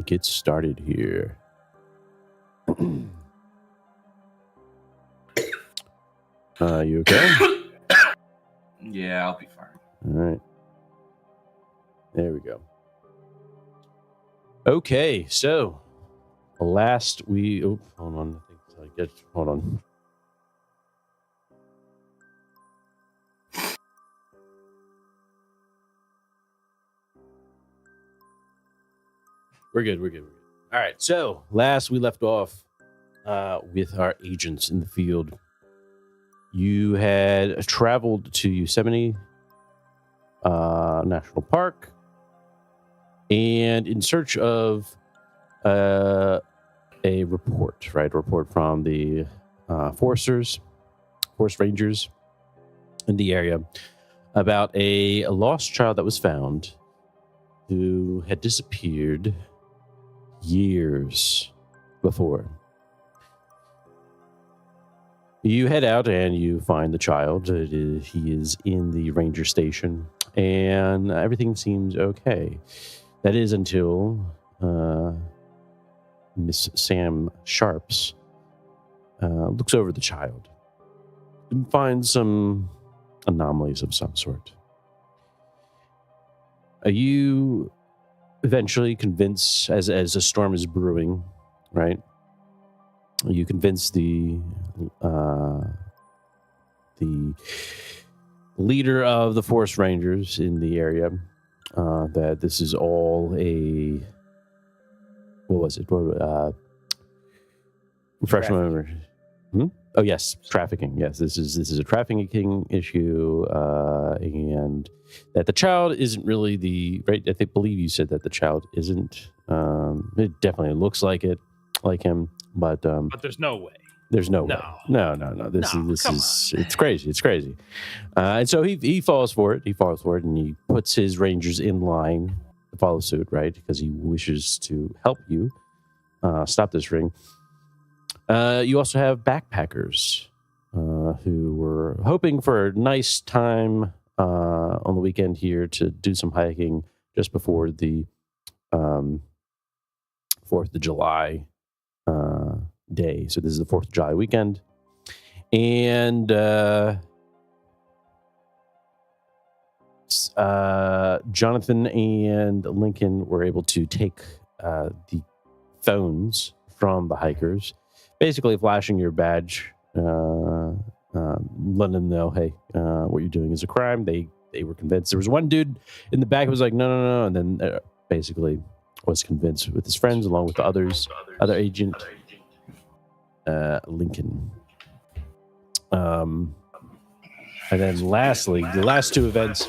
get started here. You okay? Yeah, I'll be fine. All right. There we go. Okay, so last we... Oh, hold on. Hold on. We're good. All right, so last we left off with our agents in the field. You had traveled to Yosemite National Park and in search of a report, right? A report from the forest rangers in the area about a lost child that was found who had disappeared years before. You head out and you find the child. He is in the ranger station, and everything seems okay. That is until Miss Sam Sharps looks over the child and finds some anomalies of some sort. You eventually convince, as a storm is brewing, right? You convince the leader of the forest rangers in the area that this is all a... What was it? Refresh my memory. Oh yes, trafficking. Yes, this is a trafficking issue, and that the child isn't really the right. I believe you said that the child isn't. It definitely looks like him, but there's no way. There's no way. No. This is it's crazy. It's crazy. And so he falls for it. And he puts his rangers in line to follow suit, right? Because he wishes to help you stop this ring. You also have backpackers who were hoping for a nice time on the weekend here to do some hiking just before the 4th of July day. So this is the 4th of July weekend. And Jonathan and Lincoln were able to take the phones from the hikers, basically flashing your badge, letting them know, hey, what you're doing is a crime. They were convinced. There was one dude in the back who was like, no. And then basically was convinced with his friends, along with the other agent, Lincoln. And then lastly, the last two events.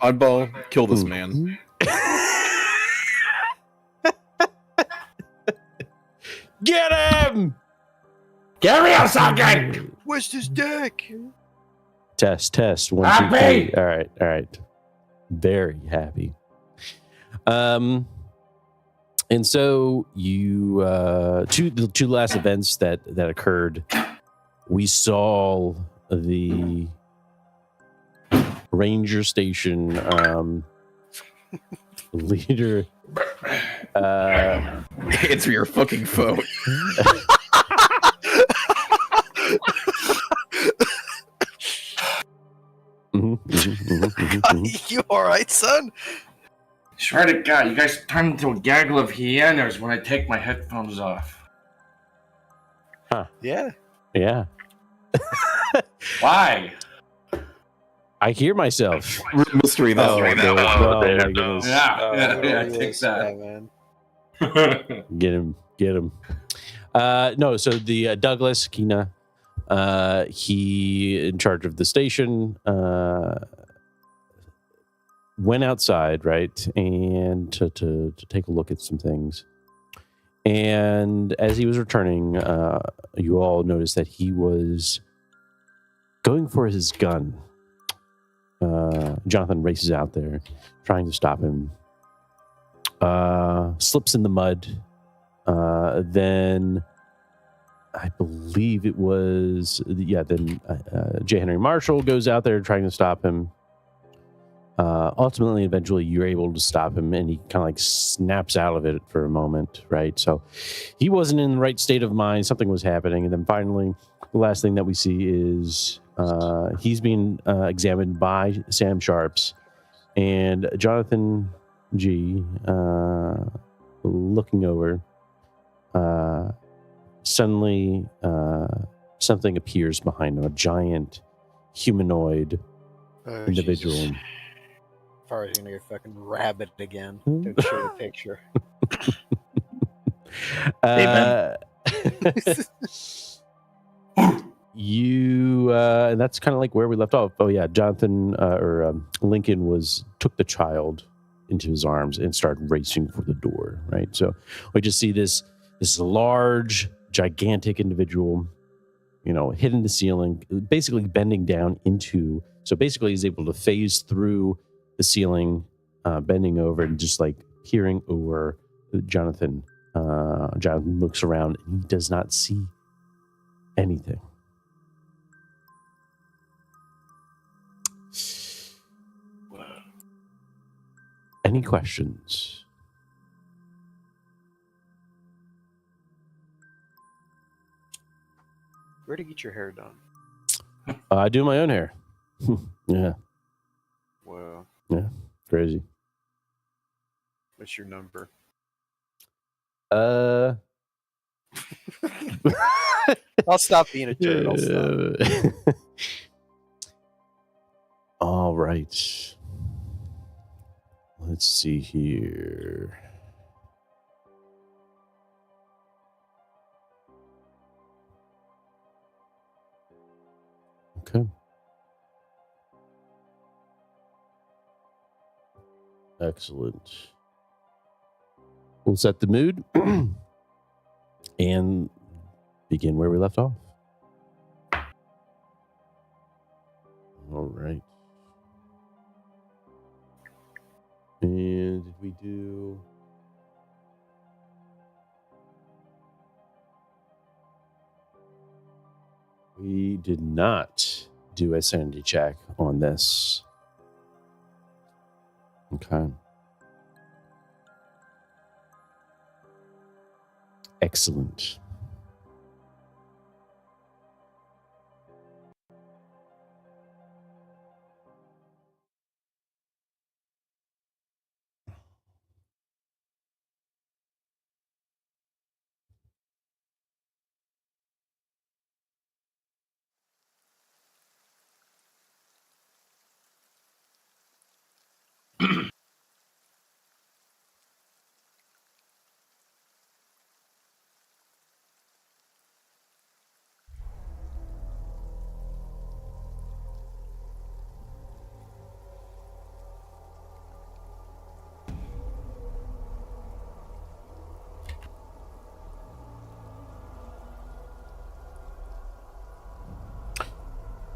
Oddball, kill this man. Get him! Give me a second! Where's his dick? Test. 1, 2, 3. Happy! All right. Very happy. And so you the two last events that occurred, we saw the ranger station leader Answer your fucking phone. You all right, son? Swear to God, you guys turn into a gaggle of hyenas when I take my headphones off. Huh. Yeah. Yeah. Why? I hear myself. Mystery that way. Oh my goodness. Yeah, take that. Man. Get him. No, so the Douglas Kina, he in charge of the station, went outside, right, and to take a look at some things. And as he was returning, you all noticed that he was going for his gun. Jonathan races out there, trying to stop him. Slips in the mud. Then I believe it was, then J. Henry Marshall goes out there trying to stop him. Ultimately, eventually, you're able to stop him, and he kind of like snaps out of it for a moment, right? So he wasn't in the right state of mind. Something was happening. And then finally, the last thing that we see is he's being examined by Sam Sharps, and Jonathan G. Looking over. Suddenly, something appears behind him, a giant humanoid individual. Jesus. Far as gonna go fucking rabbit again. Don't show the picture. And that's kind of like where we left off. Oh yeah, Jonathan Lincoln took the child into his arms and started racing for the door. Right, so we just see this large, gigantic individual, hitting the ceiling, basically bending down into. So basically, he's able to phase through the ceiling, bending over and just like peering over Jonathan. Jonathan looks around and he does not see anything. Any questions? Where to get your hair done? I do my own hair. Yeah. Wow. Yeah. Crazy. What's your number? I'll stop being a turd. I'll stop. All right. Let's see here. Okay. Excellent. We'll set the mood and begin where we left off. All right. And did we do... We did not do a sanity check on this. Okay. Excellent.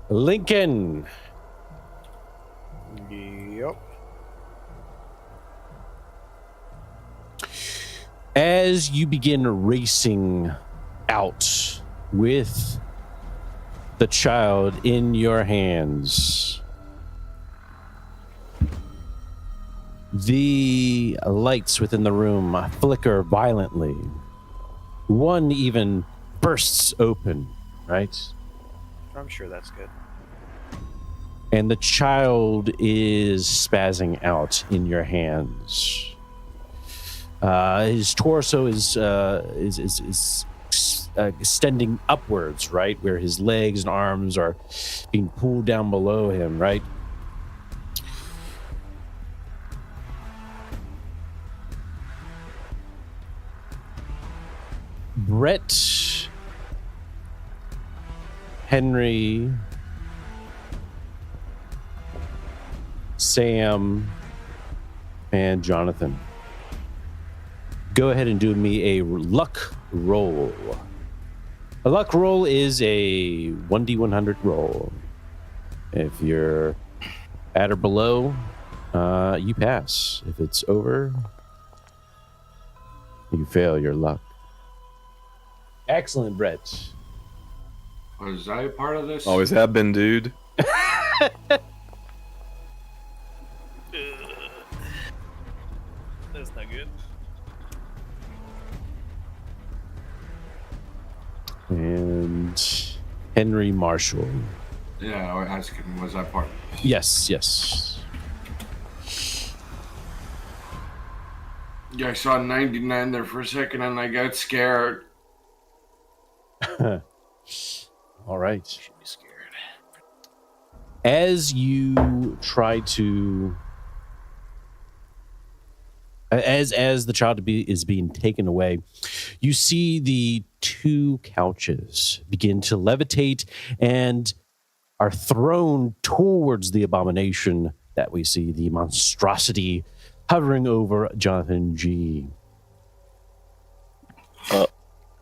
Lincoln. Yep. As you begin racing out with the child in your hands, the lights within the room flicker violently. One even bursts open, right? I'm sure that's good. And the child is spazzing out in your hands. His torso is extending upwards, right, where his legs and arms are being pulled down below him, right? Brett, Henry, Sam, and Jonathan. Go ahead and do me a luck roll. A luck roll is a 1d100 roll. If you're at or below, you pass. If it's over, you fail your luck. Excellent, Brett. Was I a part of this? Always have been, dude. That's not good. And Henry Marshall. Yeah, I was asking, was I part? Yes, yes. Yeah, I saw 99 there for a second and I got scared. All right. Should be scared. As you try to, as the child is being taken away, you see the two couches begin to levitate and are thrown towards the abomination that we see, the monstrosity hovering over Jonathan G.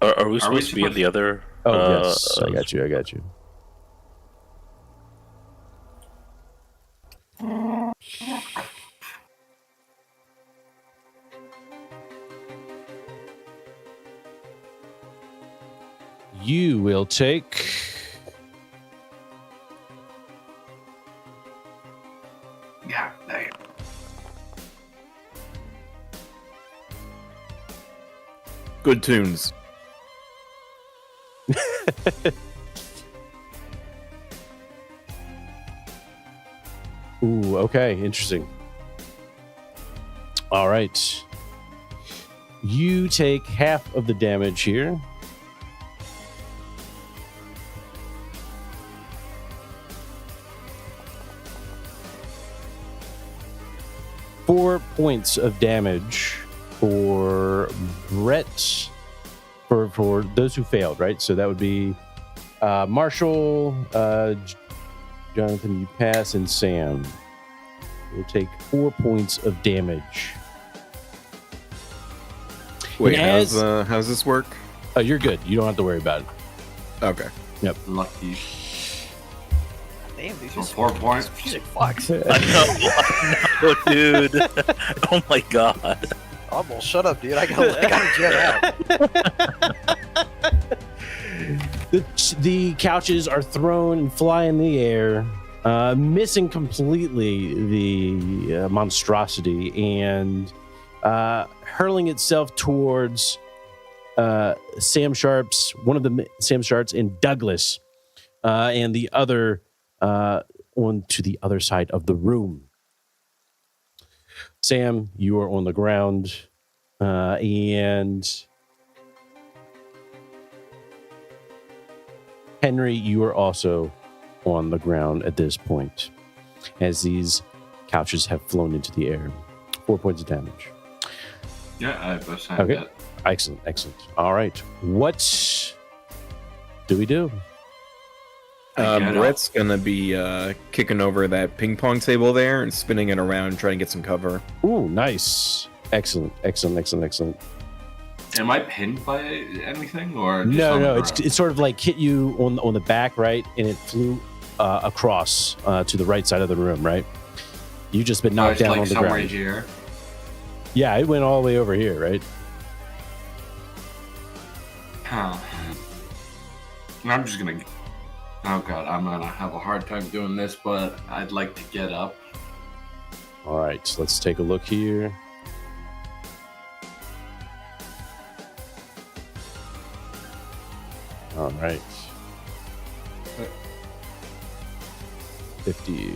Are we supposed to be in the other? Oh, yes. I got you. You will take... Yeah, there. Good tunes. Ooh, okay, interesting. All right. You take half of the damage here. Four points of damage for Brett, for those who failed, right? So that would be Marshall, Jonathan, you pass, and Sam will take 4 points of damage. Wait, And how's this work? Oh, you're good. You don't have to worry about it. Okay. Lucky. Damn, dude. For 4 points. Music fucks. I know, dude. Oh my god. Almost shut up, dude. I gotta jet out. The couches are thrown and fly in the air, missing completely the monstrosity and hurling itself towards Sam Sharp's, one of the Sam Sharps, and Douglas, and the other on to the other side of the room. Sam, you are on the ground, and Henry, you are also on the ground at this point, as these couches have flown into the air. 4 points of damage. Yeah, I was saying Okay. that. Excellent, excellent. All right, what do we do? I get Brett's gonna be kicking over that ping pong table there and spinning it around, trying to get some cover. Ooh, nice. Excellent, excellent, excellent, excellent. Am I pinned by anything or just No, on the no, ground? it's sort of like hit you on the back, right? And it flew across to the right side of the room, right? You just been Oh, knocked it's down like on the somewhere ground. here. Yeah, it went all the way over here, right? Huh. I'm just gonna. Oh god, I'm gonna have a hard time doing this, but I'd like to get up. All right, so let's take a look here. All right. 50.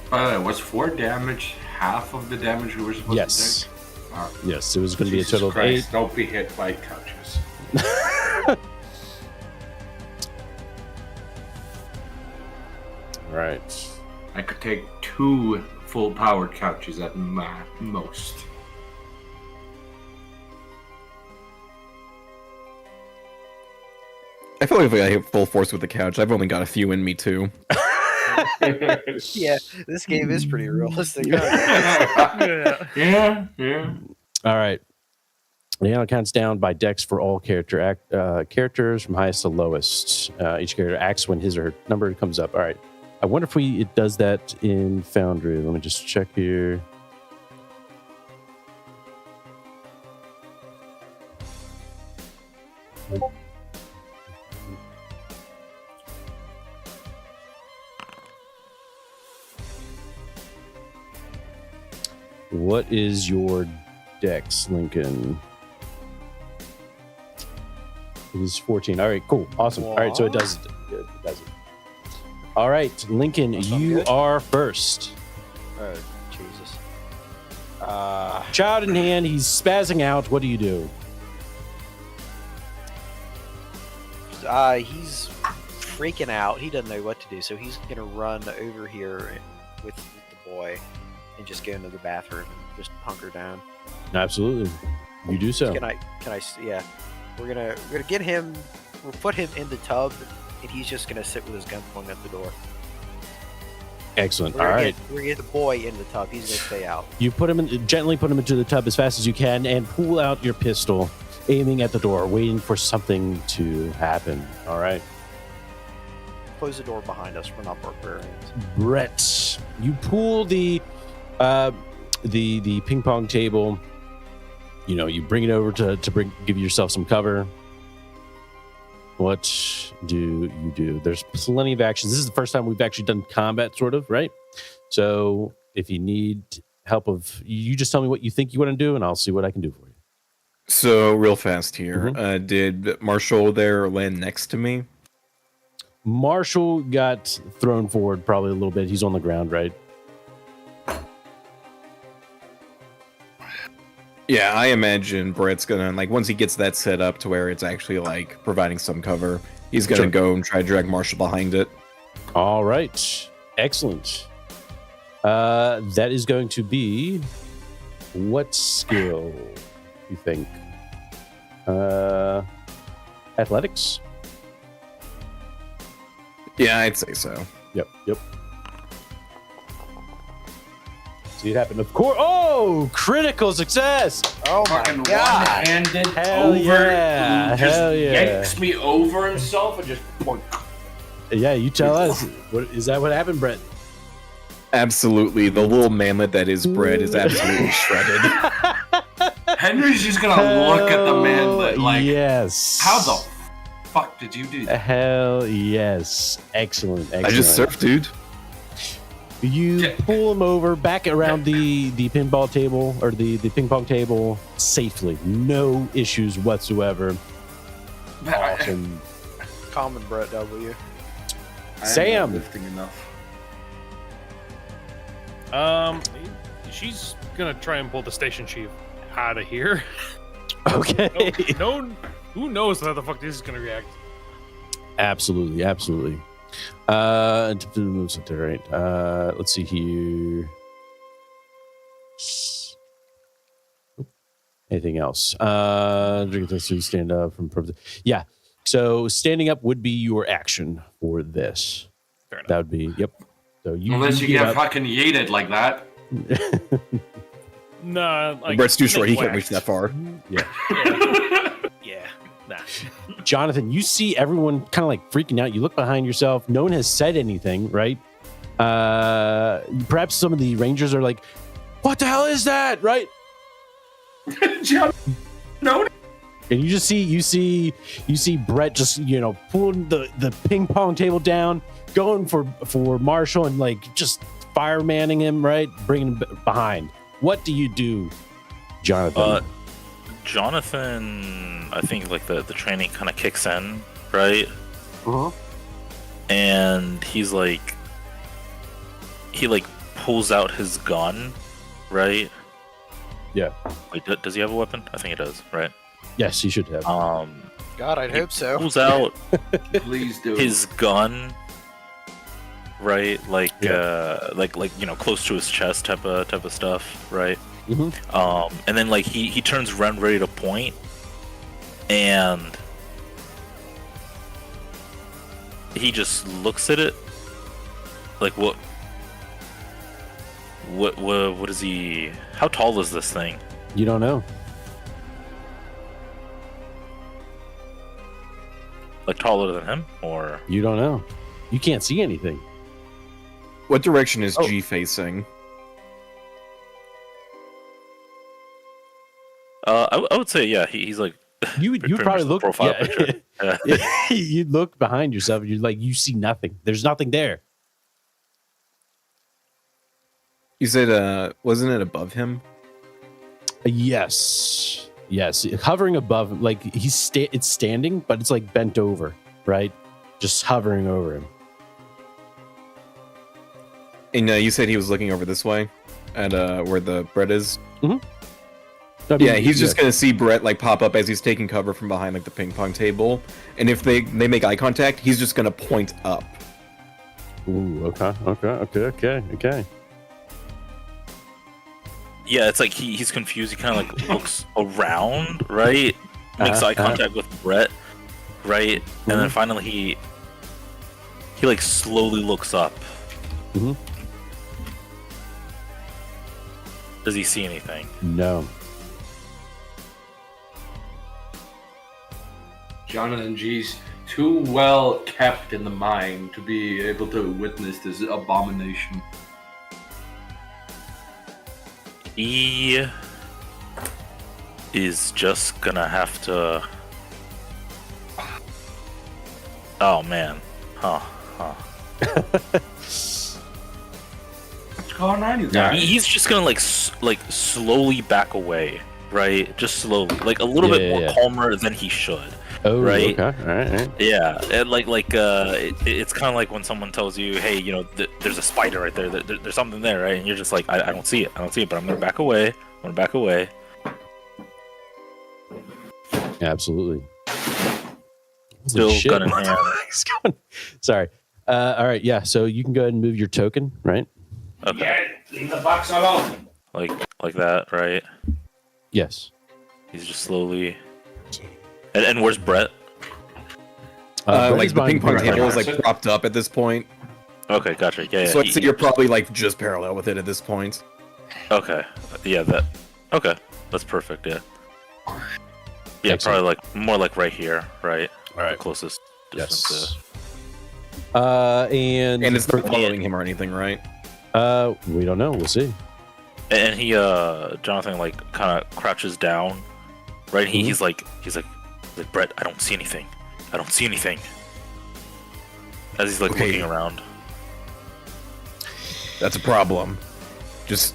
By the way, was 4 damage half of the damage we were supposed Yes. to take? Oh, Yes, it was going to be a Jesus total of 8. Christ, don't be hit by couches. All right. I could take 2 full powered couches at most. I feel like if I hit full force with the couch, I've only got a few in me too. Yeah, this game is pretty realistic. Yeah. All right. Leon counts down by dex for all characters from highest to lowest. Each character acts when his or her number comes up. All right. I wonder if it does that in Foundry. Let me just check here. What is your dex, Lincoln? It is 14. All right, cool. Awesome. All right, so it does it. Good. It does it. All right, Lincoln, you are first. Oh, Jesus. Child in hand, he's spazzing out. What do you do? He's freaking out. He doesn't know what to do, so he's gonna run over here with the boy and just go into the bathroom and just hunker down. Absolutely. You do so. Can I? Yeah. We're gonna get him. We'll put him in the tub, and he's just gonna sit with his gun pointing at the door. Excellent. We're All gonna right. We're gonna get the boy in the tub. He's gonna stay out. You put him in, gently put him into the tub as fast as you can and pull out your pistol, aiming at the door, waiting for something to happen. All right. Close the door behind us. We're not barbarians. Brett, you pull the ping pong table. You know, you bring it over to give yourself some cover. What do you do? There's plenty of actions. This is the first time we've actually done combat, sort of, right? So if you need help you just tell me what you think you want to do, and I'll see what I can do for you. So real fast here, did Marshall there land next to me? Marshall got thrown forward probably a little bit. He's on the ground, right? Yeah, I imagine Brett's gonna, like, once he gets that set up to where it's actually, like, providing some cover, he's gonna go and try to drag Marshall behind it. All right. Excellent. That is going to be what skill you think? Athletics? Yeah, I'd say so. Yep. See it happen. Of course. Oh, critical success. Oh Fucking my god! one-handed Hell over. yeah. Who just Hell yeah. yanks me over himself and just. Yeah, you tell us. What is that? What happened, Brett? Absolutely. The little manlet that is Brett is absolutely shredded. Henry's just gonna look at the man like, yes. how the fuck did you do that? Hell yes. Excellent. I just surfed, dude. You pull him over back around the pinball table or the ping pong table safely. No issues whatsoever. Awesome. Common Brett W. Sam. Lifting enough. She's gonna try and pull the station chief out of here. Okay. No, who knows how the fuck this is gonna react? Absolutely. Right. Let's see here. Anything else? Stand up from. Yeah. So standing up would be your action for this. Fair enough. That would be So Unless you get fucking yeeted like that. Nah, like, Brett's too short. He whacked. can't reach that far. Yeah. Yeah, nah. Jonathan, you see everyone kind of like freaking out. You look behind yourself. No one has said anything, right? Perhaps some of the Rangers are like, "What the hell is that?" Right? No. And you just see Brett just pulling the ping pong table down, going for Marshall and like just firemanning him, right? Bringing him behind. What do you do, Jonathan? Jonathan, I think like the training kind of kicks in, right? And he pulls out his gun, right? Yeah. Wait, does he have a weapon? I think he does, right? Yes, he should have. God, I'd hope so. Pulls out Please do. his gun, right? Like close to his chest type of stuff, right? And then like he turns around ready to point, and he just looks at it like what is he? How tall is this thing? You don't know. Like taller than him, or You don't know. You can't see anything. What direction is G facing? I would say he's like You pretty probably much the look. profile Yeah. picture. Yeah. You look behind yourself. And you're like you see nothing. There's nothing there. You said, wasn't it above him? Yes. Hovering above him, like it's standing, but it's like bent over, right? Just hovering over him. And you said he was looking over this way at where the Brett is? Mm-hmm. Yeah, he's just gonna see Brett like pop up as he's taking cover from behind like the ping pong table, and if they make eye contact, he's just gonna point up. Ooh, okay. Yeah, it's like he's confused. He kind of like looks around, right? Makes eye contact with Brett, right? And then finally he like slowly looks up. Mm-hmm. Does he see anything? No. Jonathan G's too well kept in the mind to be able to witness this abomination. He is just gonna have to. Oh man, huh. What's going on, you guys? He's just gonna like slowly back away, right? Just slowly, like a little bit more calmer than he should. Oh, right. Okay. All right. Yeah, and it's kind of like when someone tells you, "Hey, you know, there's a spider right there. There's something there, right?" And you're just like, "I don't see it. But I'm gonna back away. Absolutely. Still gun in hand. Sorry. All right. Yeah. So you can go ahead and move your token, right? Okay. Yeah, leave the box alone. Like that, right? Yes. He's just slowly. And where's Brett? Like the ping pong table is like propped up at this point. Okay, gotcha. Yeah. So I'd say you're probably like just parallel with it at this point. Okay. Yeah. Okay. That's perfect. Yeah. Yeah. Excellent. Probably like more like right here, right? All right. The closest distance. Yes. And it's not following him or anything, right? We don't know. We'll see. And he, Jonathan, like kind of crouches down, right? He's like, Brett, I don't see anything. As he's like looking around. That's a problem. Just,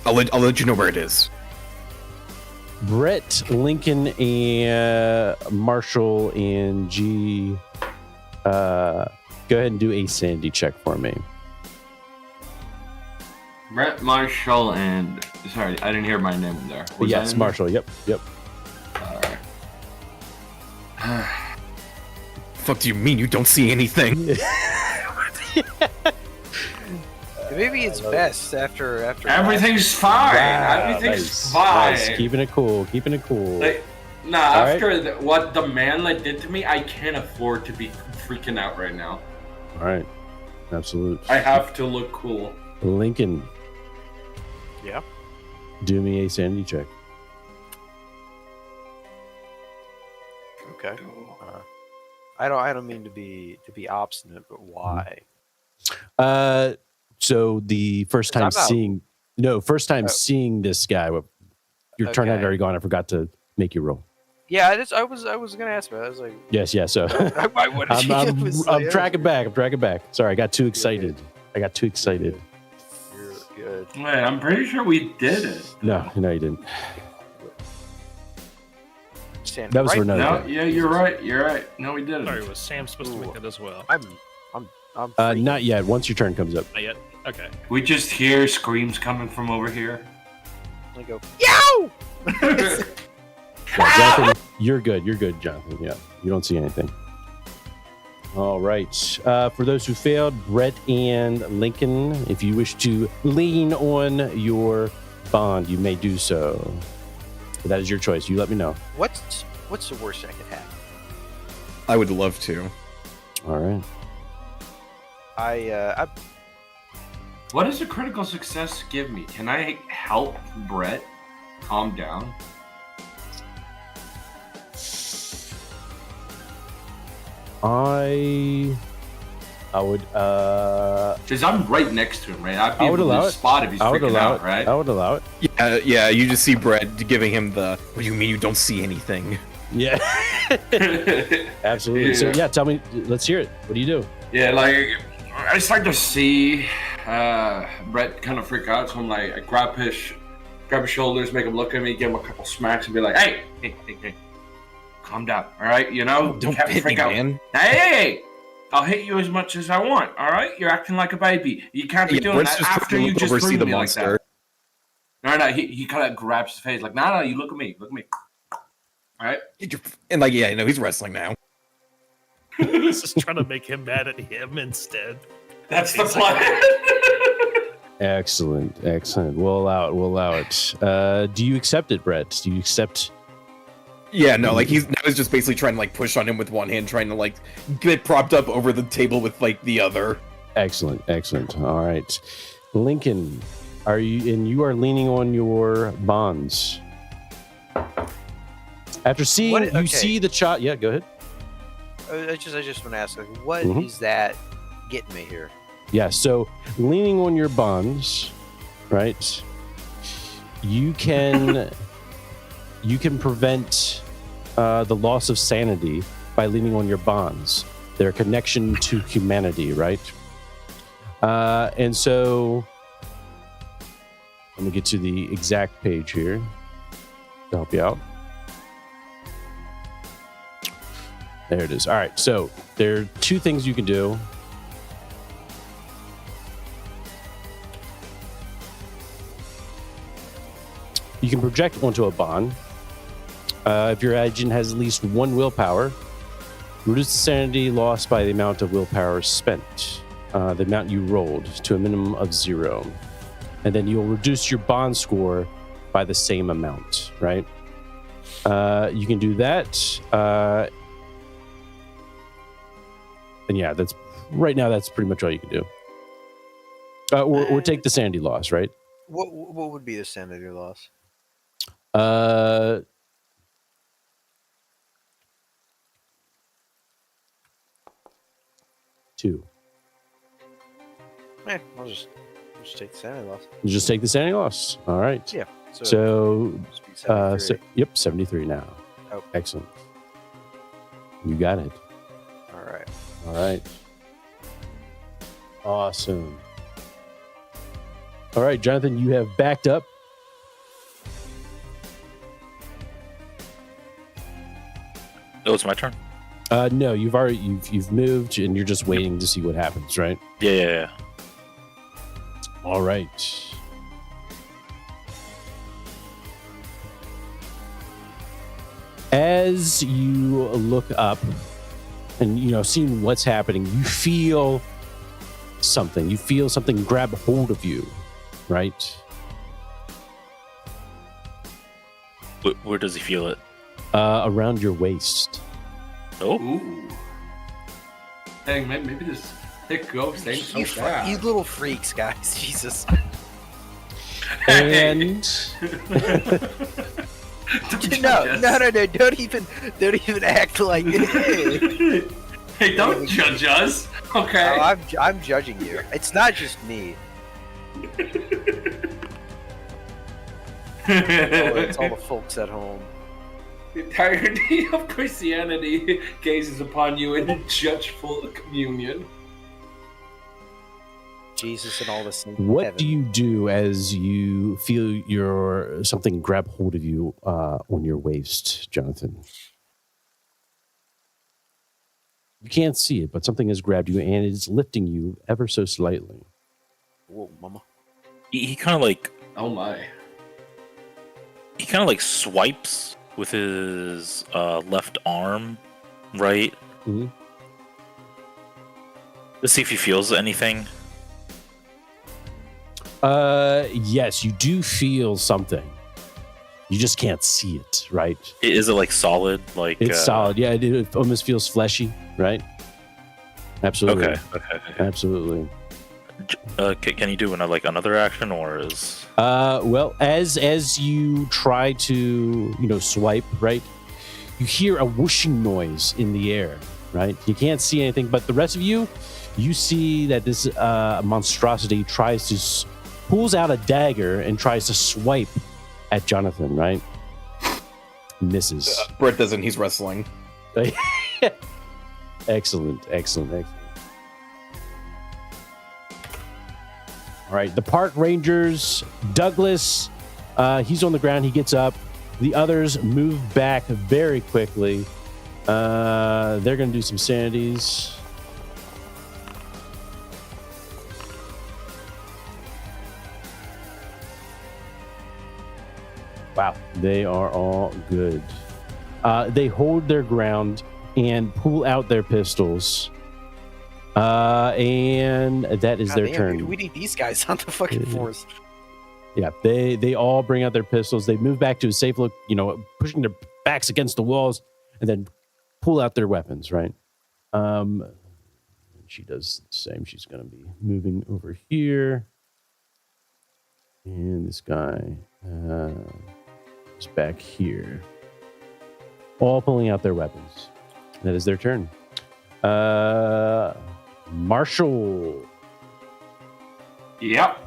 I'll let you know where it is. Brett, Lincoln, and Marshall and G. Go ahead and do a sanity check for me. Brett, Marshall, and sorry, I didn't hear my name in there. Was Yes, Marshall. Yep. Alright. Fuck do you mean you don't see anything? Maybe it's best after. Everything's fine. Wow, Everything's fine. Nice. Keeping it cool. Like, after what the man did to me, I can't afford to be freaking out right now. All right. Absolute. I have to look cool. Lincoln. Yeah. Do me a sanity check. Okay. I don't mean to be obstinate, but why? So the first time seeing this guy, your turn had already gone. I forgot to make you roll. Yeah, I was gonna ask about it. I was like, Yes, yeah. So why would I'm tracking back. Sorry, I got too excited. You're good. Wait, I'm pretty sure we did it. No, you didn't. Stand That was for another No, day. yeah, you're right. No, we didn't. Sorry, was Sam supposed to make it as well? I'm freaking- Not yet. Once your turn comes up. Not yet. Okay. We just hear screams coming from over here. I go, yo! Yeah, Jonathan, you're good. You're good, Jonathan. Yeah, you don't see anything. All right. For those who failed, Brett and Lincoln, if you wish to lean on your bond, you may do so. But that is your choice. You let me know. What's the worst that could happen? I would love to. All right. I What does a critical success give me? Can I help Brett calm down? I would. Because I'm right next to him, right? I'd be I would able allow to it. spot if he's I would freaking allow out, it. right? I would allow it. Yeah. You just see Brett giving him the. What do you mean you don't see anything? Yeah. Absolutely. So yeah, tell me. Let's hear it. What do you do? Yeah, like I start to see Brett kind of freak out, so I'm like, I grab his shoulders, make him look at me, give him a couple smacks, and be like, hey, calm down, all right? You know, Don't can't hit freak me, out. man. Hey, I'll hit you as much as I want, all right? You're acting like a baby. You can't be doing Brett's that just after trying to you just oversee ruined the me monster. like that. No, he kind of grabs his face, like, no, you look at me, all right? And like, yeah, he's wrestling now. He's just trying to make him mad at him instead. That's the plan. Excellent. We'll allow it. Do you accept it, Brett? Do you accept? Yeah, no, like he's just basically trying to like push on him with one hand, trying to like get propped up over the table with like the other. Excellent. All right, Lincoln, you are leaning on your bonds. After seeing you see the child. Yeah, go ahead. I just want to ask, like, what is that getting me here? Yeah, so leaning on your bonds, right? You can prevent the loss of sanity by leaning on your bonds, their connection to humanity, right? And so let me get to the exact page here to help you out. There it is. All right, so there are two things you can do. You can project onto a bond. If your agent has at least one willpower, reduce the sanity lost by the amount of willpower spent, the amount you rolled, to a minimum of 0. And then you'll reduce your bond score by the same amount, right? You can do that. And yeah, that's right now. That's pretty much all you can do. Or take the sanity loss, right? What would be the sanity loss? 2. I'll just take the sanity loss. You just take the sanity loss. All right. Yeah. So, must be 73. 73 now. Oh. Excellent. You got it. All right. Awesome. All right, Jonathan, you have backed up. Oh, it's my turn? No, you've moved and you're just waiting to see what happens, right? Yeah. All right. As you look up and seeing what's happening, you feel something. You feel something grab hold of you, right? Where does he feel it? Around your waist. Oh. Ooh. Dang, maybe this thick ghost ain't so bad. You little freaks, guys. Jesus. And no. Don't even act like it. Hey, don't judge us. Okay. No, I'm judging you. It's not just me. It's all the folks at home. The entirety of Christianity gazes upon you in judgeful communion. Jesus and all the saints. what do you do as you feel something grab hold of you on your waist, Jonathan? You can't see it, but something has grabbed you and it's lifting you ever so slightly. Whoa, mama. He kind of like... Oh my. He kind of like swipes with his left arm, right? Mm-hmm. Let's see if he feels anything. Yes, you do feel something. You just can't see it, right? Is it like solid? Like it's solid. Yeah, it almost feels fleshy, right? Absolutely. Okay. Absolutely. Can you do another action, or is? Well, as you try to swipe, right? You hear a whooshing noise in the air, right? You can't see anything, but the rest of you see that this monstrosity pulls out a dagger and tries to swipe at Jonathan, right? Misses. Brett doesn't. He's wrestling. Excellent. All right, the park rangers, Douglas, he's on the ground. He gets up. The others move back very quickly. They're going to do some sanities. Wow, they are all good. They hold their ground and pull out their pistols. And that is their turn. We need these guys on the fucking force. Yeah, they all bring out their pistols. They move back to a safe look, pushing their backs against the walls, and then pull out their weapons, right? She does the same. She's going to be moving over here. And this guy is back here. All pulling out their weapons. That is their turn. Marshall. Yep.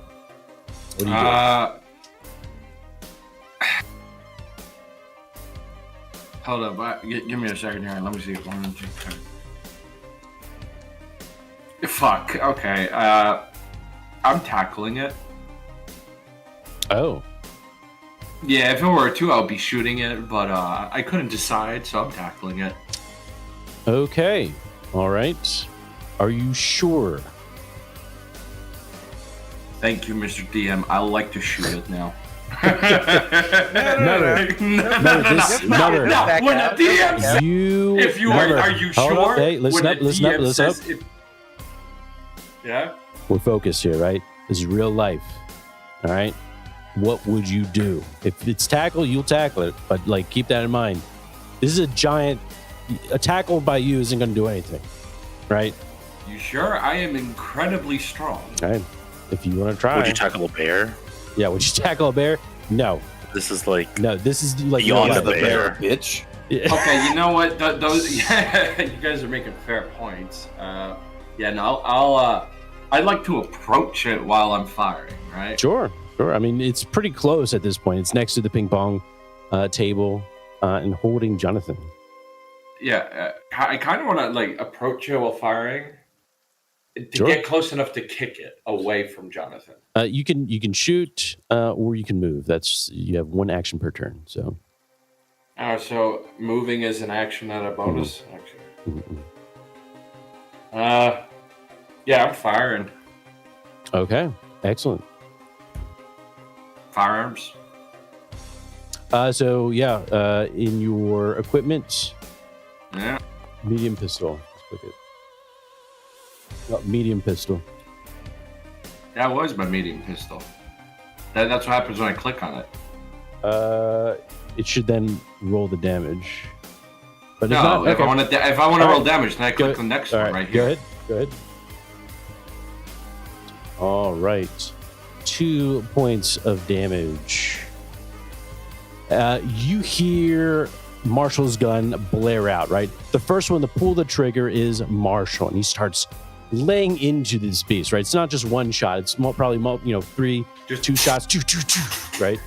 What do you Hold up. Give me a second here. Let me see. 1, 2, 3. Fuck. Okay. I'm tackling it. Oh. Yeah, if it were a 2, I would be shooting it, but I couldn't decide, so I'm tackling it. Okay. All right. Are you sure? Thank you, Mr. DM. I like to shoot it now. Never. When a DM says, if you are you sure? Hey, listen up. Yeah? We're focused here, right? This is real life. All right? What would you do? If it's tackle, you'll tackle it. But, keep that in mind. This is a tackle by you isn't going to do anything. Right? You sure? I am incredibly strong. All right. If you want to try. Would you tackle a bear? Yeah, would you tackle a bear? No. This is beyond the bear, bitch. Yeah. Okay, you know what? Those you guys are making fair points. I'd like to approach it while I'm firing, right? Sure. I mean, it's pretty close at this point. It's next to the ping pong table and holding Jonathan. Yeah, I kind of want to approach it while firing to get close enough to kick it away from Jonathan. You can shoot or you can move. You have 1 action per turn. So. So moving is an action, not a bonus action. Yeah, I'm firing. Okay, excellent. Firearms. In your equipment. Yeah. Medium pistol. Let's click it. Oh, medium pistol. That was my medium pistol. That's what happens when I click on it. It should then roll the damage. But no, if not, if I want to roll damage, then I click the next one right here. Go ahead. All right. 2 points of damage. You hear Marshall's gun blare out, right? The first one to pull the trigger is Marshall, and he starts laying into this beast, right? It's not just 1 shot. It's probably 3, just 2 shots, right?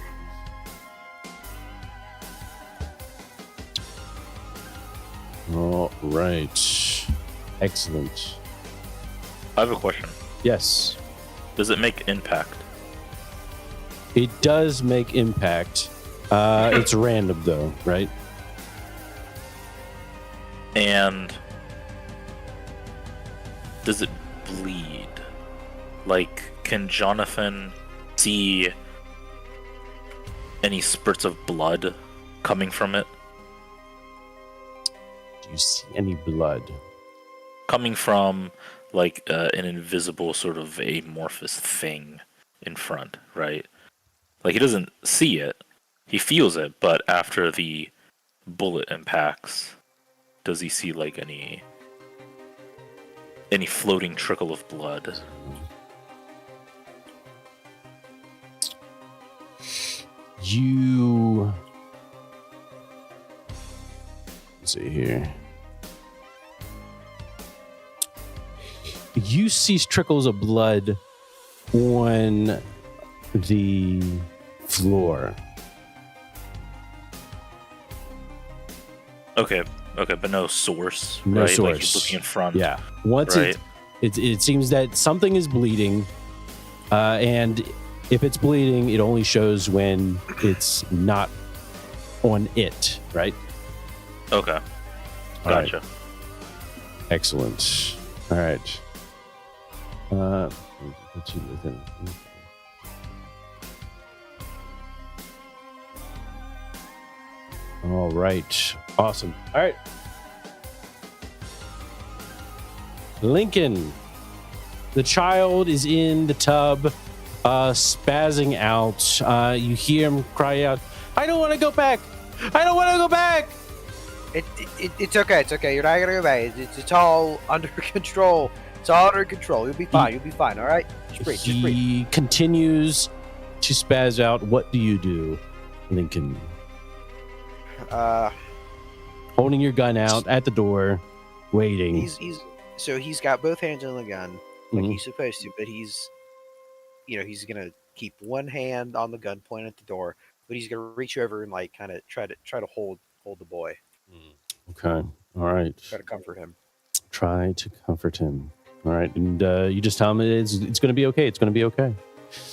All right. Excellent. I have a question. Yes. Does it make impact? It does make impact. It's random though, right? And does it bleed? Can Jonathan see any spurts of blood coming from it? Do you see any blood? Coming from an invisible sort of amorphous thing in front, right? He doesn't see it, he feels it, but after the bullet impacts, does he see any floating trickle of blood? Let's see here. You see trickles of blood on the floor. Okay, but no source. No right? source. He's looking in front. Yeah. Once right? it seems that something is bleeding. And if it's bleeding, it only shows when it's not on it, right? Okay. All Gotcha. right. Excellent. All right. Let's see within. All right. Awesome. All right. Lincoln. The child is in the tub, spazzing out. You hear him cry out, I don't want to go back. I don't want to go back. It's okay. It's okay. You're not gonna go back. It's all under control. It's all under control. You'll be fine. You'll be fine. All right. Just breathe. Just breathe. He continues to spaz out. What do you do, Lincoln? Holding your gun out at the door, waiting. He's got both hands on the gun like he's supposed to, but he's gonna keep one hand on the gun pointed at the door, but he's gonna reach over and like kind of try to hold the boy. Okay. All right. Try to comfort him. Try to comfort him. All right. And you just tell him it's going to be okay. It's going to be okay.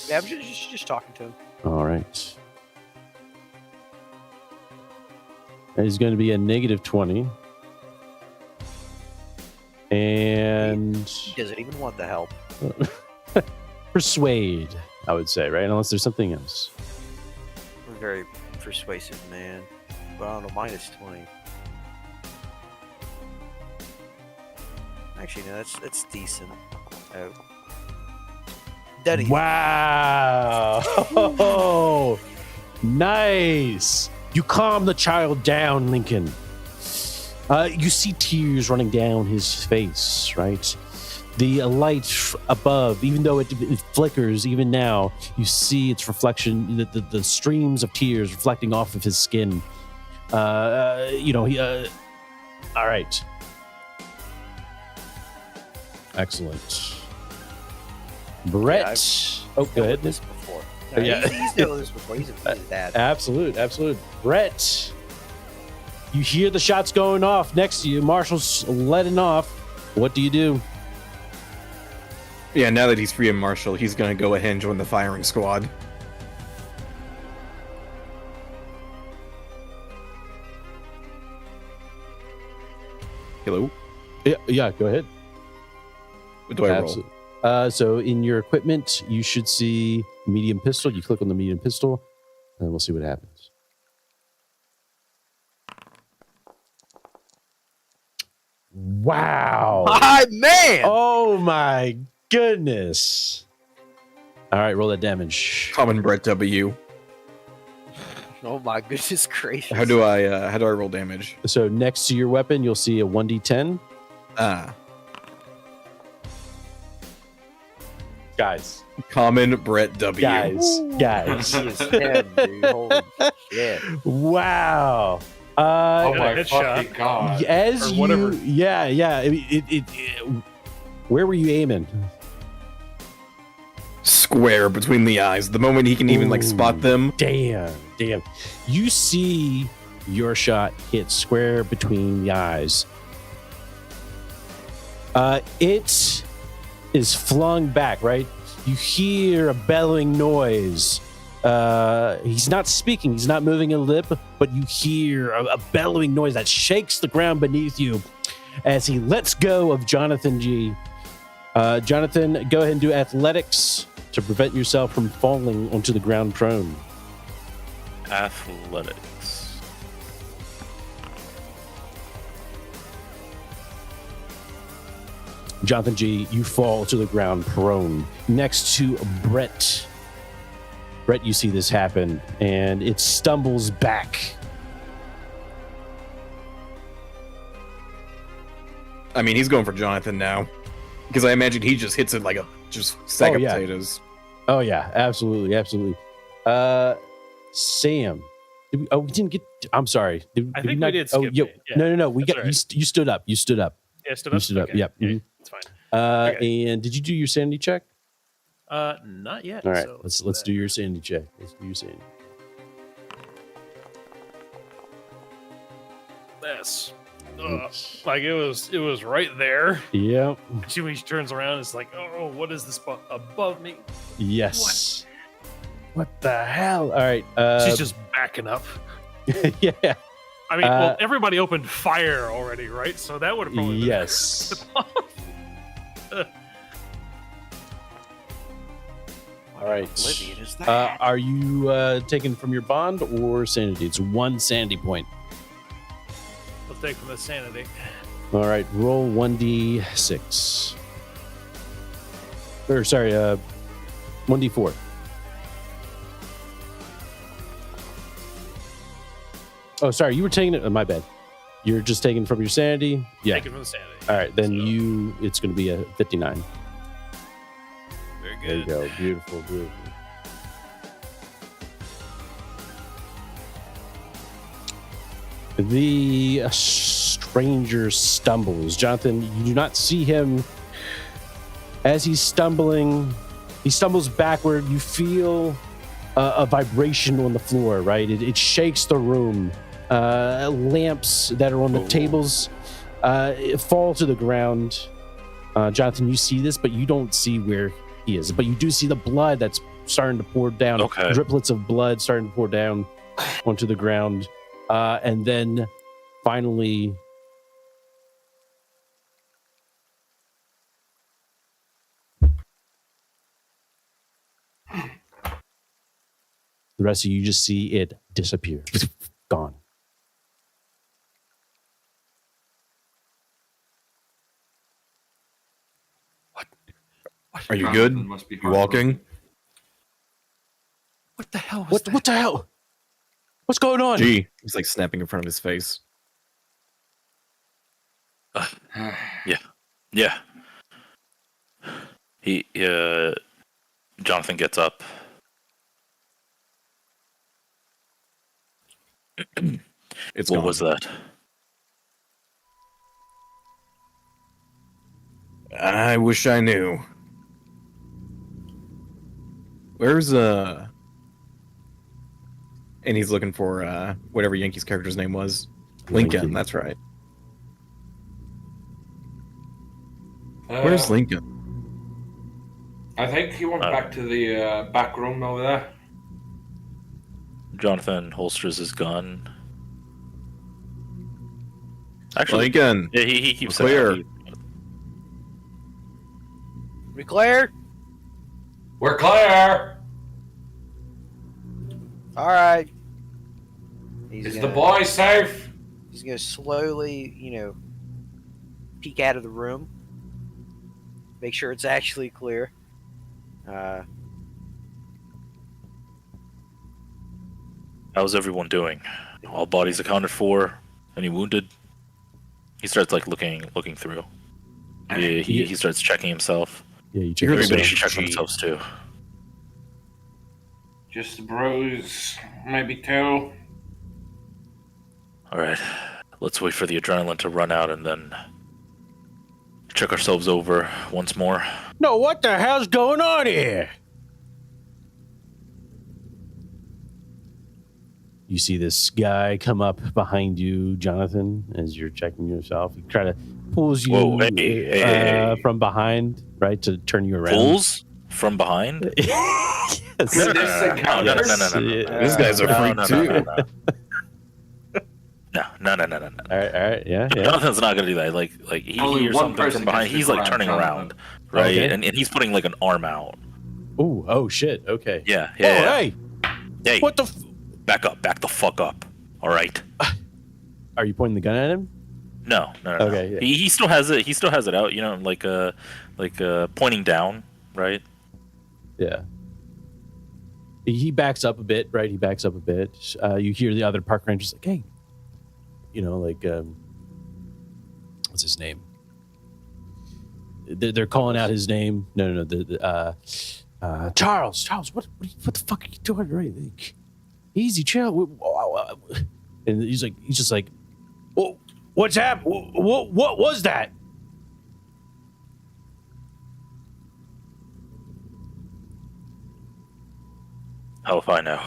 Yeah, I'm just talking to him. All right. It's going to be a -20. And He doesn't even want the help. persuade, I would say, right? Unless there's something else. I'm a very persuasive man. But I don't know, -20. Actually, no, that's decent. Oh. Daddy. Wow. Oh, nice. You calm the child down, Lincoln. You see tears running down his face, right? The light above, even though it flickers, even now, you see its reflection, the streams of tears reflecting off of his skin. All right. Excellent. Brett. Yeah, go ahead. This before. No, Yeah. he's dealt with this before. He's a dad. Absolute. Brett, you hear the shots going off next to you. Marshall's letting off. What do you do? Yeah, now that he's free of Marshall, he's gonna go ahead and join the firing squad. Hello? Yeah, go ahead. What do I roll? So in your equipment, you should see medium pistol. You click on the medium pistol, and we'll see what happens. Wow. My man! Oh, my goodness. All right, roll that damage. Common Brett W. Oh my goodness gracious. How do I roll damage? So next to your weapon, you'll see a 1d10. Guys. Common Brett W. Guys. He is 10, dude. Holy shit. Wow. Oh my headshot. fucking god. As Or whatever. Yeah. Where were you aiming? Square between the eyes. The moment he can even like spot them. Damn. You see your shot hit square between the eyes. It is flung back, right? You hear a bellowing noise. He's not speaking, he's not moving a lip, but you hear a bellowing noise that shakes the ground beneath you as he lets go of Jonathan G. Jonathan, go ahead and do athletics to prevent yourself from falling onto the ground prone. Athletics. Jonathan G., you fall to the ground prone next to Brett. Brett, you see this happen, and it stumbles back. I mean, he's going for Jonathan now. Because I imagine he just hits it like a sack of potatoes. Oh, yeah, absolutely. Sam. We didn't get... I'm sorry. I think we did skip it. Yeah, No. that's all right. You stood up. Yeah, stood up. You stood up, Okay. yep. Yeah, Mhm. it's fine. And did you do your sanity check? Not yet. All right, so let's do your sanity check. Let's do your sanity. Yes. Like it was right there. Yep. See when she turns around, it's like, oh, what is this above me? Yes. What the hell? All right. She's just backing up. Yeah. I mean, well, everybody opened fire already, right? So that would have probably Yes. All right. Oblivion is that? Are you taking from your bond or sanity? It's 1 sanity point. Let's take from the sanity. All right. Roll 1d6. Or sorry, 1d4. Oh, sorry. You were taking it. My bad. You're just taking from your sanity. Yeah. Take it from the sanity. All right. Then So, it's going to be a 59. very There you good. go. Beautiful, beautiful. The stranger stumbles. Jonathan, you do not see him as he's stumbling. He stumbles backward. You feel a vibration on the floor, right? It shakes the room. Lamps that are on the tables fall to the ground. Jonathan, you see this, but you don't see where he is. But you do see the blood that's starting to pour down. Okay. Driplets of blood starting to pour down onto the ground. And then finally, the rest of you just see it disappear. Gone. Are you good? Jonathan must be You walking? What the hell was What that? what the hell? What's going on? Gee, he's like snapping in front of his face. Yeah. He Jonathan gets up. It's What gone. was that? I wish I knew. Where's and he's looking for whatever Yankees character's name was. Lincoln, Lincoln. that's right. Where's Lincoln? I think he went back to the back room over there. Jonathan holsters his gun. Actually, Lincoln, yeah, he keeps Clear. it. We clear? We're clear. All right. Is the boy safe? He's gonna slowly, peek out of the room, make sure it's actually clear. How's everyone doing? All bodies accounted for? Any wounded? He starts like looking through. He starts checking himself. Yeah, you check Everybody yourself. should check themselves too. Just a bruise, maybe 2. All right, let's wait for the adrenaline to run out and then check ourselves over once more. No, what the hell's going on here? You see this guy come up behind you, Jonathan, as you're checking yourself. He kind of pulls you Whoa, hey. from behind, right, to turn you around. Pulls from behind? Yes. No. This guy's a freak too. No. All right, yeah. Jonathan's not gonna do that. Like he Only hears one something person from behind. can He's stick like around turning Jonathan. around, right? Okay. And he's putting like an arm out. Oh shit. Okay. Yeah. Oh, hey. Hey, What the? back the fuck up. All right. Are you pointing the gun at him? No. Okay, yeah. He still has it. He still has it out. Like pointing down, right? Yeah. He backs up a bit, right? You hear the other park rangers like, "Hey, what's his name?" They're calling out his name. No. Charles. What the fuck are you doing? Right? Like, easy, chill. And he's just like, what's happened? What was that? Hell if I know.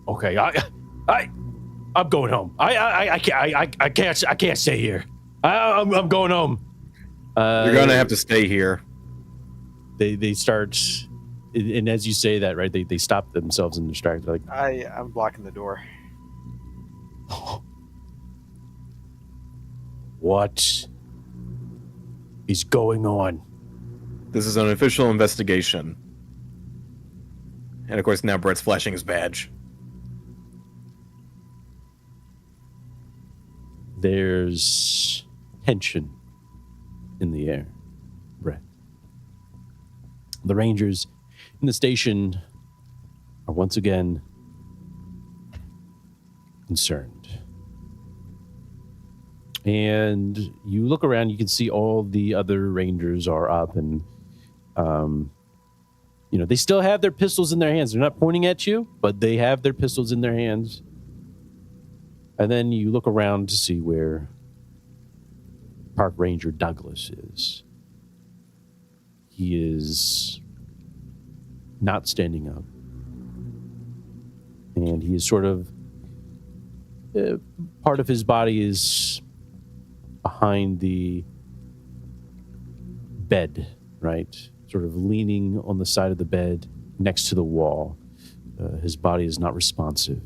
Okay, I'm going home. I can't stay here. I'm going home. You're gonna have to stay here. They start, and as you say that, right, they stop themselves and distract. Like, I'm blocking the door. what is going on? This is an official investigation. And of course, now Brett's flashing his badge. There's tension in the air, Brett. The Rangers in the station are once again concerned. And you look around, you can see all the other Rangers are up and, they still have their pistols in their hands. They're not pointing at you, but they have their pistols in their hands. And then you look around to see where Park Ranger Douglas is. He is not standing up. And he is sort of, part of his body is behind the bed, right? Sort of leaning on the side of the bed next to the wall. His body is not responsive.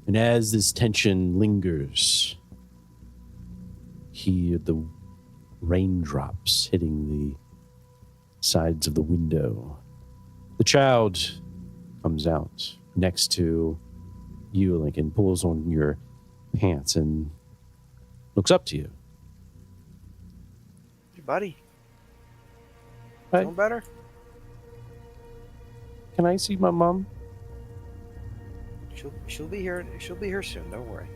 And as this tension lingers, the raindrops hitting the sides of the window. The child comes out next to you, Lincoln, pulls on your pants and looks up to you. Hey, buddy. Hi. Feeling better? Can I see my mom? She'll be here. She'll be here soon. Don't worry.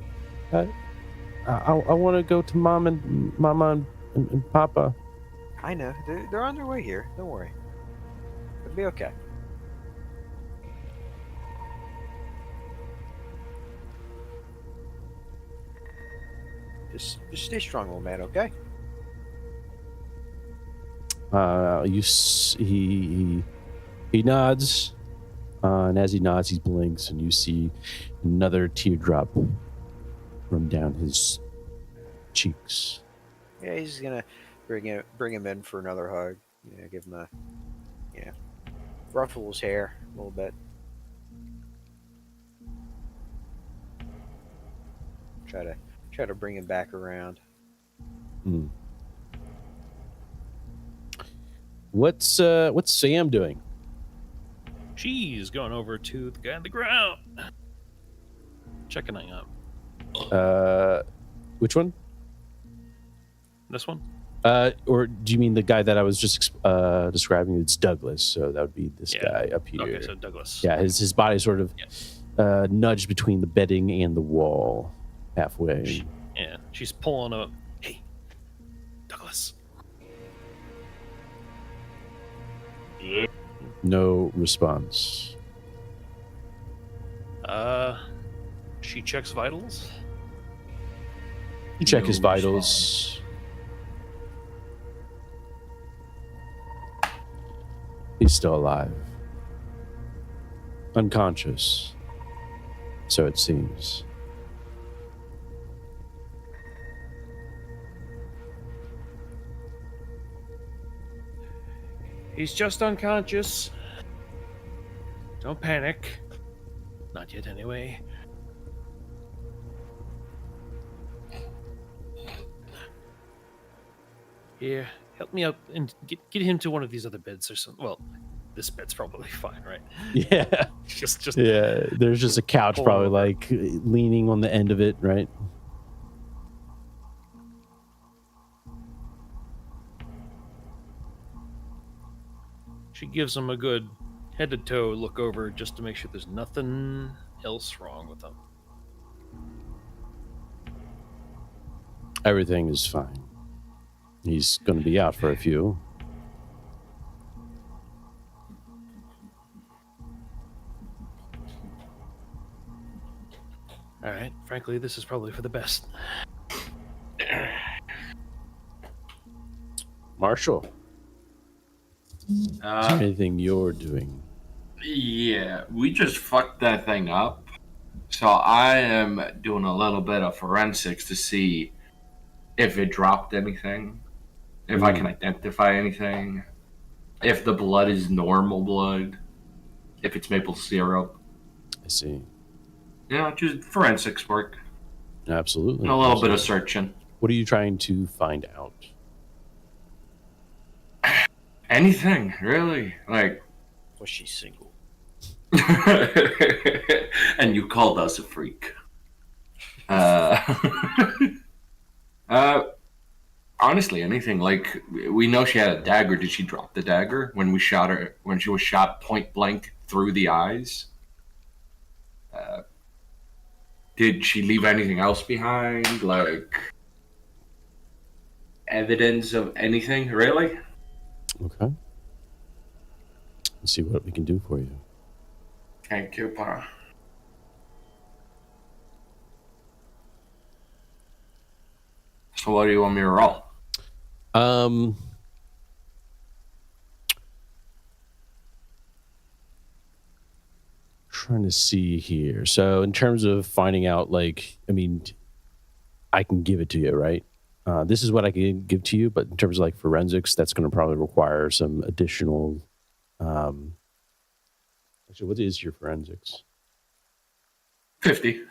I want to go to Mom and Mama and Papa. I know. They're on their way here. Don't worry. It'll be okay. Just stay strong, old man. Okay. He nods, and as he nods, he blinks, and you see another teardrop run down his cheeks. Yeah, he's gonna bring him in for another hug. Give him ruffle his hair a little bit. Try to bring him back around. Hmm. What's Sam doing? She's going over to the guy on the ground, checking him up. Which one? This one? Or do you mean the guy that I was just describing? It's Douglas, so that would be this guy up here. Okay, so Douglas. Yeah, his body sort of nudged between the bedding and the wall, halfway. She's pulling up. Hey, Douglas. No response. She checks vitals. You check his vitals. He's still alive. Unconscious. So it seems. He's just unconscious. Don't panic. Not yet, anyway. Here, help me up and get him to one of these other beds or something. Well, this bed's probably fine, right? Yeah. Just yeah. There's just a couch, probably over. like leaning on the end of it, right? She gives him a good head to toe look over just to make sure there's nothing else wrong with him. Everything is fine. He's going to be out for a few. All right. Frankly, this is probably for the best. Marshall, is there anything you're doing? Yeah, we just fucked that thing up. So I am doing a little bit of forensics to see if it dropped anything, if I can identify anything, if the blood is normal blood, if it's maple syrup. I see. Yeah, just forensics work. Absolutely. And a little bit of searching. What are you trying to find out? Anything, really. Like, Was she single? and you called us a freak. Honestly, anything. Like, we know she had a dagger. Did she drop the dagger when we shot her? When she was shot point blank through the eyes? Did she leave anything else behind? Like, evidence of anything, really? Okay. Let's see what we can do for you. Thank you, Pa. So what do you want me to roll? Trying to see here. So in terms of finding out, like, I mean, I can give it to you, right? This is what I can give to you, but in terms of like forensics, that's going to probably require some additional. Actually, what is your forensics? 50.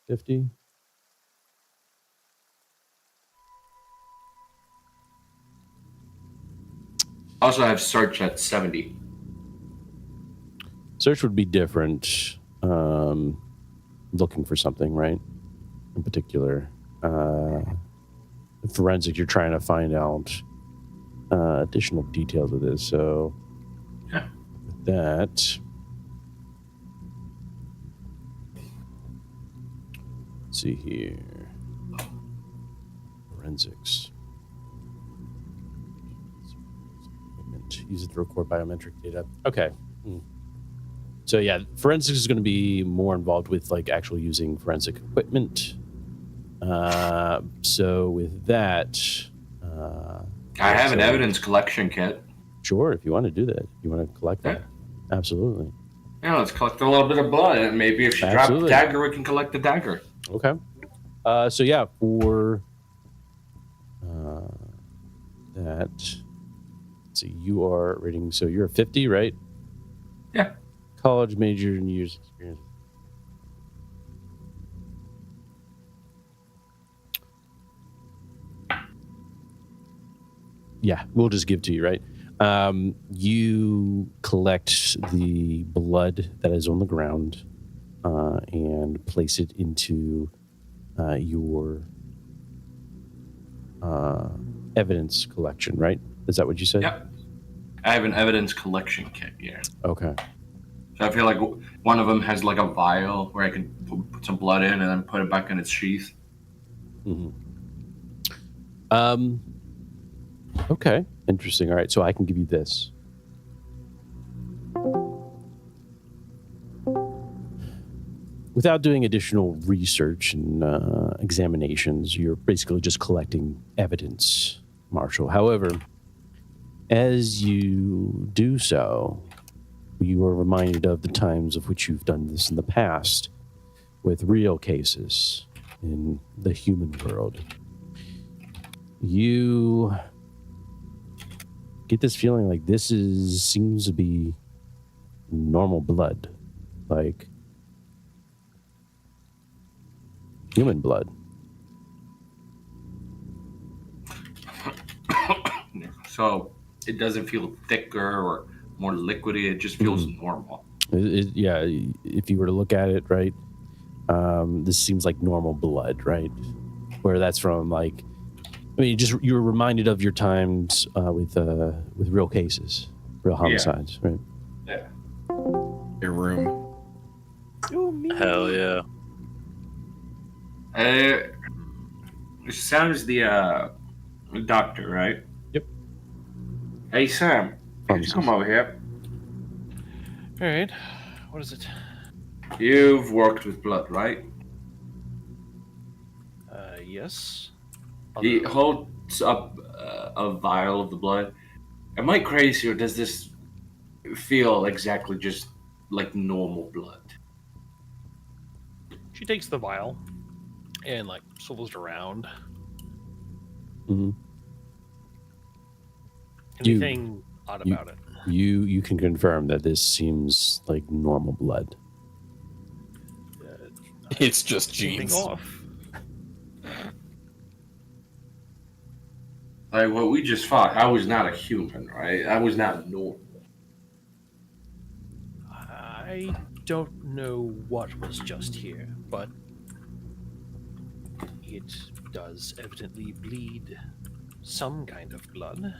50? Also, I have search at 70. Search would be different. Looking for something, right? In particular. Forensics, you're trying to find out additional details of this. So, yeah. With that, let's see here. Forensics. Use it to record biometric data. Okay. So yeah, forensics is going to be more involved with like actually using forensic equipment. So with that, I have an evidence collection kit. Sure, if you want to do that, you want to collect that. Absolutely. Yeah, let's collect a little bit of blood, and maybe if she dropped the dagger, we can collect the dagger. Okay. So yeah, for that, let's see, you are rating. So you're a 50, right? Yeah. College major and years experience. Yeah, we'll just give to you, right? You collect the blood that is on the ground and place it into your evidence collection, right? Is that what you said? Yep. I have an evidence collection kit, yeah. Okay. So I feel like one of them has like a vial where I can put some blood in and then put it back in its sheath. Mm-hmm. Okay. Interesting. All right. So I can give you this. Without doing additional research and examinations, you're basically just collecting evidence, Marshall. However, as you do so, you are reminded of the times of which you've done this in the past with real cases in the human world. You get this feeling like this seems to be normal blood, like human blood. So it doesn't feel thicker or more liquidy. It just feels normal. Yeah, if you were to look at it, right, this seems like normal blood, right? Where that's from, like, I mean, you're reminded of your times with real cases, real homicides, right? Yeah. Your room. Hell yeah. Sam's the doctor, right? Yep. Hey, Sam. Come over here. All right. What is it? You've worked with blood, right? Yes. He holds up a vial of the blood. Am I crazy, or does this feel exactly just like normal blood? She takes the vial and like swivels it around. Mm-hmm. Anything odd about it? You can confirm that this seems like normal blood. It's just Anything genes. off? Like what we just fought, I was not a human, right? I was not normal. I don't know what was just here, but it does evidently bleed some kind of blood.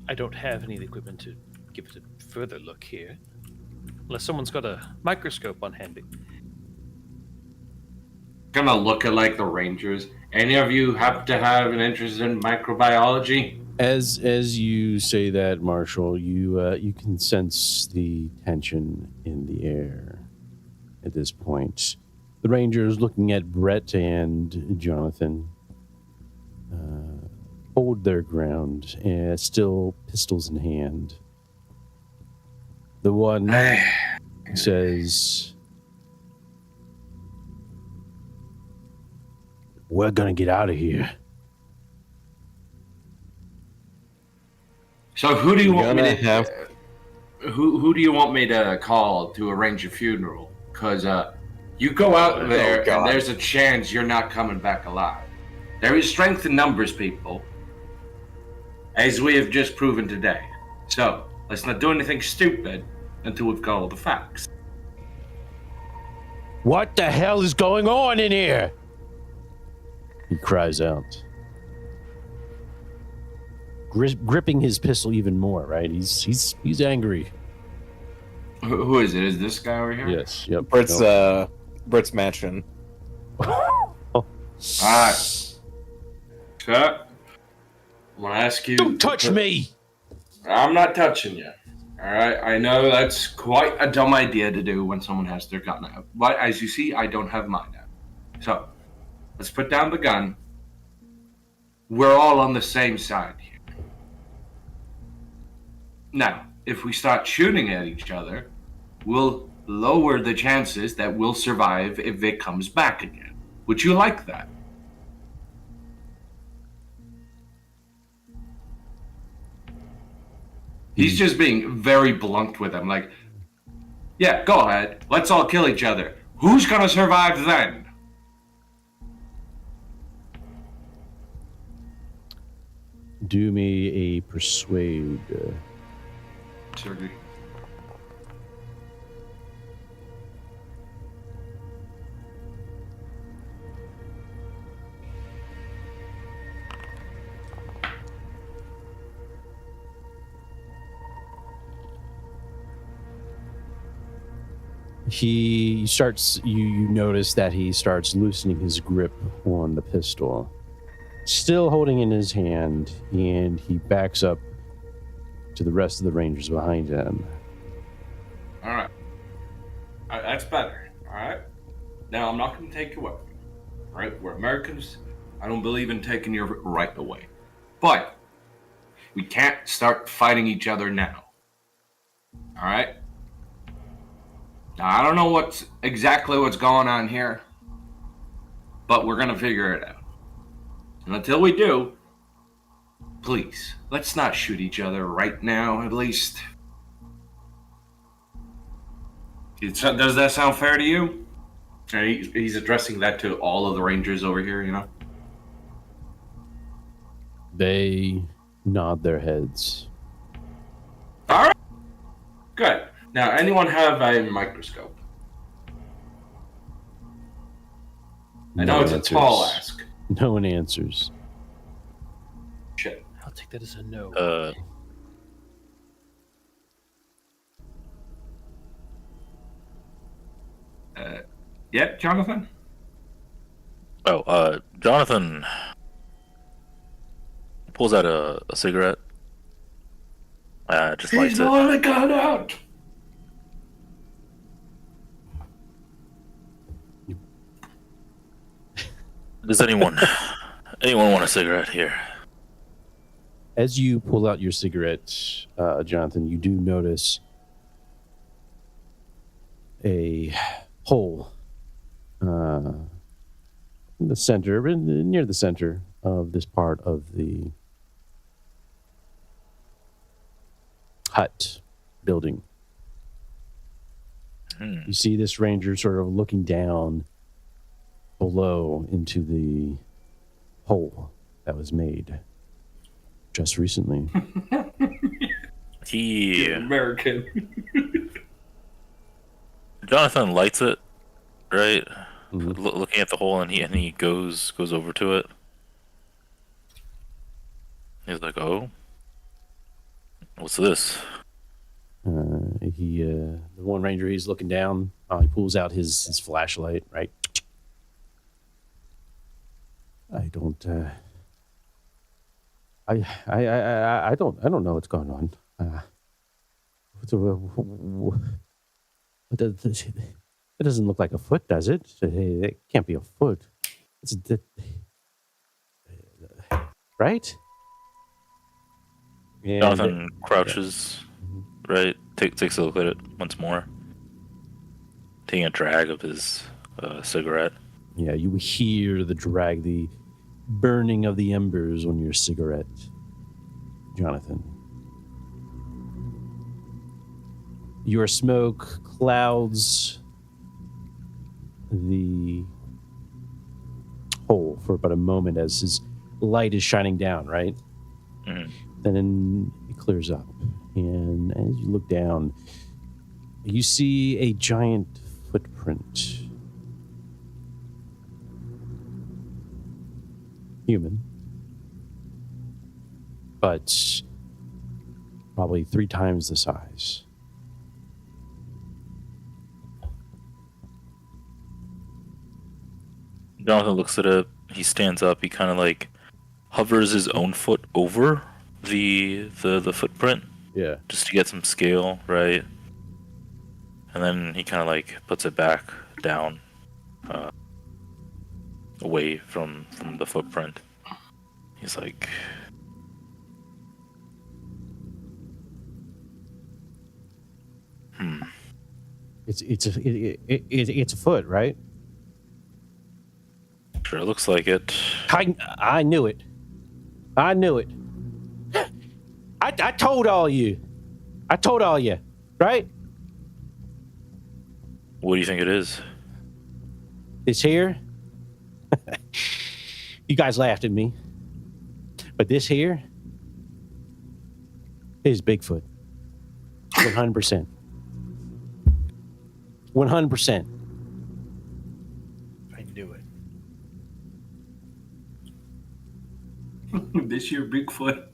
I don't have any equipment to give it a further look here. Unless someone's got a microscope on handy. Gonna look at like the Rangers. Any of you happen to have an interest in microbiology? As you say that, Marshall, you can sense the tension in the air at this point. The Rangers, looking at Brett and Jonathan, hold their ground, still pistols in hand. The one says, "We're gonna get out of here." So who do you want me to have? Who do you want me to call to arrange a funeral? Because you go out there and there's a chance you're not coming back alive. There is strength in numbers, people, as we have just proven today. So let's not do anything stupid until we've got all the facts. What the hell is going on in here? He cries out, gripping his pistol even more. Right? He's angry. Who is it? Is this guy over here? Yes. Yep. Brett's matching. Alright. Cut. I'm gonna ask you. Don't touch me! I'm not touching you. Alright? I know that's quite a dumb idea to do when someone has their gun out. But as you see, I don't have mine out. So, let's put down the gun. We're all on the same side here. Now, if we start shooting at each other, we'll lower the chances that we'll survive if it comes back again. Would you like that? He's just being very blunt with him. Like, yeah, go ahead. Let's all kill each other. Who's gonna survive then? Do me a persuade. Sergey. He starts. You notice that he starts loosening his grip on the pistol, still holding in his hand, and he backs up to the rest of the Rangers behind him. All right. That's better. All right. Now, I'm not going to take your weapon. All right? We're Americans. I don't believe in taking your right away. But we can't start fighting each other now. All right? Now, I don't know what's going on here, but we're going to figure it out. And until we do, please, let's not shoot each other right now, at least. Does that sound fair to you? He's addressing that to all of the Rangers over here, you know? They nod their heads. All right. Good. Now, anyone have a microscope? I know it's a tall ask. No one answers. Shit. I'll take that as a no. Yeah, Jonathan? Jonathan pulls out a cigarette. Just lights He's it. not a gun out. Does anyone want a cigarette here? As you pull out your cigarette, Jonathan, you do notice a hole in the center, near the center of this part of the hut building. You see this ranger sort of looking down below into the hole that was made just recently. American. Jonathan lights it, right? Looking at the hole, and he goes over to it. He's like, "Oh, what's this?" The one ranger, he's looking down. He pulls out his flashlight, right? I don't know what's going on. It doesn't look like a foot, does it? It can't be a foot. Right? Jonathan crouches, right? Takes a look at it once more, taking a drag of his cigarette. Yeah, you hear the drag, the burning of the embers on your cigarette, Jonathan. Your smoke clouds the hole for about a moment as his light is shining down, right? Then it clears up. And as you look down, you see a giant footprint. Human. But probably 3 times the size. Jonathan looks at it. He stands up. He kind of like hovers his own foot over the footprint. Yeah. Just to get some scale, right? And then he kind of like puts it back down, away from the footprint. He's like, It's a foot, right? Sure, looks like it. I knew it. I knew it. I told all you. I told all you, right? What do you think it is? This here. You guys laughed at me. But this here is Bigfoot. 100%. 100%. I knew it. This year, Bigfoot.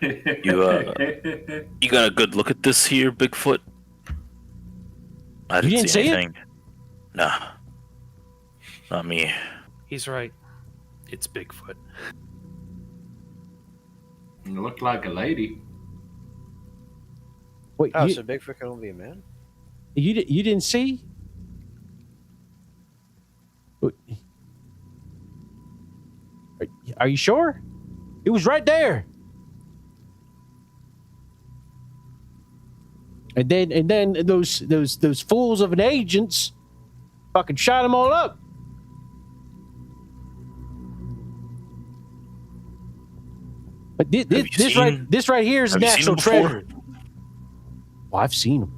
You got a good look at this here, Bigfoot? I You didn't see anything. Nah. Not me. He's right. It's Bigfoot. You look like a lady. Wait, Oh, so Bigfoot can only be a man? you didn't see? Are you sure? It was right there. And then those fools of an agents fucking shot them all up. But this right here is a national treasure. Oh, I've seen them.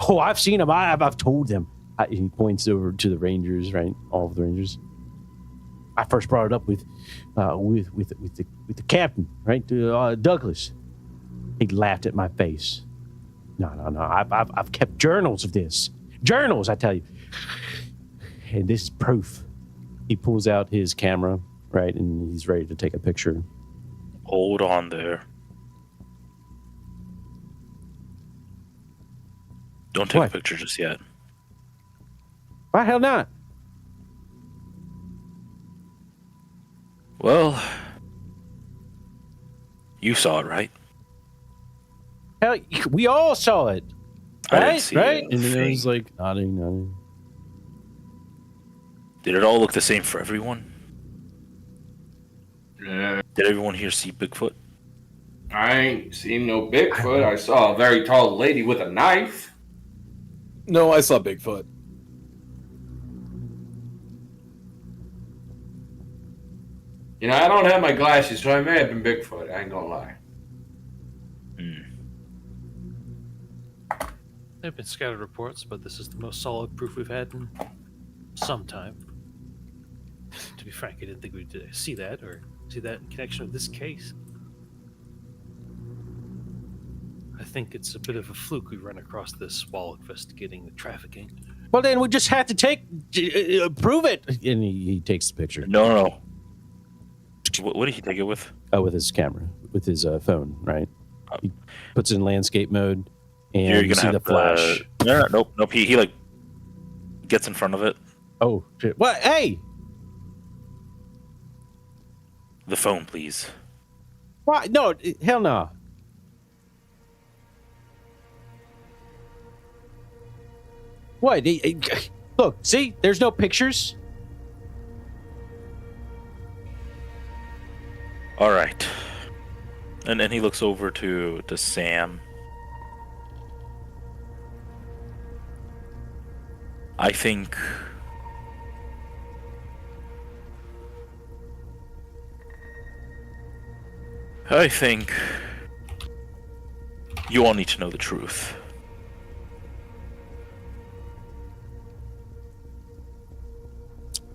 Oh, I've seen them. I've told them. He points over to the Rangers, right? All of the Rangers. I first brought it up with the captain, right? Douglas. He laughed at my face. No. I've kept journals of this. Journals, I tell you. And this is proof. He pulls out his camera, right, and he's ready to take a picture. Hold on there. Don't take a picture just yet. Why hell not? Well, you saw it, right? Hell, we all saw it. I Right? didn't see Right? it. And then he's like nodding. Did it all look the same for everyone? Did everyone here see Bigfoot? I ain't seen no Bigfoot. I saw a very tall lady with a knife. No, I saw Bigfoot. You know, I don't have my glasses, so I may have been Bigfoot. I ain't gonna lie. There have been scattered reports, but this is the most solid proof we've had in some time. To be frank, I didn't think we'd see that in connection with this case. I think it's a bit of a fluke we run across this while investigating the trafficking. Well, then we just had to prove it. And he takes the picture. No. What did he take it with? Oh, with his camera, with his phone, right? He puts it in landscape mode, and you see the flash. Nope. He like gets in front of it. Oh shit! What? Hey! The phone, please. Why? No, hell no. What? Look, see, there's no pictures. All right. And then he looks over to Sam. I think you all need to know the truth.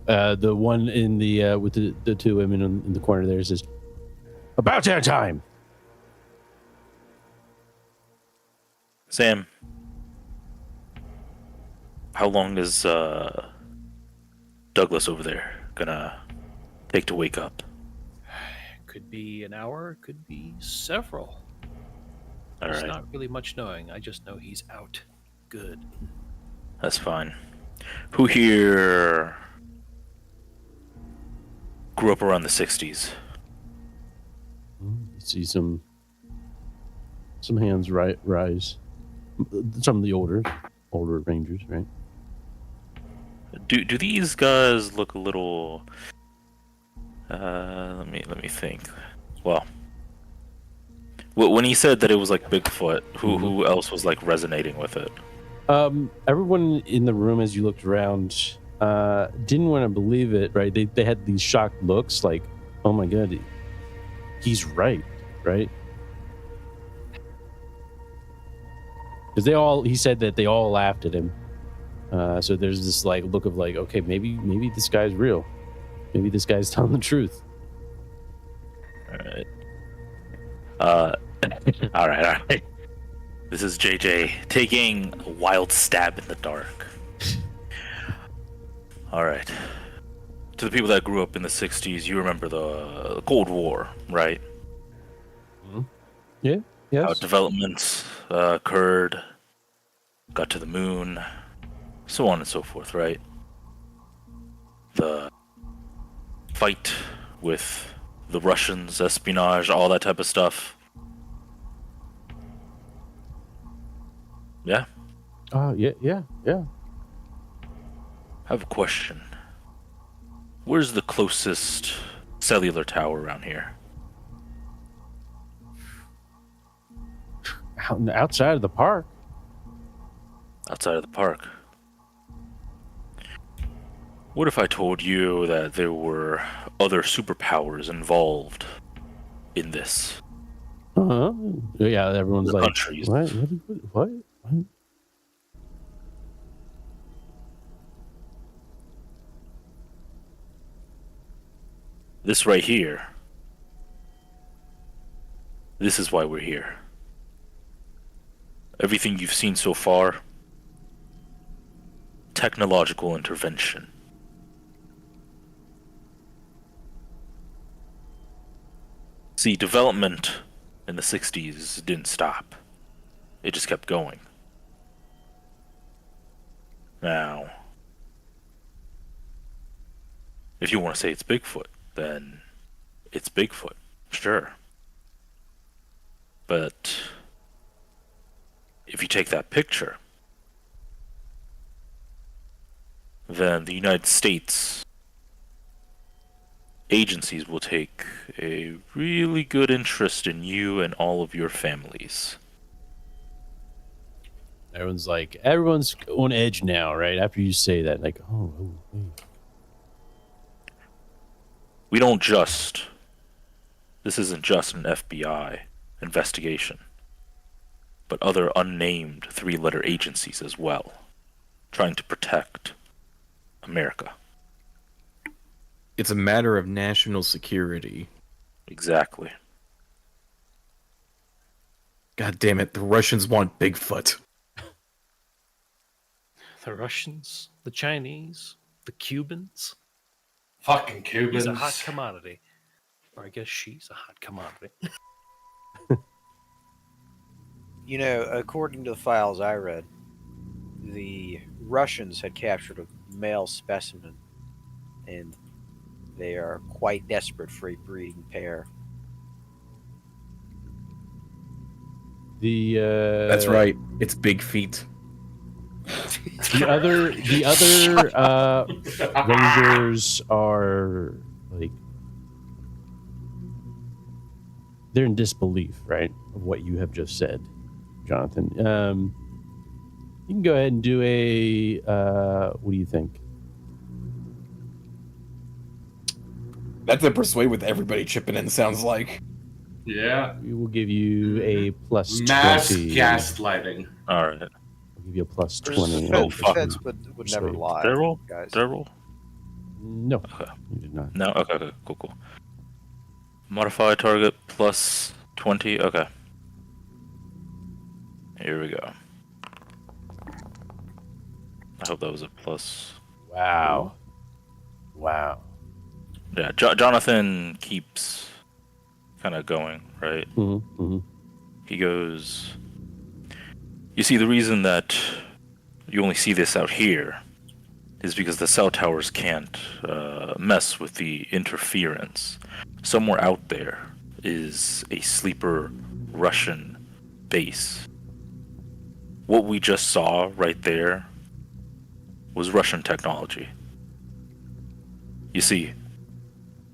The one in the with the two women in the corner there says, "About that time." Sam, how long is Douglas over there gonna take to wake up? Could be an hour, could be several. There's not really much knowing. I just know he's out. Good. That's fine. Who here grew up around the 60s? You see some hands rise. Some of the older Rangers, right? Do these guys look a little? Let me think. Well, when he said that it was like Bigfoot, who else was like resonating with it? Everyone in the room, as you looked around, didn't want to believe it. Right? They had these shocked looks, like, "Oh my god, he's right." Because he said that they all laughed at him. So there's this like look of like, okay, maybe this guy's real. Maybe this guy's telling the truth. All right. This is JJ taking a wild stab in the dark. All right. To the people that grew up in the 60s, you remember the Cold War, right? Yeah. Yes. How development occurred, got to the moon, so on and so forth, right? The fight with the Russians, espionage, all that type of stuff. Yeah? Yeah. I have a question. Where's the closest cellular tower around here? Outside of the park. Outside of the park. What if I told you that there were other superpowers involved in this? Yeah, everyone's The like, countries. What? This right here. This is why we're here. Everything you've seen so far, technological intervention. See, development in the 60s didn't stop. It just kept going. Now, if you want to say it's Bigfoot, then it's Bigfoot, sure. But if you take that picture, then the United States agencies will take a really good interest in you and all of your families. Everyone's on edge now, right? After you say that, like, hey. We don't just. This isn't just an FBI investigation, but other unnamed three-letter agencies as well, trying to protect America. It's a matter of national security. Exactly. God damn it, the Russians want Bigfoot. The Russians, the Chinese, the Cubans. Fucking Cubans. He's a hot commodity. Or I guess she's a hot commodity. You know, according to the files I read, the Russians had captured a male specimen, and they are quite desperate for a breeding pair. That's right. It's big feet. The other Rangers are like, they're in disbelief, right, of what you have just said, Jonathan. You can go ahead and do a what do you think? That's a persuade with everybody chipping in, sounds like. Yeah. We will give you a plus Mass 20. gaslighting. All right. I'll give you a plus There's 20. defense, Oh, fuck. defense would never Persuade. lie, Did I roll? guys. Did I roll? No, Okay. you did not. No? Okay, cool. Modify target plus 20. Okay. Here we go. I hope that was a plus. Wow. Yeah, Jonathan keeps kind of going, right? Mm-hmm. He goes, you see, the reason that you only see this out here is because the cell towers can't mess with the interference. Somewhere out there is a sleeper Russian base. What we just saw right there was Russian technology. You see,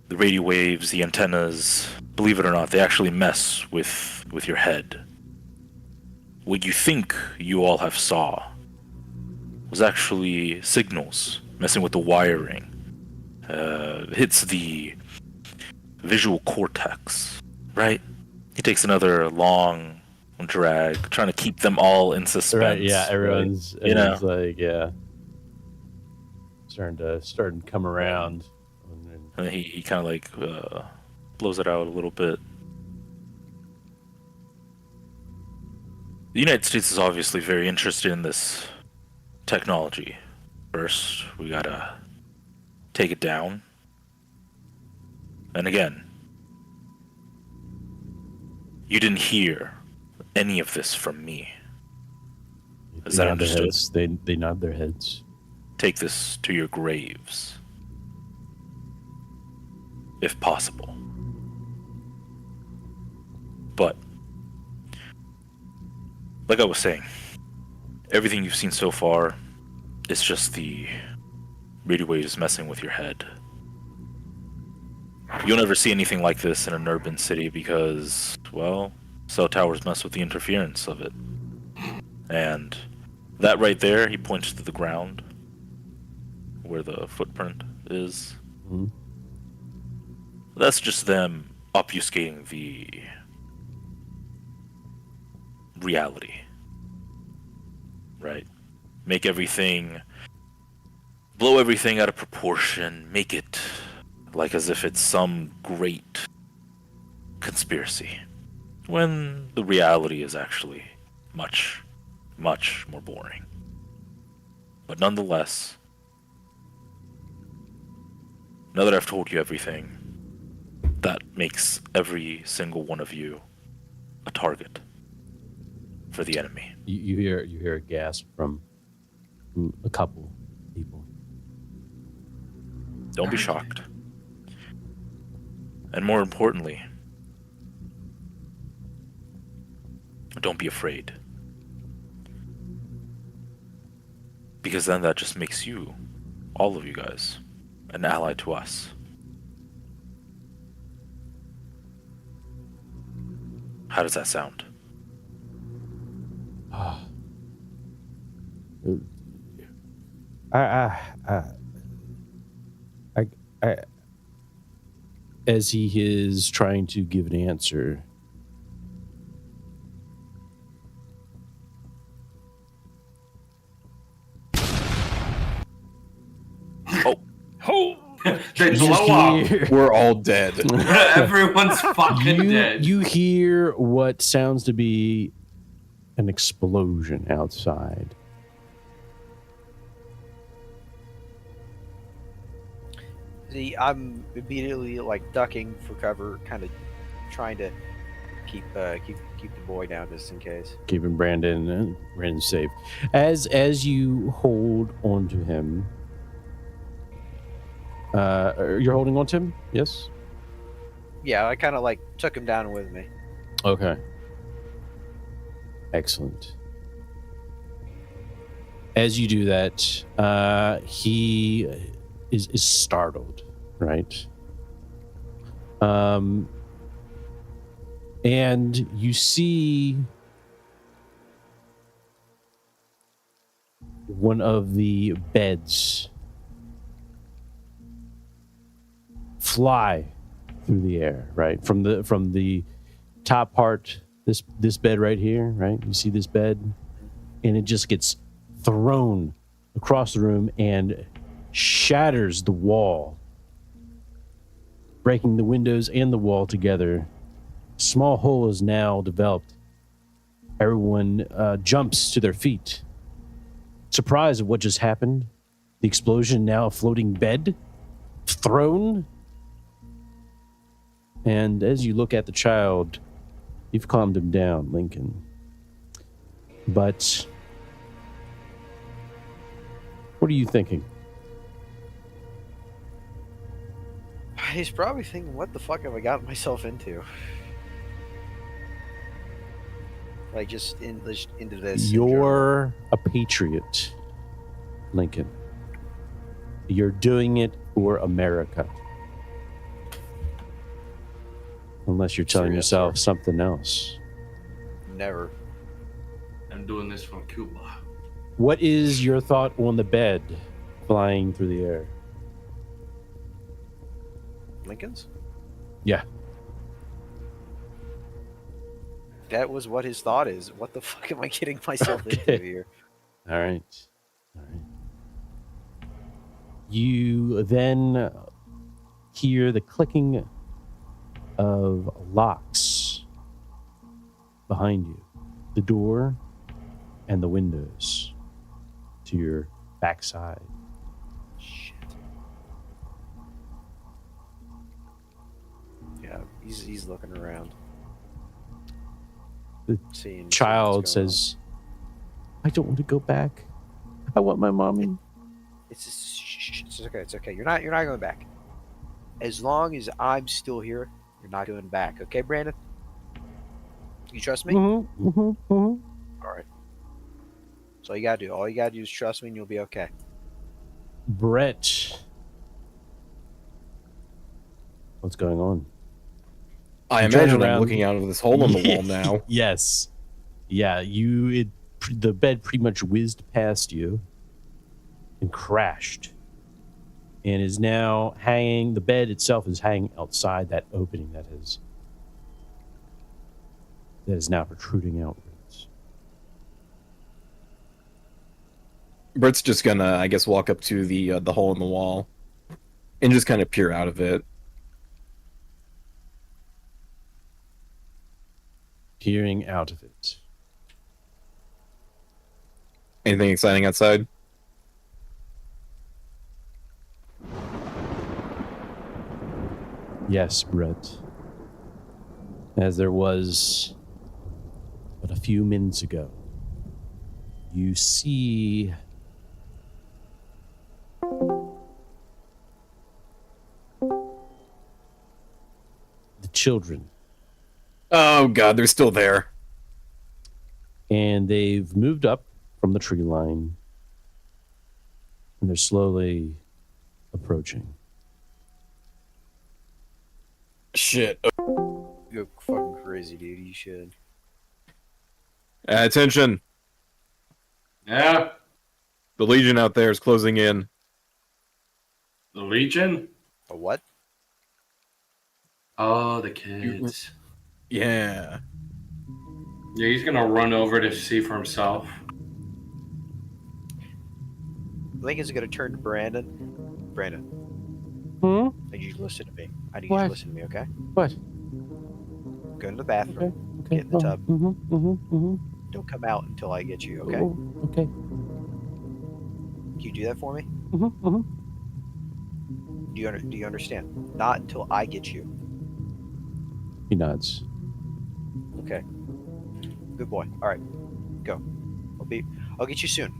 the radio waves, the antennas, believe it or not, they actually mess with your head. What you think you all have saw was actually signals messing with the wiring. Hits the visual cortex, right? He takes another long drag, trying to keep them all in suspense. Right, yeah, everyone's like, yeah, starting to come around. And he kind of like blows it out a little bit. The United States is obviously very interested in this technology. First, we gotta take it down. And again, you didn't hear any of this from me. Is that understood? They nod their heads. Take this to your graves, if possible. But, like I was saying, everything you've seen so far is just the radio waves messing with your head. You'll never see anything like this in an urban city because, well, cell towers mess with the interference of it. And that right there, he points to the ground where the footprint is. Mm-hmm. That's just them obfuscating the reality. Right? Make everything, blow everything out of proportion, make it like as if it's some great conspiracy, when the reality is actually much, much more boring. But nonetheless, now that I've told you everything, that makes every single one of you a target for the enemy. You hear a gasp from a couple people. Don't be shocked. And more importantly, don't be afraid. Because then that just makes you, all of you guys, an ally to us. How does that sound? As he is trying to give an answer, They blow up. We're all dead. Everyone's fucking dead. You hear what sounds to be an explosion outside. See, I'm immediately like ducking for cover, kind of trying to keep the boy down just in case. Keeping Brandon safe. As you hold on to him, you're holding on to him? Yes. Yeah, I kind of like took him down with me. Okay. Excellent. As you do that, he is startled, right? And you see one of the beds fly through the air, right? From the top part, this bed right here, right? You see this bed, and it just gets thrown across the room and shatters the wall, breaking the windows and the wall together. Small hole is now developed. Everyone jumps to their feet, surprised at what just happened. The explosion, now a floating bed thrown. And as you look at the child, you've calmed him down, Lincoln. But what are you thinking? He's probably thinking, what the fuck have I gotten myself into? Like, just into this. You're a patriot, Lincoln. You're doing it for America. Unless you're telling yourself something else. Never. I'm doing this for Cuba. What is your thought on the bed flying through the air? Lincoln's? Yeah. That was what his thought is. What the fuck am I getting myself into here? All right. You then hear the clicking of locks behind you. The door and the windows to your backside. Shit. Yeah, he's looking around. The child says, I don't want to go back. I want my mommy. It's okay. It's okay. You're not going back. As long as I'm still here, you're not going back. Okay, Brandon? You trust me? All right. That's all you gotta do. All you gotta do is trust me, and you'll be okay. Brett, what's going on? I imagine I'm looking out of this hole in the wall now. Yes. Yeah, the bed pretty much whizzed past you and crashed and is now hanging. The bed itself is hanging outside that opening that is now protruding outwards. Brett's just gonna, I guess, walk up to the hole in the wall and just kind of peer out of it. Peering out of it. Anything exciting outside? Yes, Brett. As there was but a few minutes ago, you see the children. Oh god, they're still there. And they've moved up from the tree line. And they're slowly approaching. Shit. Go fucking crazy, dude. You should. Attention. Yeah. The Legion out there is closing in. The Legion? A what? Oh, the kids. Yeah. Yeah, he's gonna run over to see for himself. Lincoln's gonna turn to Brandon. Brandon, I need you to listen to me. I need you to listen to me, okay? What? Go to the bathroom. Okay. Get in the tub. Mm-hmm. Don't come out until I get you, okay? Oh, okay. Can you do that for me? Mm-hmm. Do you understand? Not until I get you. He nods. Okay. Good boy. All right. Go. I'll get you soon.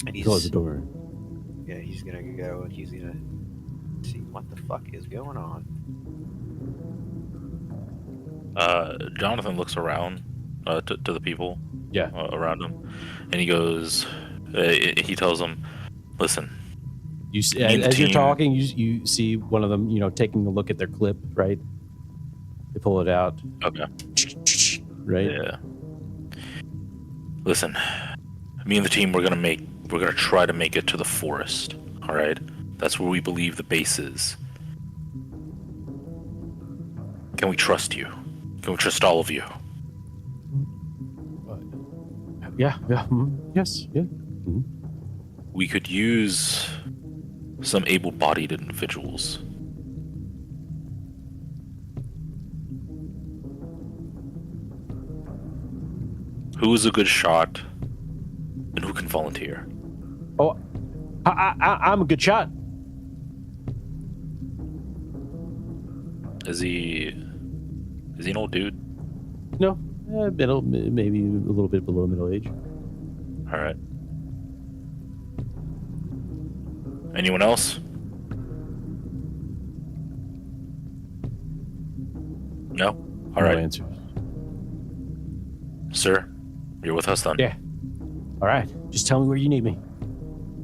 And Close the door. Yeah, he's gonna go and he's gonna see what the fuck is going on. Jonathan looks around to the people around him, and he goes. He tells them, "Listen." You see, as you're talking, you see one of them, taking a look at their clip, right? They pull it out. Okay. Right? Yeah. Listen, me and the team, we're gonna try to make it to the forest. All right, that's where we believe the base is. Can we trust you? Can we trust all of you? Yeah. Yes. Yeah. Mm-hmm. We could use some able-bodied individuals. Who is a good shot, and who can volunteer? Oh, I'm a good shot. Is he an old dude? No, maybe a little bit below middle age. All right. Anyone else? No? All right. No answers. Sir, you're with us then? Yeah. All right. Just tell me where you need me.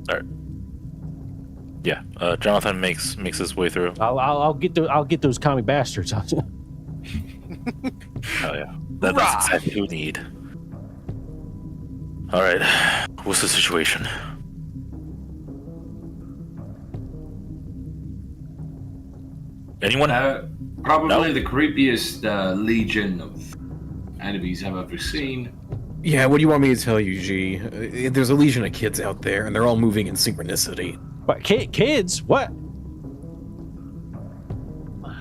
All right. Yeah. Jonathan makes his way through. I'll get those commie bastards. Oh yeah. That's exactly what we need. All right. What's the situation? Anyone? Probably the creepiest Legion of enemies I've ever seen. Yeah, what do you want me to tell you, G? There's a legion of kids out there, and they're all moving in synchronicity. What? Kids? What?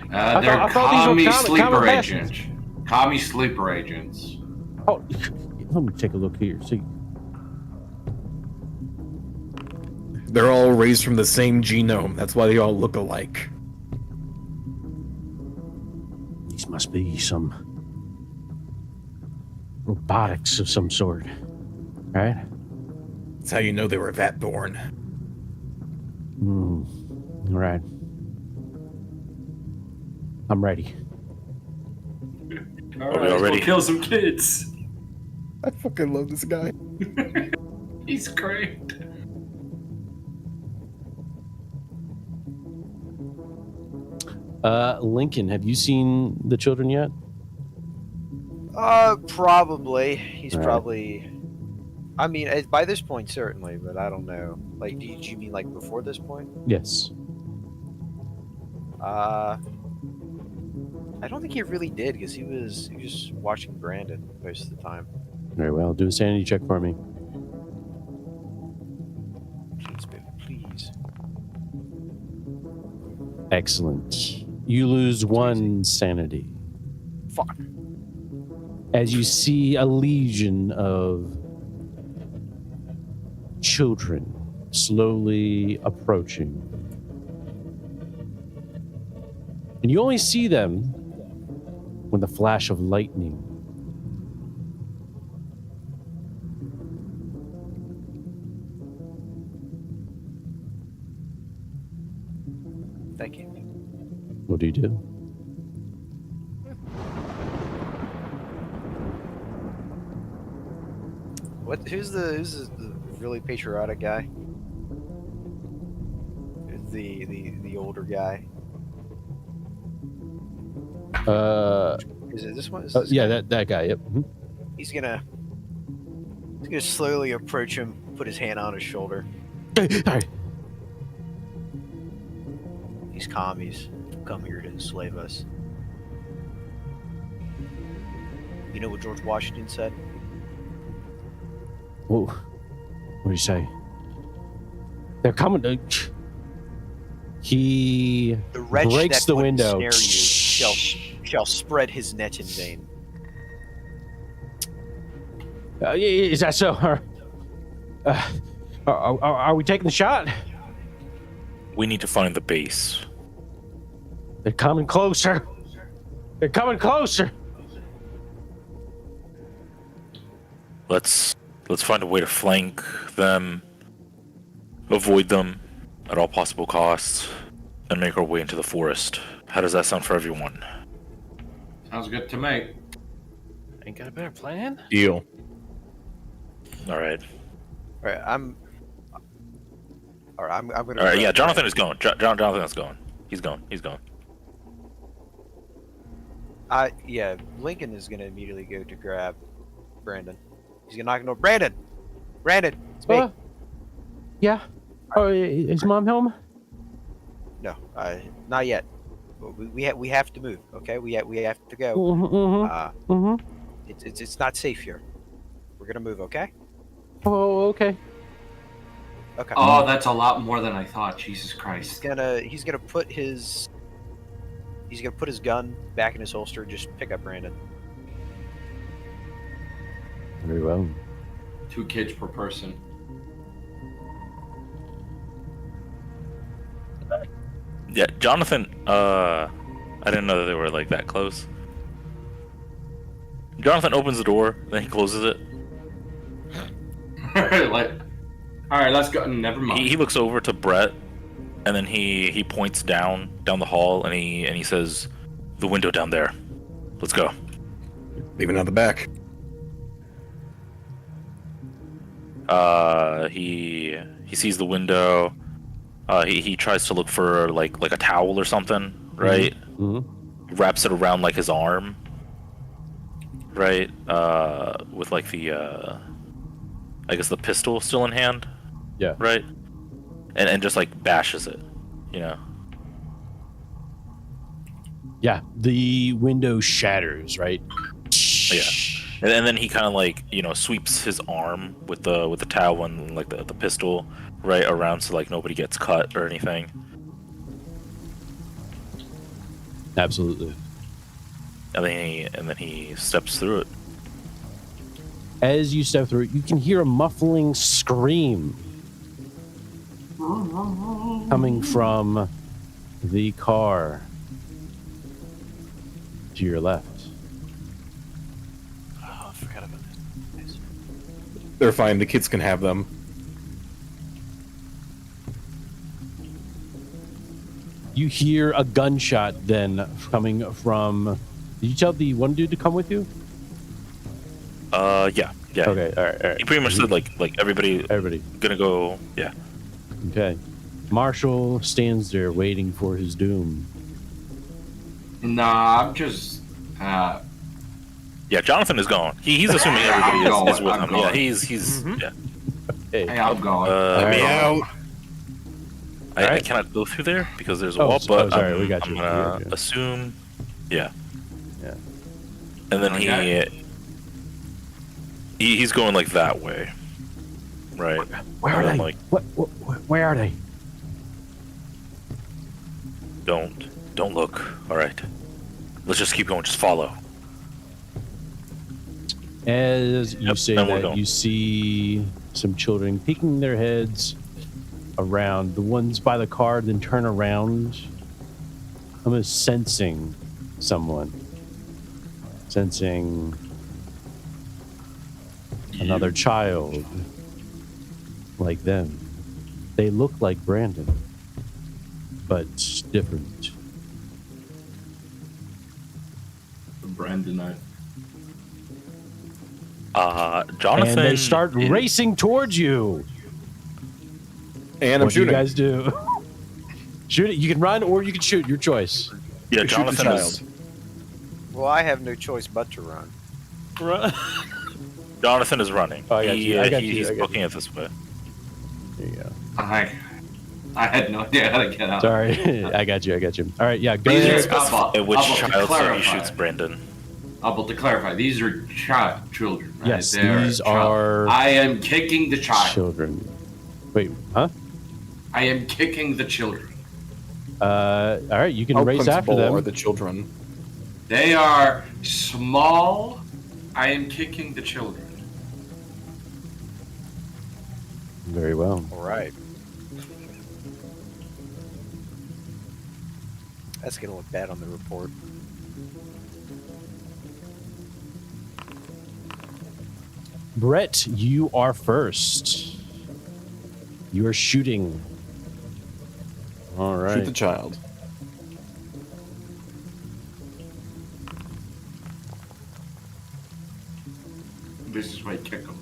They're commie sleeper agents. Commie sleeper agents. Oh, let me take a look here. See. They're all raised from the same genome. That's why they all look alike. These must be some robotics of some sort, right? That's how you know they were that born. All right. I'm ready. All right, let's go kill some kids. I fucking love this guy. He's great. Lincoln, have you seen the children yet? Probably. He's All right. probably. I mean, by this point, certainly, but I don't know. Like, do you mean like before this point? Yes. I don't think he really did because he was just watching Brandon most of the time. Very well. Do a sanity check for me. Please, baby, please. Excellent. You lose 1 sanity. Fuck. As you see a legion of children slowly approaching. And you only see them when the flash of lightning Thank you. What do you do? Who's the really patriotic guy? Who's the older guy? Is it this one? Is Oh, this yeah, guy? that guy. Yep. Mhm. He's gonna slowly approach him, put his hand on his shoulder. All right. He's commies. Come here to enslave us. You know what George Washington said? Whoa. What did he say? They're coming to. He The wretch breaks that the would window. ensnare you shall spread his net in vain. Is that so? Are we taking the shot? We need to find the base. They're coming closer. They're coming closer. Let's find a way to flank them, avoid them at all possible costs, and make our way into the forest. How does that sound for everyone? Sounds good to me. Ain't got a better plan? Deal. All right. All right, I'm gonna. All right. Yeah, Jonathan is going. Jonathan is going. He's going. He's going. Yeah, Lincoln is gonna immediately go to grab Brandon. He's gonna knock on the door. Brandon, it's me. Yeah. Oh, is Mom home? No, not yet. We have to move. Okay, we have to go. It's not safe here. We're gonna move. Okay. Oh, okay. Okay. Oh, that's a lot more than I thought. Jesus Christ. He's gonna put his gun back in his holster. Just pick up Brandon. Very well. 2 kids per person. Yeah, Jonathan. I didn't know that they were like that close. Jonathan opens the door, then he closes it. Like, all right, let's go. Never mind. He looks over to Brett, and then he points down the hall, and he says, "The window down there. Let's go." Leaving out the back. He sees the window. He tries to look for like a towel or something, right? Mm-hmm. Wraps it around like his arm, right? With like the I guess the pistol still in hand. Yeah. Right. And just like bashes it, you know. Yeah. The window shatters, right? Yeah. And then he kind of like, you know, sweeps his arm with the towel and like the pistol right around so like nobody gets cut or anything. Absolutely. And then he steps through it. As you step through it, you can hear a muffling scream coming from the car to your left. Oh, I forgot about that. They're fine. The kids can have them. You hear a gunshot then coming from... Did you tell the one dude to come with you? Yeah. Okay, all right. He pretty much said like everybody gonna go. Yeah. Okay. Marshall stands there waiting for his doom. Nah, I'm just. Yeah, Jonathan is gone. He's assuming everybody is with him. going. Yeah, he's Mm-hmm. yeah. Hey, Hey, I'm going. Let me out. I cannot go through there because there's a Oh, wall, but sorry, we got I'm you. gonna Yeah. assume. Yeah. Yeah. And then Okay. he's going like that way, right? Where are And I'm they? like, Where are they? don't look. All right, let's just keep going. Just follow. As you say and we're that, going. you see some children peeking their heads around. The ones by the car then turn around. I'm sensing someone. Sensing another child like them. They look like Brandon, but different. Brandon, Jonathan. And they start racing towards you. And I'm What do you shooting. guys do? Shoot it. You can run or you can shoot. Your choice. Yeah, Shoot the Jonathan child. is. Well, I have no choice but to run. Run. Jonathan is running. Oh, I got you. I got you. He's I got booking you. it this way. There you go. I had no idea how to get out. Sorry, I got you. All right, yeah. Go These ahead. are At which to child so he clarify. shoots Brandon? To clarify, these are children, right? Yes, They're these child. are I am kicking the child. children. Wait, huh? I am kicking the children. All right, you can How race after principal them. are the children? They are small. I am kicking the children. Very well. All right. That's gonna look bad on the report. Brett, you are first. You are shooting. All right. Shoot the child. This is why I kick them.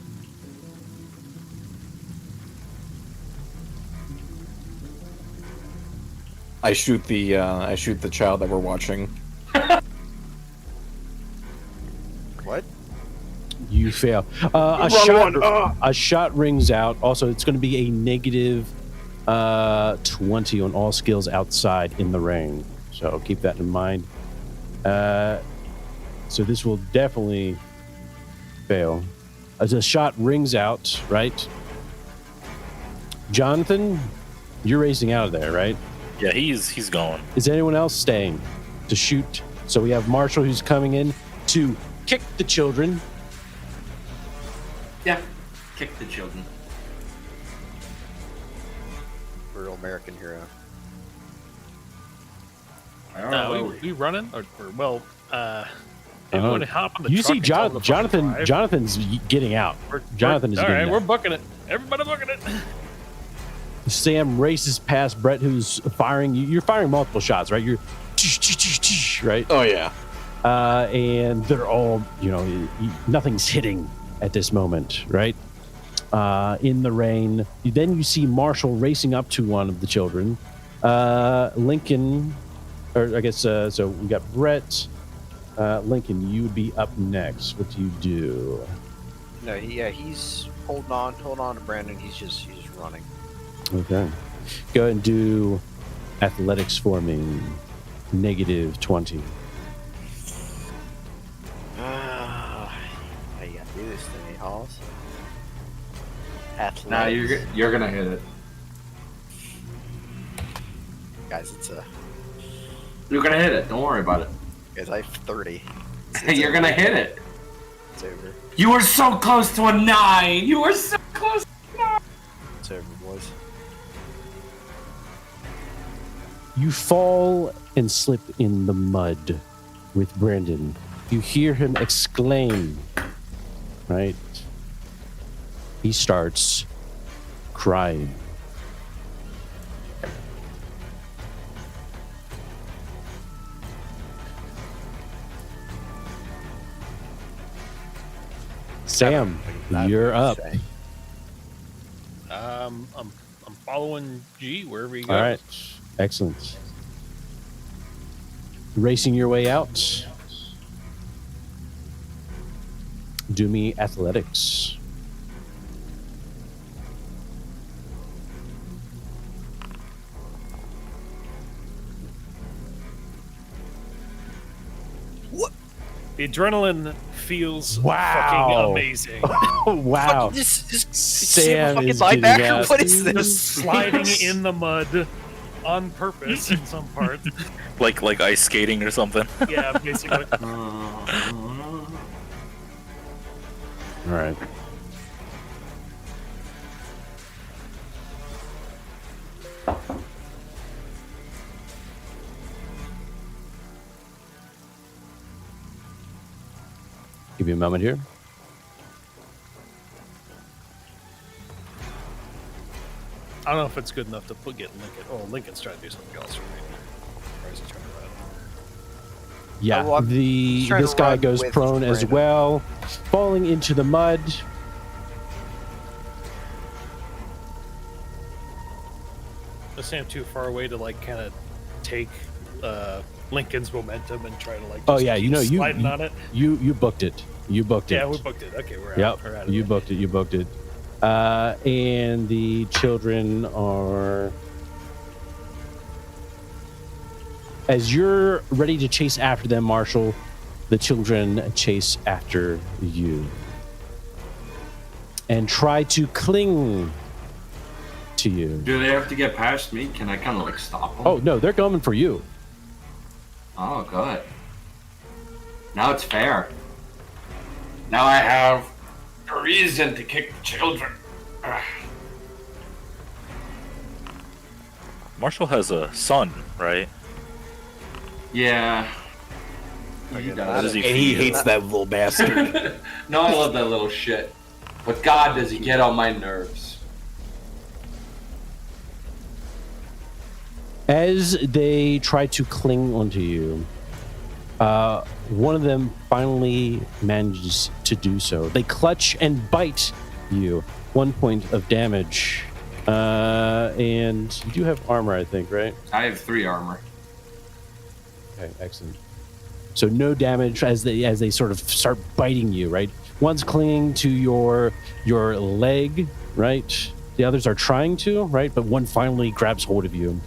I shoot the child that we're watching. What? You fail. A shot rings out. Also, it's going to be a negative 20 on all skills outside in the rain. So keep that in mind. So this will definitely fail. As a shot rings out, right? Jonathan, you're racing out of there, right? Yeah, he's going. Is anyone else staying to shoot? So we have Marshall who's coming in to kick the children. Yeah, kick the children. Real American hero. I don't know. We running or everyone hop on the You truck see and tell them to fucking drive. Jonathan's getting out. Jonathan is all getting right, out. we're booking it. Everybody booking it. Sam races past Brett, who's firing. You're firing multiple shots, right? You're right, Oh yeah. and they're all, nothing's hitting at this moment, right? In the rain. Then you see Marshall racing up to one of the children. Lincoln, or I guess so. We got Brett. Lincoln, you would be up next. What do you do? No, he's holding on to Brandon. He's just running. Okay. Go ahead and do athletics for me. Negative 20. How you gotta do this to me, Halls? Athletics. Nah, you're gonna hit it. Guys, it's a. You're gonna hit it. Don't worry about it. Guys, I have 30. You're gonna hit it. It's over. You were so close to a 9. You were so close. It's over, boys. You fall and slip in the mud with Brandon. You hear him exclaim, right? He starts crying. Sam, you're up. I'm following G wherever you go. All right. Excellent. Racing your way out. Do me athletics. The adrenaline feels Wow. fucking amazing. Wow. Just Sam fucking is getting linebacker. out. What is Just this? sliding in the mud on purpose in some parts. Like ice skating or something. Yeah, basically. All right. Give me a moment here. I don't know if it's good enough to get Lincoln. Oh, Lincoln's trying to do something else, right? Or is he trying to run? Yeah, Oh, well, he's trying this to guy run goes with prone as Brandon. well, falling into the mud. Does Sam too far away to like kind of take Lincoln's momentum and try to like. Oh yeah, keep sliding on it. You booked it. You booked it. Yeah, we booked it. Okay, we're out. Yep, We're out of you it. booked it. You booked it. And the children are. As you're ready to chase after them, Marshall, the children chase after you and try to cling to you. Do they have to get past me? Can I kind of like stop them? Oh no, they're coming for you. Oh, good. Now it's fair. Now I have a reason to kick the children. Ugh. Marshall has a son, right? Yeah. He How does. does he And he feel? hates that little bastard. No, I love that little shit. But God, does he get on my nerves. As they try to cling onto you, one of them finally manages to do so. They clutch and bite you. 1 point of damage. And you do have armor, I think, right? I have 3 armor. Okay, excellent. So no damage as they sort of start biting you, right? One's clinging to your leg, right? The others are trying to, right? But one finally grabs hold of you.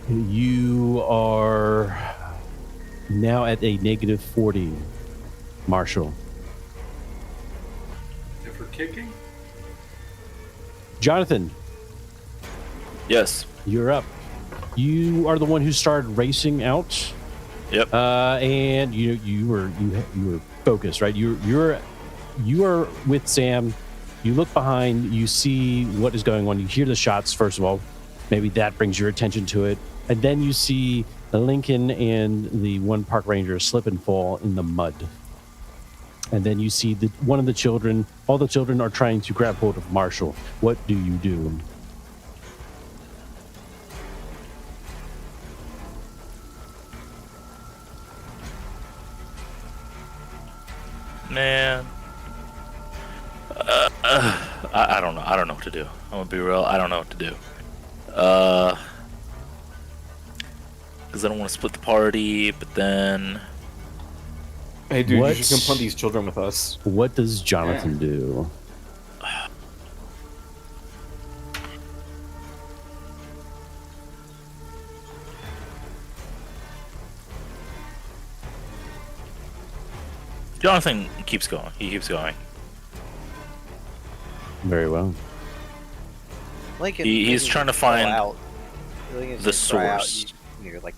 You are now at a -40, Marshall. If we're kicking? Jonathan, Yes. you're up. You are the one who started racing out. Yep. And you were focused, right? You are with Sam. You look behind. You see what is going on. You hear the shots. First of all, maybe that brings your attention to it, and then you see Lincoln and the one park ranger slip and fall in the mud. And then you see one of the children. All the children are trying to grab hold of Marshall. What do you do? Man. I don't know. I don't know what to do. I'm gonna be real. I don't know what to do. Because I don't want to split the party, but then. Hey, dude, What? you should come punt these children with us. What does Jonathan do? Jonathan keeps going. He keeps going. Very well. Lincoln, He's Lincoln trying to can call find out. Lincoln's the gonna cry out, source. you know,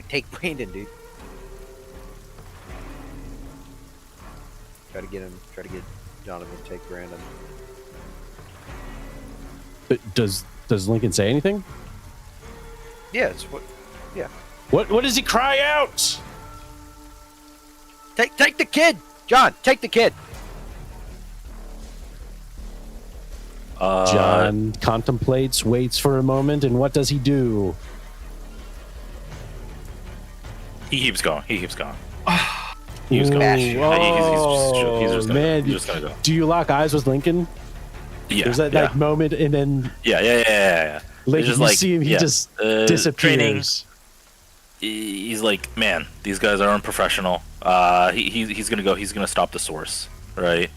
take Brandon, dude. Try to get Jonathan to take Brandon. But does Lincoln say anything? Yeah, it's what. Yeah, What does he cry out? take the kid, John. Take the kid. John contemplates, waits for a moment, and what does he do? He keeps going. He keeps going. He's going. He's just gonna go. Do you lock eyes with Lincoln? Yeah. There's that like moment, and then Yeah. Lincoln, just you like, see him, he yeah, just training. disappears. He's like, man, these guys are unprofessional. He's gonna go. He's gonna stop the source, right?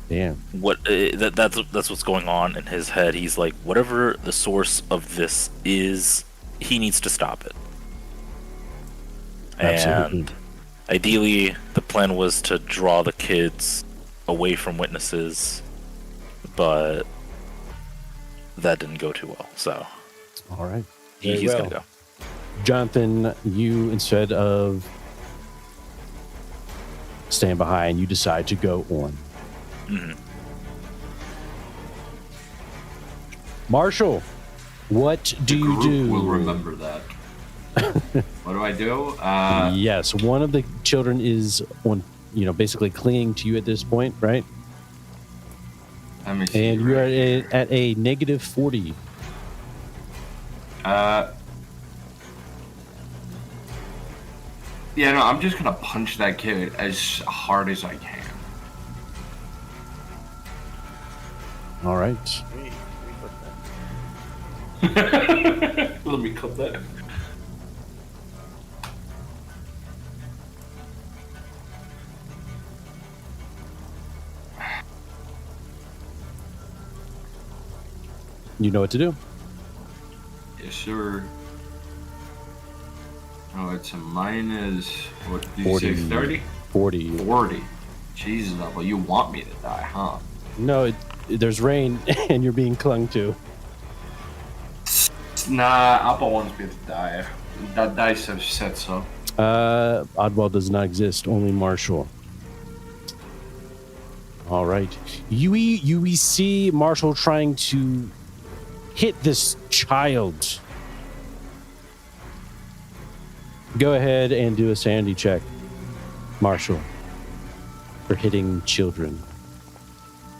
Damn. That's what's going on in his head. He's like, whatever the source of this is, he needs to stop it. Absolutely. And ideally, the plan was to draw the kids away from witnesses, but that didn't go too well. So All right. he's Very well. gonna go. Jonathan, you, instead of staying behind, you decide to go on. Mhm. Marshall, what do you Group do? will remember that. What do I do? Yes, one of the children is on, basically clinging to you at this point, right? Let me see And you are right here. at a -40. Yeah, no, I'm just gonna punch that kid as hard as I can. All right. Let me clip that. You know what to do. Yes, sir. Oh, it's a minus, what did you 40. say, 30? 40. 40. Jesus, well, you want me to die, huh? No, there's rain and you're being clung to. Nah, Appa wants me to die. That dice have said so. Oddwell does not exist, only Marshall. All right. You see Marshall trying to hit this child. Go ahead and do a sanity check, Marshall, for hitting children.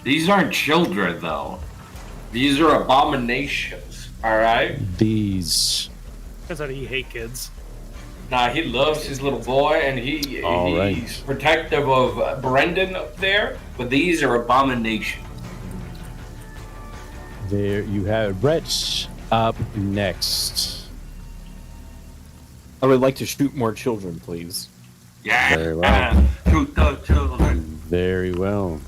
These aren't children, though. These are abominations, alright? These. Turns out he hate kids. Nah, he loves his little boy, and he's protective of Brendan up there, but these are abominations. There you have Brett up next. I would like to shoot more children, please. Yeah, Very well. Shoot the children. Very well.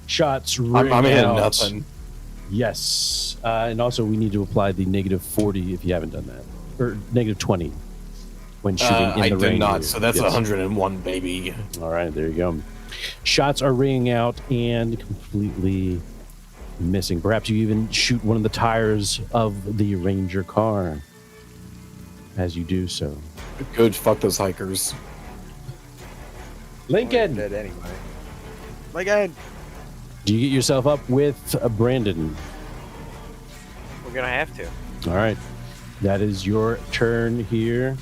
Shots ring I'm hitting out. nothing. Yes. And also we need to apply the negative 40 if you haven't done that. Or negative 20 when shooting in the I range. did not, area. so that's 101, baby. All right, there you go. Shots are ringing out and completely missing. Perhaps you even shoot one of the tires of the Ranger car as you do so. Good, fuck those hikers. Lincoln! Dead anyway. Lincoln! Do you get yourself up with Brandon? We're gonna have to. All right. That is your turn here.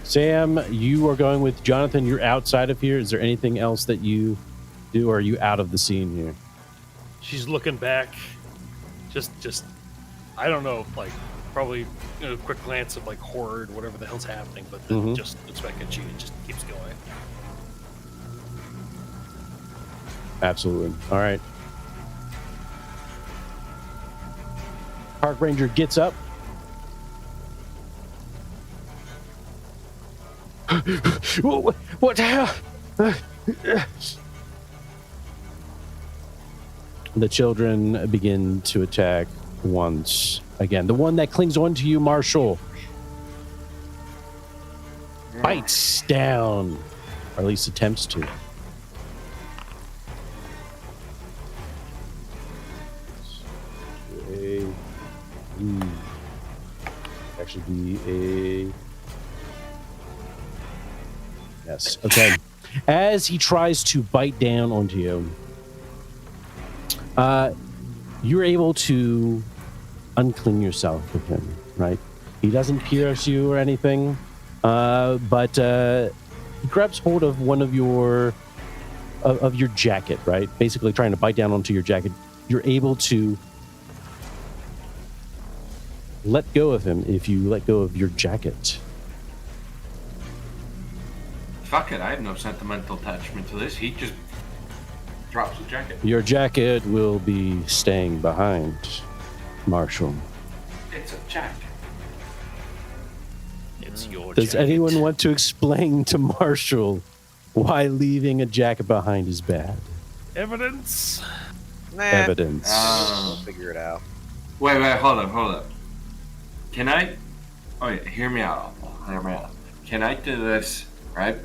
Sam, you are going with Jonathan. You're outside of here. Is there anything else that you do, or are you out of the scene here? She's looking back. Just I don't know, like probably a quick glance of like horror, whatever the hell's happening, but then just looks back at you and just keeps going. Absolutely. All right. Park Ranger gets up. What the hell? The children begin to attack once again. The one that clings on to you, Marshall, bites down, or at least attempts to. Actually be a... Yes. Okay. As he tries to bite down onto you, you're able to uncling yourself with him, right? He doesn't pierce you or anything, but he grabs hold of one of your jacket, right? Basically trying to bite down onto your jacket. You're able to let go of him if you let go of your jacket. Fuck it, I have no sentimental attachment to this. He just drops the jacket. Your jacket will be staying behind, Marshall. It's a jacket. It's your Does jacket. anyone want to explain to Marshall why leaving a jacket behind is bad? Evidence? Nah. Evidence. We'll figure it out. Wait, hold up. Can I... Oh, yeah, hear me out. Can I do this, right?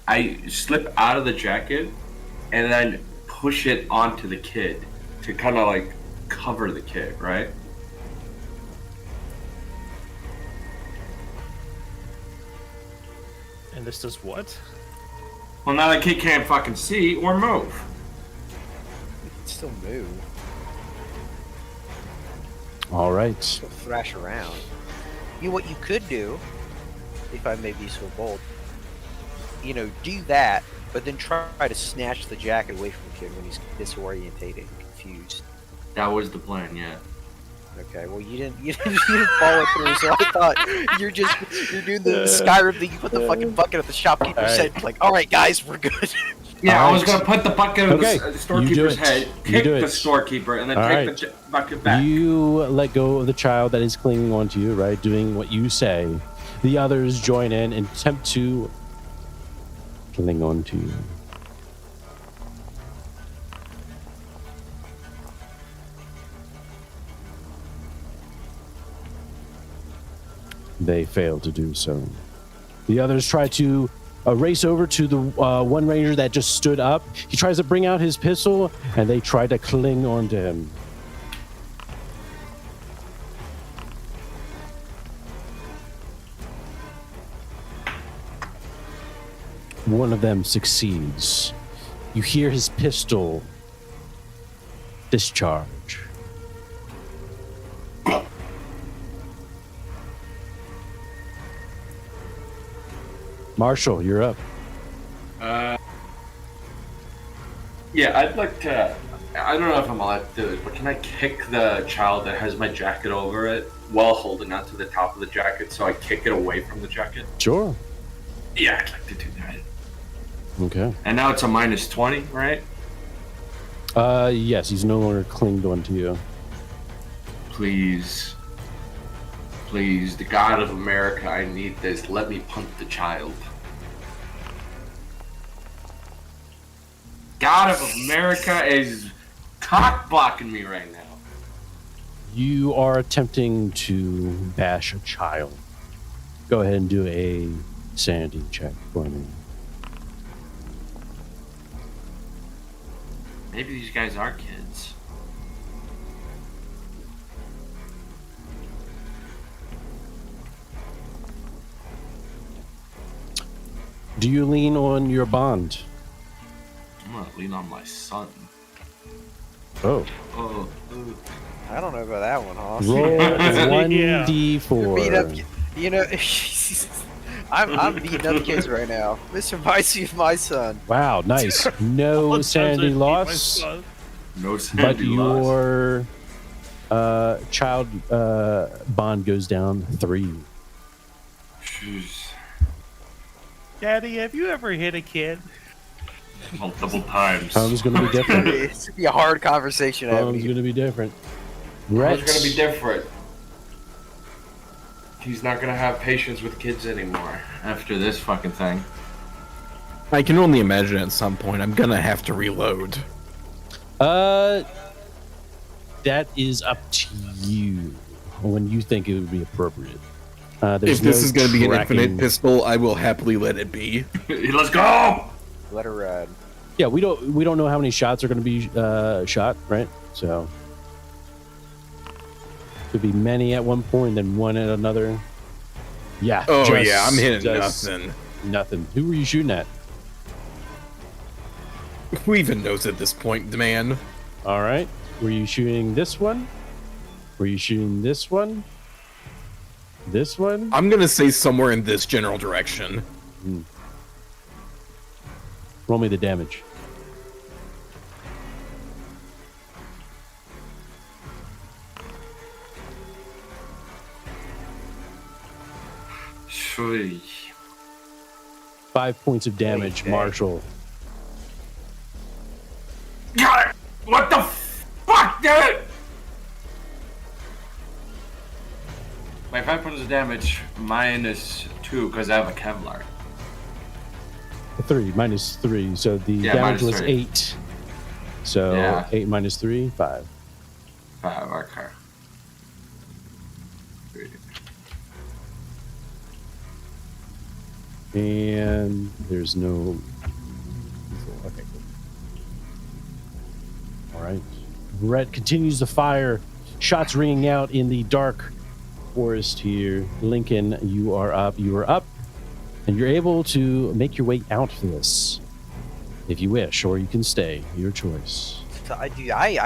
I slip out of the jacket and then push it onto the kid to kind of like cover the kid, right? And this does what? Well, now the kid can't fucking see or move. We can still move. All right. Still thrash around. You know what you could do, if I may be so bold, do that, but then try to snatch the jacket away from the kid when he's disorientated and confused. That was the plan, yeah. Okay, well you didn't follow through, so I thought you're doing the Skyrim thing. You put the fucking bucket at the shopkeeper's head, like, all right, guys, we're good. Yeah, All I was right. gonna put the bucket on Okay, the you storekeeper's do it. head, You kick do the it. storekeeper, and then All take right. the bucket back. You let go of the child that is clinging onto you, right? Doing what you say. The others join in and attempt to cling onto you. They fail to do so. The others try to race over to the one ranger that just stood up. He tries to bring out his pistol, and they try to cling onto him. One of them succeeds. You hear his pistol discharge. Marshall, you're up. Yeah, I'd like to. I don't know if I'm allowed to do it, but can I kick the child that has my jacket over it while holding onto the top of the jacket so I kick it away from the jacket? Sure. Yeah, I'd like to do that. Okay. And now it's a minus 20, right? Yes, he's no longer clinged onto you. Please. Please, the God of America, I need this. Let me punt the child. God of America is cock blocking me right now. You are attempting to bash a child. Go ahead and do a sanity check for me. Maybe these guys are kids. Do you lean on your bond? I'm gonna lean on my son. Oh. Oh, I don't know about that one, Hoss. Roll Yeah. 1d4. Beat up, you know. I'm beating up kids right now. This reminds me of my son. Wow, nice. No sanity loss, no but sanity loss. your child bond goes down 3. Jeez. Daddy, have you ever hit a kid? Multiple times. Home's going to be different. It's gonna be a hard conversation. Home's going to be different. It's Rex, gonna be different. He's not gonna have patience with kids anymore after this fucking thing. I can only imagine at some point I'm gonna have to reload. that is up to you when you think it would be appropriate. If There's this no is gonna be an tracking. infinite pistol, I will happily let it be. Let's go! Let her ride. Yeah, we don't know how many shots are going to be shot, right? So could be many at one point, then one at another. Yeah. Oh yeah, I'm hitting just nothing. Nothing. Who were you shooting at? Who even knows at this point, man? All right. Were you shooting this one? Were you shooting this one? This one? I'm gonna say somewhere in this general direction. Roll me the damage. Sweet. 5 points of damage, Okay. Marshall. God, what the fuck, dude? My 5 points of damage, -2 because I have a Kevlar. 3 minus 3, so the Yeah, damage minus was 3. 8. So Yeah. 8 minus 3, 5. 5, okay. And there's no. Okay, good. All right. Brett continues to fire. Shots ringing out in the dark forest here. Lincoln, you are up. You are up. And you're able to make your way out of this if you wish, or you can stay. Your choice. So I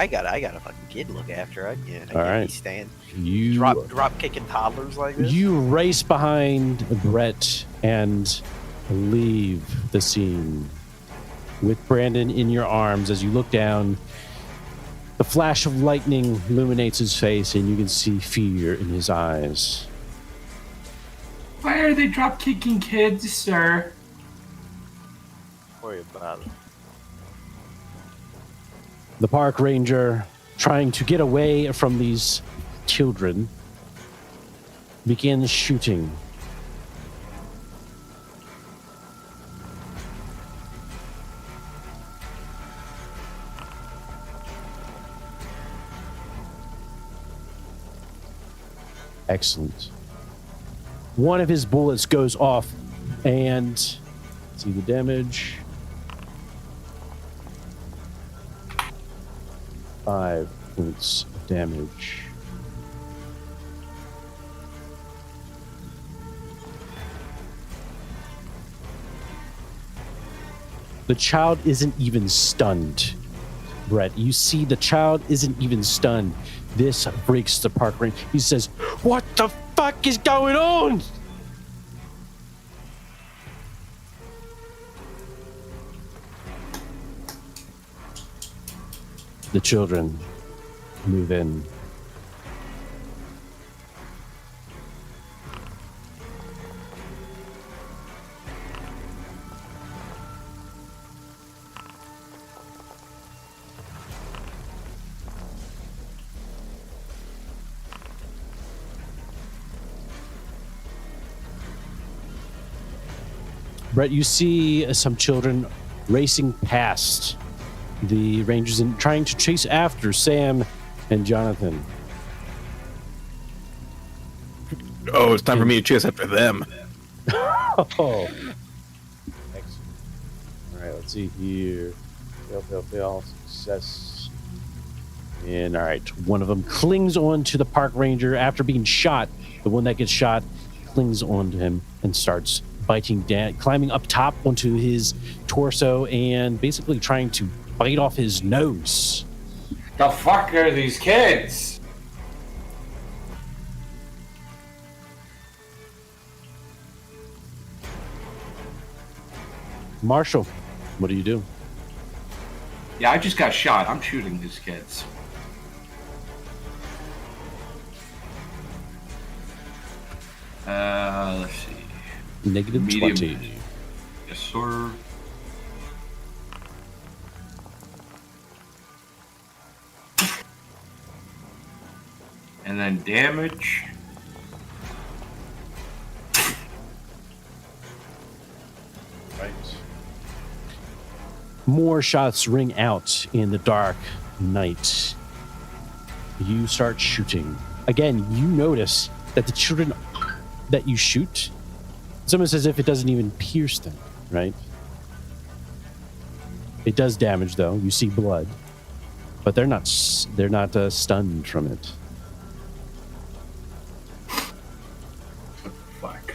got a fucking kid to look after. I can't right. be stand You drop kicking toddlers like this. You race behind Brett and leave the scene with Brandon in your arms as you look down. The flash of lightning illuminates his face, and you can see fear in his eyes. Why are they drop kicking kids, sir? Don't worry about it. The park ranger, trying to get away from these children, begins shooting. Excellent. One of his bullets goes off, and see the damage. 5 points of damage. The child isn't even stunned, Brett. You see the child isn't even stunned. This breaks the park ranger. He says, "What the fuck is going on?" The children move in. Brett, you see some children racing past the Rangers and trying to chase after Sam and Jonathan. Oh, it's time for me to chase after them. Oh. Excellent. All right, let's see here. Fail. Success. And all right, one of them clings on to the park ranger after being shot. The one that gets shot clings on to him and starts biting down, climbing up top onto his torso and basically trying to bite off his nose. The fuck are these kids? Marshall, what do you do? Yeah, I just got shot. I'm shooting these kids. Let's see. Negative Medium. 20. Yes, sir. And then damage. Right. More shots ring out in the dark night. You start shooting. Again, you notice that the children that you shoot, it's almost as if it doesn't even pierce them, right? It does damage, though. You see blood, but they're not stunned from it. Fuck.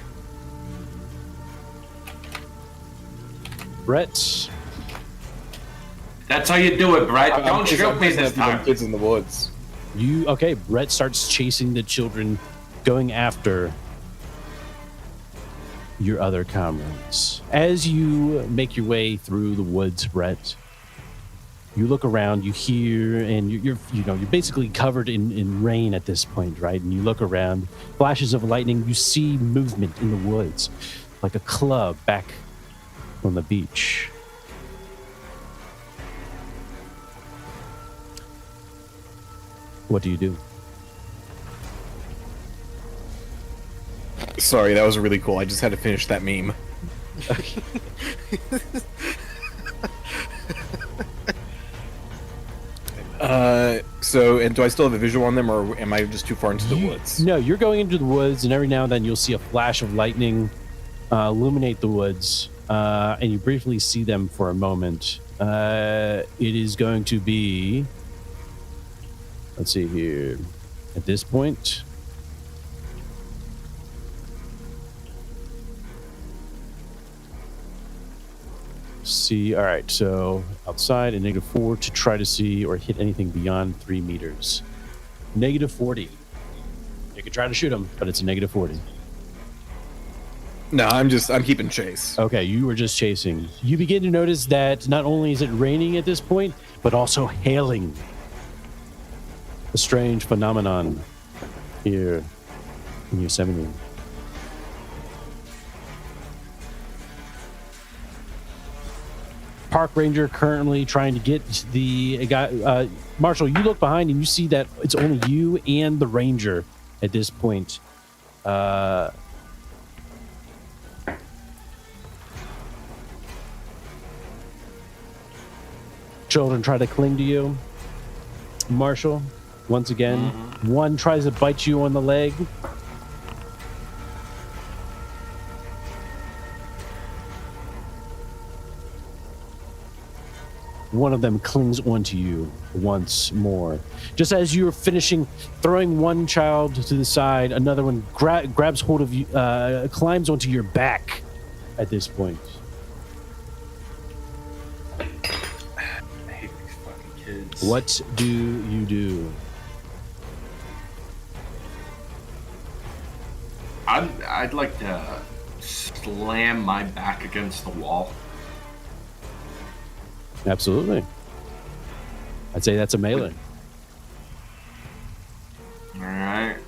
Brett. That's how you do it, Brett. Don't shoot me this time. time. Kids in the woods. Brett starts chasing the children, going after your other comrades. As you make your way through the woods, Brett, you look around, you hear, and you're basically covered in rain at this point, right? And you look around, flashes of lightning, you see movement in the woods, like a club back on the beach. What do you do? Sorry, that was really cool. I just had to finish that meme. And do I still have a visual on them, or am I just too far into the woods? No, you're going into the woods, and every now and then you'll see a flash of lightning illuminate the woods, and you briefly see them for a moment. It is going to be... Let's see here. At this point... See, all right, so outside a -4 to try to see or hit anything beyond 3 meters. -40. You can try to shoot him, but it's a -40. No, I'm keeping chase. Okay, you were just chasing. You begin to notice that not only is it raining at this point, but also hailing. A strange phenomenon here in Yosemite. park ranger currently trying to get the guy. Marshall, you look behind and you see that it's only you and the ranger at this point. Children try to cling to you. Marshall, once again, one tries to bite you on the leg. One of them clings onto you once more. Just as you're finishing throwing one child to the side, another one grabs hold of you, climbs onto your back at this point. I hate these fucking kids. What do you do? I'd like to slam my back against the wall. Absolutely. I'd say that's a melee. Alright.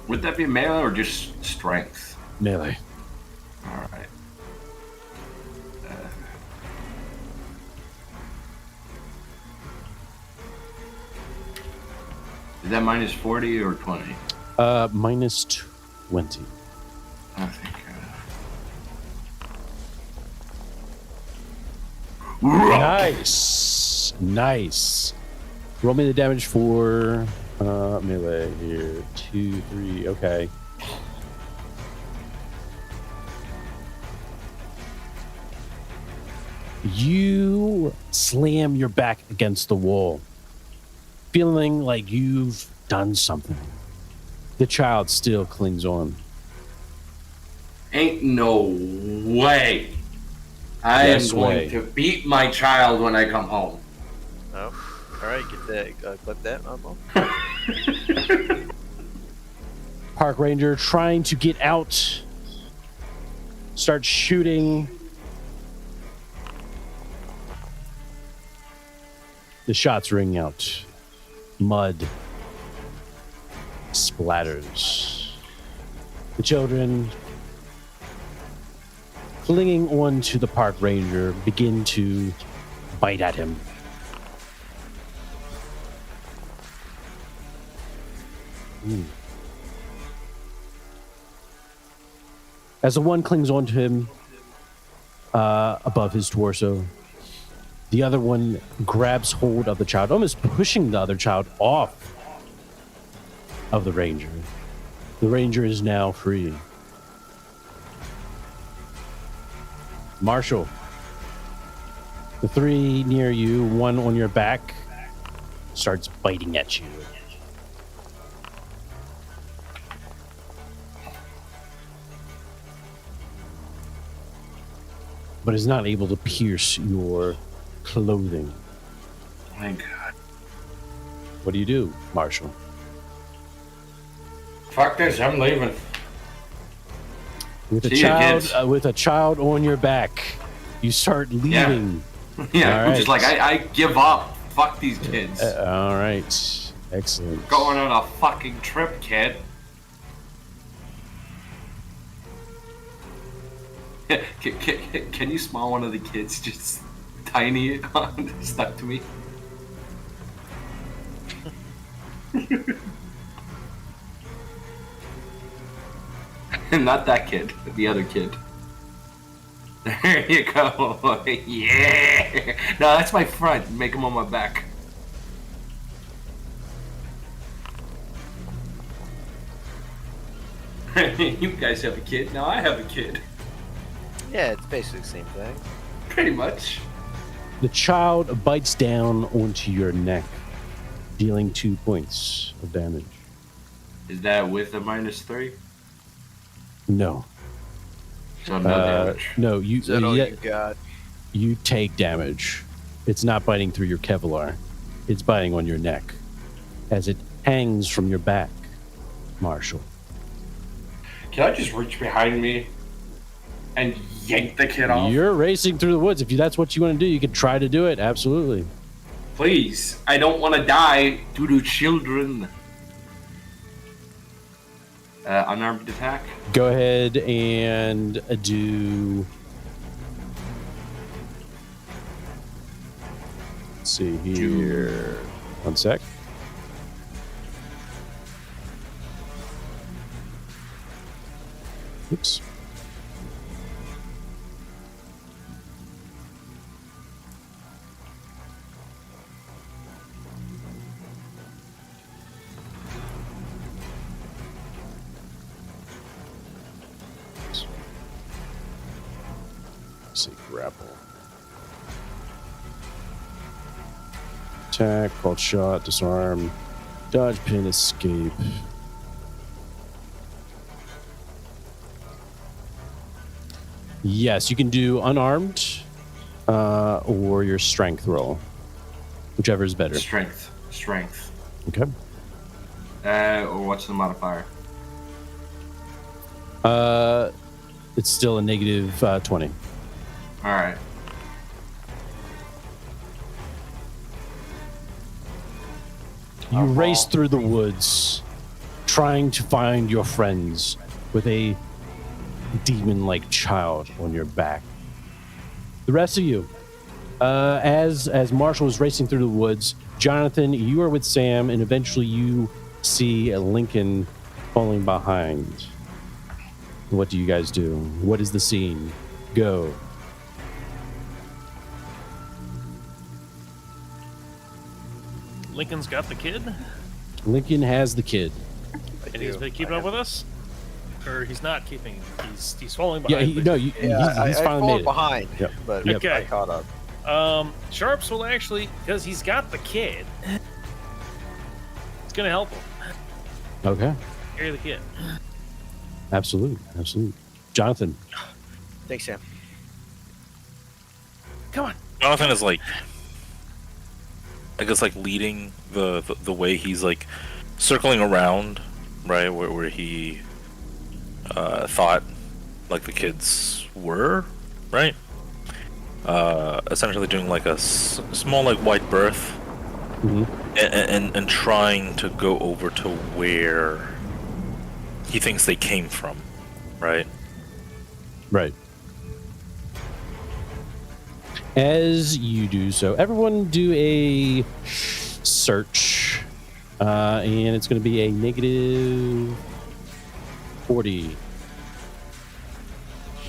Would that be a melee or just strength? Melee. Alright. Is that minus 40 or 20? Minus 20. I think. Nice. Nice. Roll me the damage for melee here. 2, 3. Okay. You slam your back against the wall, feeling like you've done something. The child still clings on. Ain't no way. I am going to beat my child when I come home. Oh, all right, get that, clip that, Mumbo. Park ranger trying to get out, starts shooting. The shots ring out. Mud splatters. The children, clinging on to the park ranger, begin to bite at him. As the one clings onto him above his torso, the other one grabs hold of the child, almost pushing the other child off of the ranger. The ranger is now free. Marshall, the three near you, one on your back, starts biting at you. But is not able to pierce your clothing. Thank God. What do you do, Marshall? Fuck this, I'm leaving. With See a child on your back, you start leaving. Yeah, All I'm right. just like, I give up. Fuck these kids. All right. Excellent. Going on a fucking trip, kid. Can you smile one of the kids just tiny stuck to me? Not that kid, the other kid. There you go. Yeah. No, that's my front. Make him on my back. You guys have a kid. Now I have a kid. Yeah, it's basically the same thing. Pretty much. The child bites down onto your neck, dealing 2 points of damage. Is that with a -3? No. So no damage. No, you. Is that all you got? You take damage. It's not biting through your Kevlar. It's biting on your neck as it hangs from your back, Marshall. Can I just reach behind me and yank the kid off? You're racing through the woods. If that's what you want to do, you can try to do it. Absolutely. Please. I don't want to die due to children. Unarmed attack? Go ahead and do see here. 1 sec. Oops. Let's see, grapple. Attack, called shot, disarm, dodge, pin, escape. Yes, you can do unarmed or your strength roll, whichever is better. Strength. Okay. Or what's the modifier? It's still a negative 20. All right. You race through the woods, trying to find your friends with a demon-like child on your back. The rest of you, as Marshall is racing through the woods, Jonathan, you are with Sam, and eventually you see Lincoln falling behind. What do you guys do? What is the scene? Go. Lincoln's got the kid, Lincoln has the kid. and he's been keeping up with us, or he's not keeping. He's falling Yeah, behind. he's finally made it. behind, Yep. but Yep. I caught up. Sharps will actually, because he's got the kid, it's gonna help him Okay. carry the kid. Absolutely. Jonathan. Thanks, Sam. Come on. Jonathan is like, I guess, like leading the way. He's like circling around, right, where he thought like the kids were, right? Essentially doing like a small like wide berth, and trying to go over to where he thinks they came from, right? Right. As you do so, everyone do a search, and it's going to be a negative 40.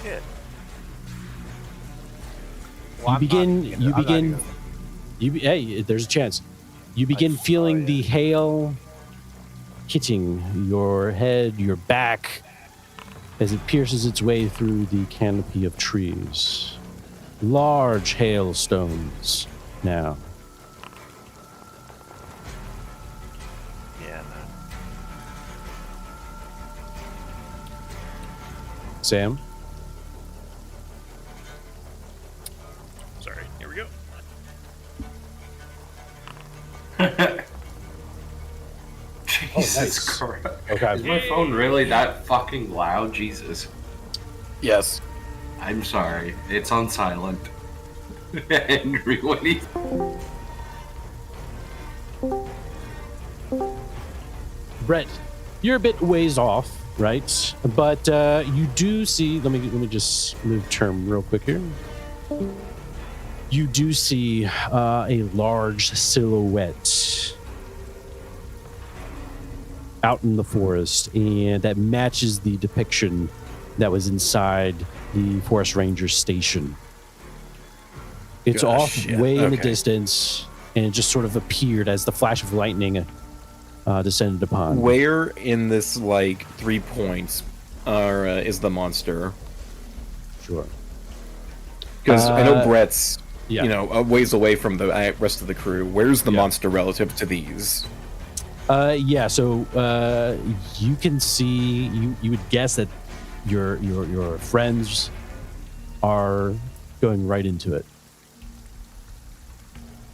Shit. Hey, there's a chance. You begin feeling the hail hitting your head, your back, as it pierces its way through the canopy of trees. Large hailstones now. Yeah, man. Sam? Sorry. Here we go. Jesus Christ. Okay. Is my phone really that fucking loud? Jesus. Yes. I'm sorry. It's on silent. Henry, what do you... Brett, you're a bit ways off, right? But you do see. Let me just move term real quick here. You do see a large silhouette out in the forest, and that matches the depiction that was inside the Forest Ranger station. It's way in the distance, and it just sort of appeared as the flash of lightning descended upon. Where in this, like, 3 points is the monster? Sure. Because I know Brett's, yeah. you know, a ways away from the rest of the crew. Where's the monster relative to these? Yeah, so you can see, you would guess that your friends are going right into it.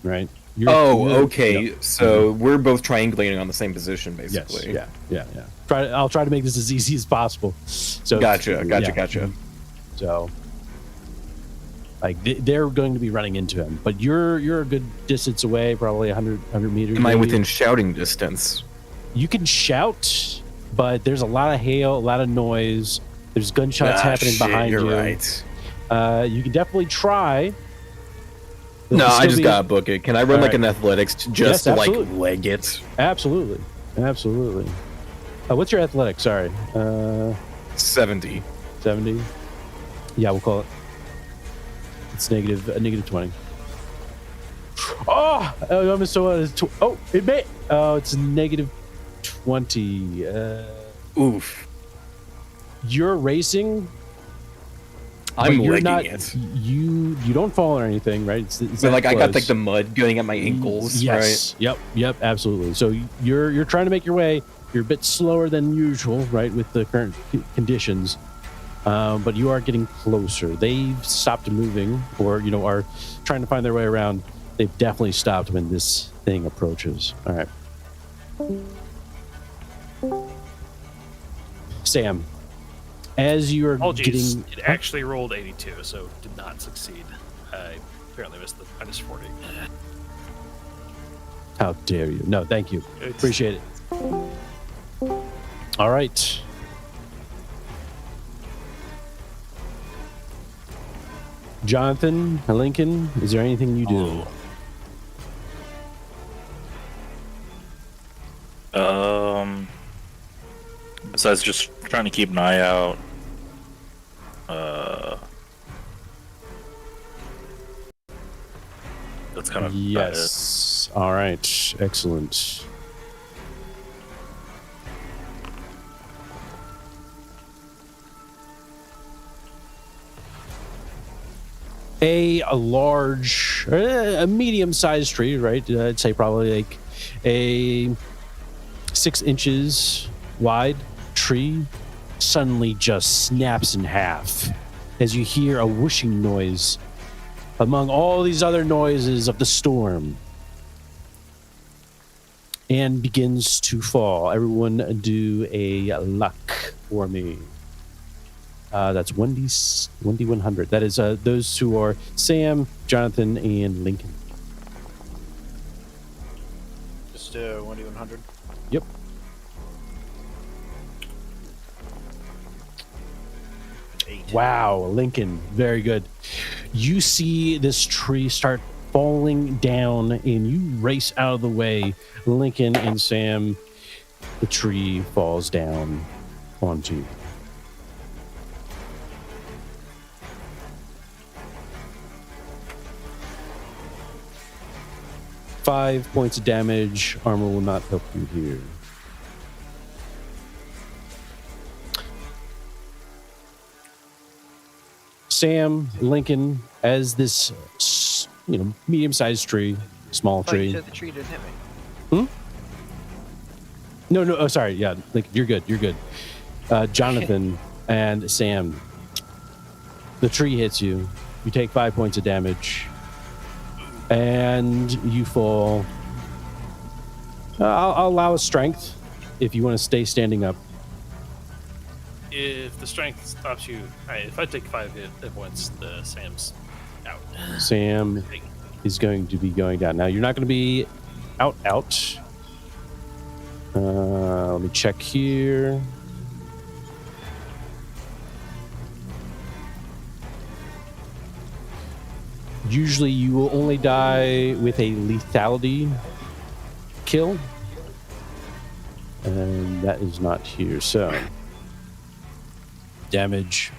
Right? Okay. So we're both triangulating on the same position, basically. Yes, yeah. I'll try to make this as easy as possible. So Gotcha. So, like, they're going to be running into him, but you're a good distance away, probably 100 meters. Am I within shouting distance? You can shout, but there's a lot of hail, a lot of noise. There's gunshots happening behind you. You're right. You can definitely try, No, I just gotta book it. Can I run like an athletics to just Yes, like leg it? Absolutely. What's your athletics? Sorry. 70. 70. Yeah, we'll call it. It's negative 20. Oh, I'm so it may. Oh, it's negative 20. Oof. You're racing. I'm you're legging not, it. You don't fall or anything, right? But like I got like the mud going at my ankles, yes. right? Yep, absolutely. So you're trying to make your way. You're a bit slower than usual, right, with the current conditions. But you are getting closer. They've stopped moving, or are trying to find their way around. They've definitely stopped when this thing approaches. All right, Sam. As you are getting, it actually rolled 82, so did not succeed. I apparently missed the minus 40. How dare you? No, thank you. Appreciate it. All right. Jonathan, Lincoln, is there anything you do? Besides just trying to keep an eye out. That's kind of yes. All right. Excellent. A large, a medium-sized tree, right? I'd say probably like a 6 inches wide tree suddenly just snaps in half as you hear a whooshing noise among all these other noises of the storm, and begins to fall. Everyone do a luck for me. That's 1d100. That is those two are Sam, Jonathan, and Lincoln. Just 1d100. Yep. Wow, Lincoln, very good. You see this tree start falling down, and you race out of the way. Lincoln and Sam, the tree falls down onto you. Five points of damage. Armor will not help you here. Sam, Lincoln, as this, medium-sized tree, small tree. You said the tree didn't hit me. No. Oh, sorry. Yeah, Lincoln, you're good. Jonathan and Sam, the tree hits you. You take 5 points of damage, and you fall. I'll allow a strength if you want to stay standing up. If the strength stops you, if I take 5 hit points, Sam's out. Sam is going to be going down. Now, you're not going to be out. Let me check here. Usually, you will only die with a lethality kill. And that is not here, so... damage.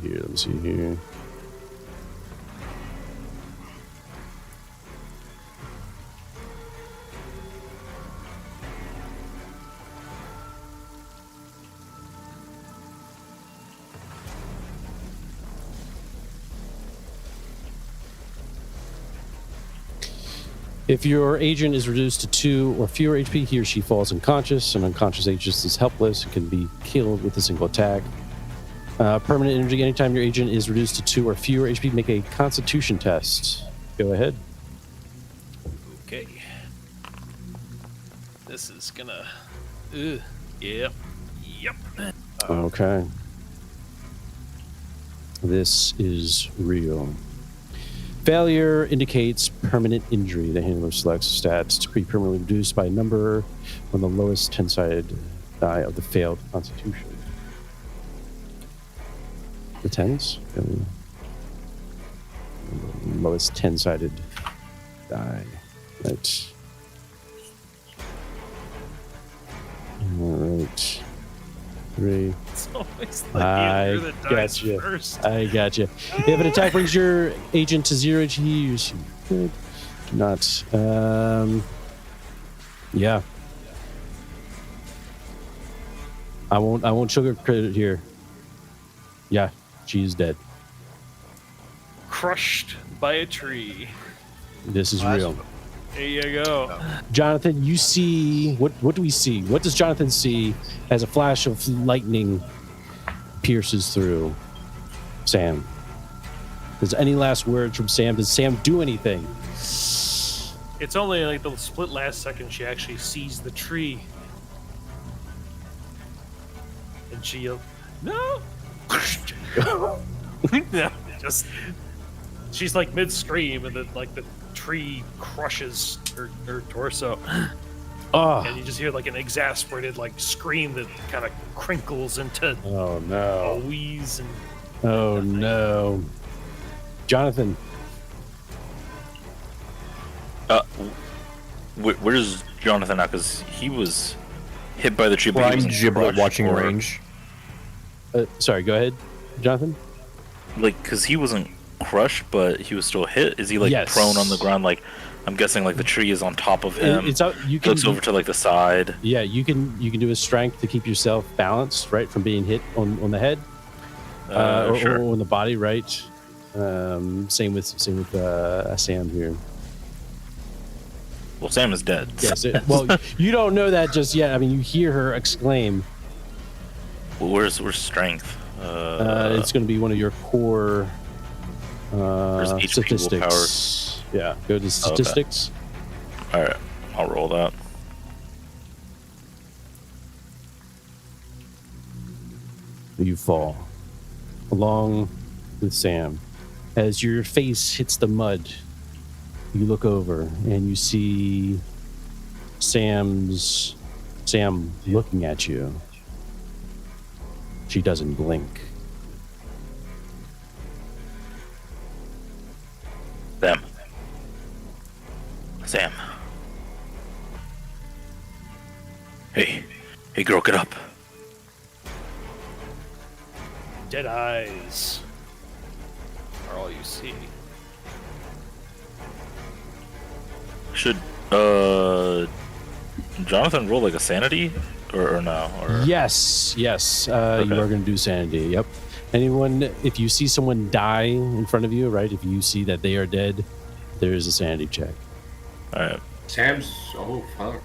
Let me see here. If your agent is reduced to 2 or fewer HP, he or she falls unconscious. An unconscious agent is helpless and can be killed with a single attack. Permanent injury. Anytime your agent is reduced to 2 or fewer HP, make a Constitution test. Go ahead. Okay. This is gonna... Yep. Okay. This is real. Failure indicates permanent injury. The handler selects stats to be permanently reduced by a number on the lowest 10-sided die of the failed Constitution. the tens. Lowest 10-sided die. Right. All right. 3. It's always the I leader that dies gotcha. first. I gotcha. If an attack brings your agent to 0 HP, good. Not. Yeah. I won't sugarcoat it here. Yeah, she's dead. Crushed by a tree. This is real. There you go. Jonathan, you see what do we see? What does Jonathan see as a flash of lightning pierces through Sam? Does any last words from Sam? Does Sam do anything? It's only like the split last second she actually sees the tree. And she yells, "No!" No, just she's like mid-scream, and then like the tree crushes her torso. Oh, And you just hear like an exasperated like scream that kind of crinkles into oh a no. wheeze. And Oh no. Jonathan. Where's Jonathan now? Because he was hit by the tree. Well, But he I'm wasn't giblet crushed watching or- range. Sorry, go ahead, Jonathan. Like, because he wasn't crushed, but he was still hit. Is he like Yes. prone on the ground? Like, I'm guessing like the tree is on top of him. It's out, you can Looks over to like the side. Yeah, you can do a strength to keep yourself balanced, right, from being hit on the head Sure. or on the body, right? Same with Sam here. Well, Sam is dead. Yes. Well, you don't know that just yet. I mean, you hear her exclaim. Well, where's strength? It's going to be one of your core HP statistics. Yeah, go to statistics. All right, I'll roll that. You fall along with Sam. As your face hits the mud, you look over and you see Sam looking at you. She doesn't blink. Sam. Hey, girl, get up. dead eyes are all you see. Should Jonathan roll like a sanity or no? Or Yes. You Okay. are going to do sanity. Yep. Anyone, if you see someone die in front of you, right? If you see that they are dead, there is a sanity check. all right. Sam's. Oh fuck.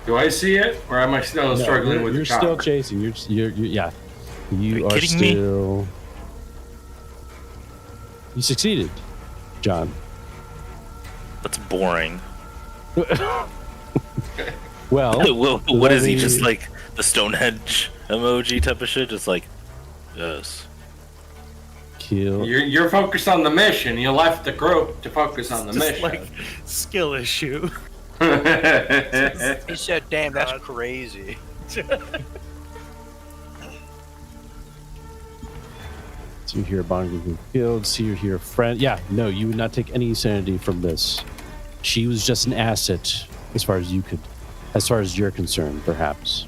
Do I see it, or am I still struggling with you're the cock? still chasing. You're yeah. You Are are you kidding me? still. You succeeded, John. That's boring. Well, what is he? let Just me- like the Stonehenge emoji type of shit? Just like, yes. kill. You're focused on the mission. You left the group to focus on the Just mission. like skill issue. He said, "Damn, that's God. crazy." So you hear Bongo being killed. So you hear friend. Yeah, no, you would not take any sanity from this. She was just an asset, as far as you're concerned, perhaps.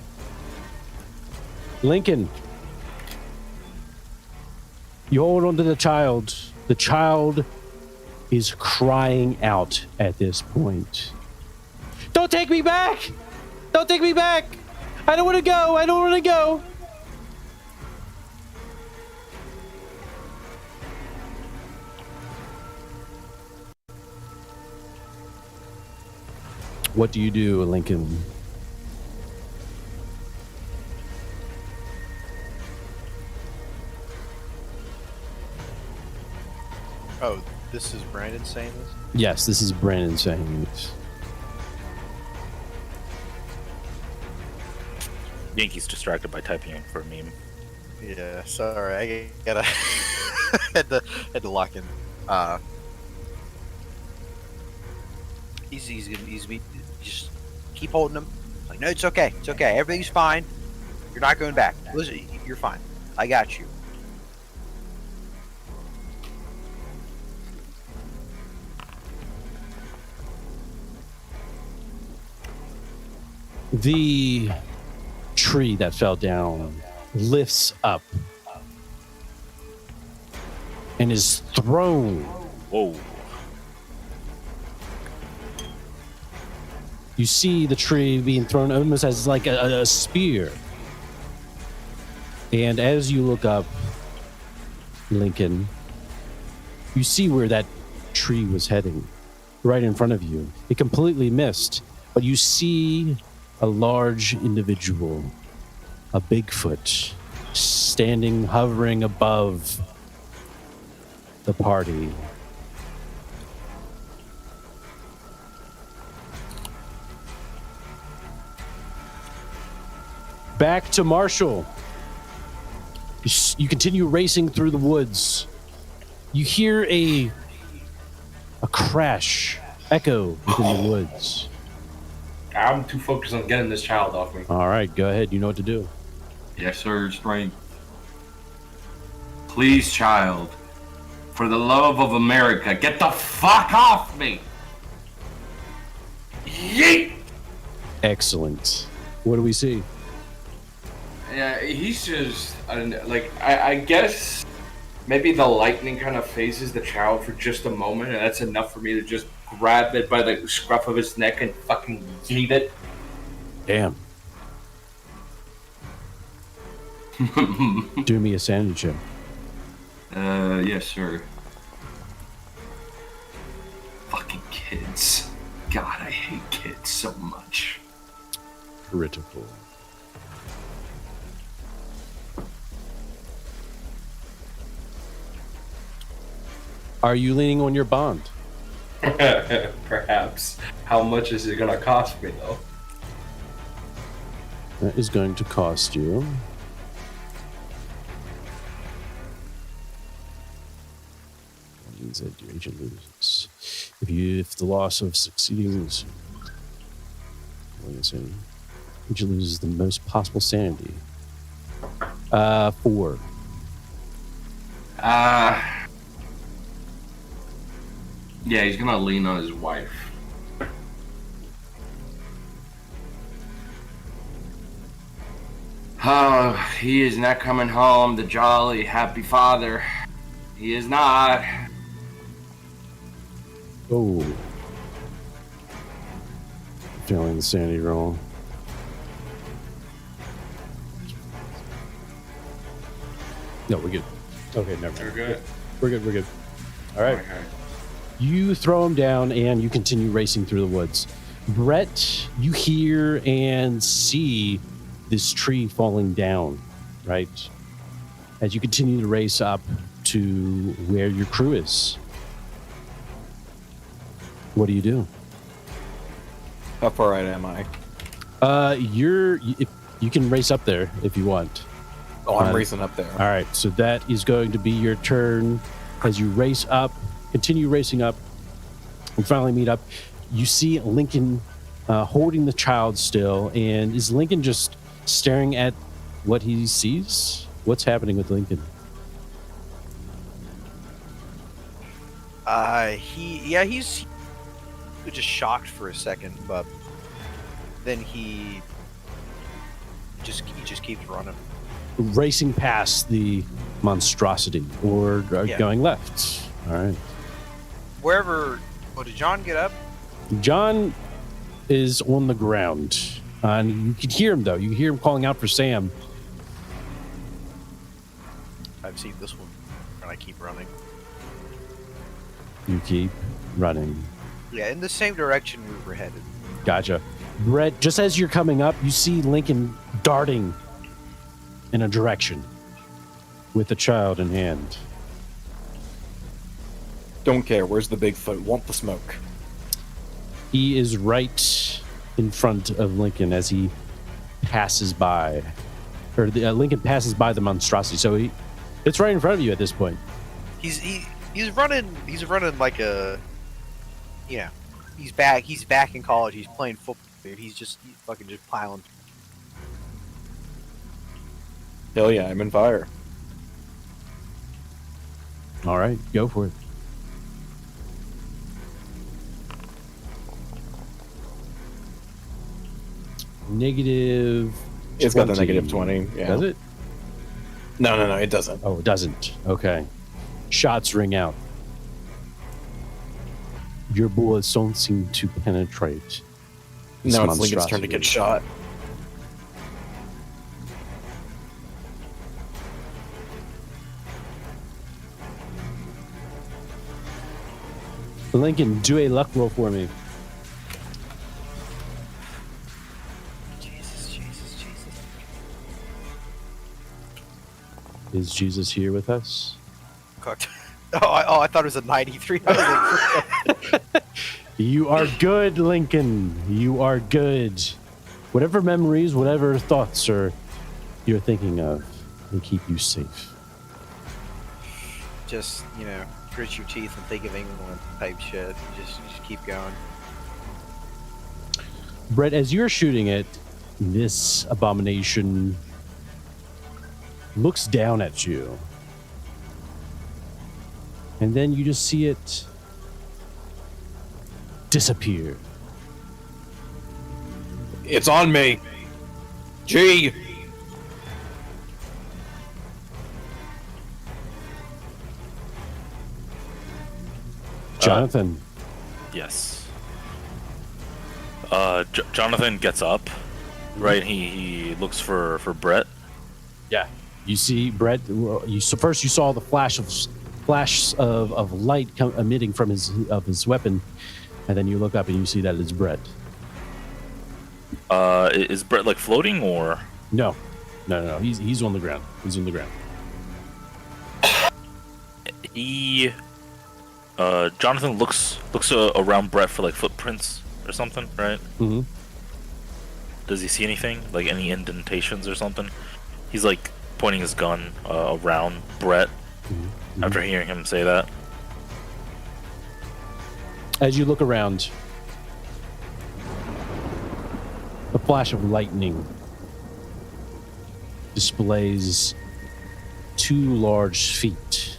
Lincoln, you hold on to the child. The child is crying out at this point. Don't take me back! Don't take me back! I don't want to go! I don't want to go! What do you do, Lincoln? Oh, this is Brandon saying this? Yes, this is Brandon saying it. Yankee's distracted by typing for a meme. Yeah, sorry, I gotta had to lock in. He's just keep holding him. Like, no, it's okay, everything's fine. You're not going back. Listen, you're fine. I got you. The tree that fell down lifts up and is thrown. Whoa. You see the tree being thrown almost as like a spear. And as you look up, Lincoln, you see where that tree was heading, right in front of you. It completely missed, but you see a large individual, a Bigfoot, standing, hovering above the party. Back to Marshall. You continue racing through the woods. You hear a crash echo within the woods. I'm too focused on getting this child off me. All right, go ahead. You know what to do. Yes, sir. Strength. Please, child. For the love of America, get the fuck off me! Yeet! Excellent. What do we see? Yeah, he's just, I guess maybe the lightning kind of phases the child for just a moment, and that's enough for me to just grab it by the scruff of his neck and fucking yeet it. Damn. Do me a sanity check. Yes, sir. Fucking kids. God, I hate kids so much. Critical. Are you leaning on your bond? Perhaps. How much is it gonna cost me, though? That is going to cost you. Means that your agent loses. If the loss of succeeding, agent loses the most possible sanity. 4. Yeah, he's gonna lean on his wife. Oh, he is not coming home, the jolly, happy father. He is not. Oh. Failing the sanity roll. No, we're good. Okay, never mind. We're good. We're good. All right. Okay. You throw him down and you continue racing through the woods. Brett, you hear and see this tree falling down, right? As you continue to race up to where your crew is. What do you do? How far out am I? You can race up there if you want. Oh, I'm racing up there. All right, so that is going to be your turn as you race up, continue racing up, and finally meet up. You see Lincoln holding the child still, and is Lincoln just staring at what he sees? What's happening with Lincoln? He's just shocked for a second, but then he just keeps running, racing past the monstrosity, or going left. All right. Wherever. Oh, did John get up? John is on the ground, and you can hear him though. You can hear him calling out for Sam. I've seen this one, and I keep running. You keep running. Yeah, in the same direction we were headed. Gotcha. Brett, just as you're coming up, you see Lincoln darting in a direction with a child in hand. Don't care. Where's the Bigfoot? Want the smoke. He is right in front of Lincoln as he passes by. Or Lincoln passes by the monstrosity, so it's right in front of you at this point. He's running like a, he's back in college. He's playing football. He's fucking piling. Hell yeah, I'm in fire. All right, go for it. negative. It's got the negative 20. Yeah. Does it? No, it doesn't. Oh, it doesn't. Okay. Shots ring out. Your bullets don't seem to penetrate. Now it's Lincoln's turn to get shot. Lincoln, do a luck roll for me. Jesus. Is Jesus here with us? Cooked. I thought it was a 93. I was like, You are good, Lincoln. You are good. Whatever memories, whatever thoughts you're thinking of will keep you safe. just, grit your teeth and think of England type shit. Just keep going. Brett, as you're shooting it, this abomination looks down at you. And then you just see it disappear. It's on me. G. Jonathan. Yes. Jonathan gets up, right? He looks for Brett. Yeah. You see Brett. First you saw the flash of light emitting from his weapon, and then you look up and you see that it's Brett. Is Brett like floating or? No. He's on the ground. He's on the ground. Jonathan looks around Brett for like footprints or something, right? Mm-hmm. Does he see anything, like any indentations or something? He's like pointing his gun around Brett after hearing him say that. As you look around, a flash of lightning displays two large feet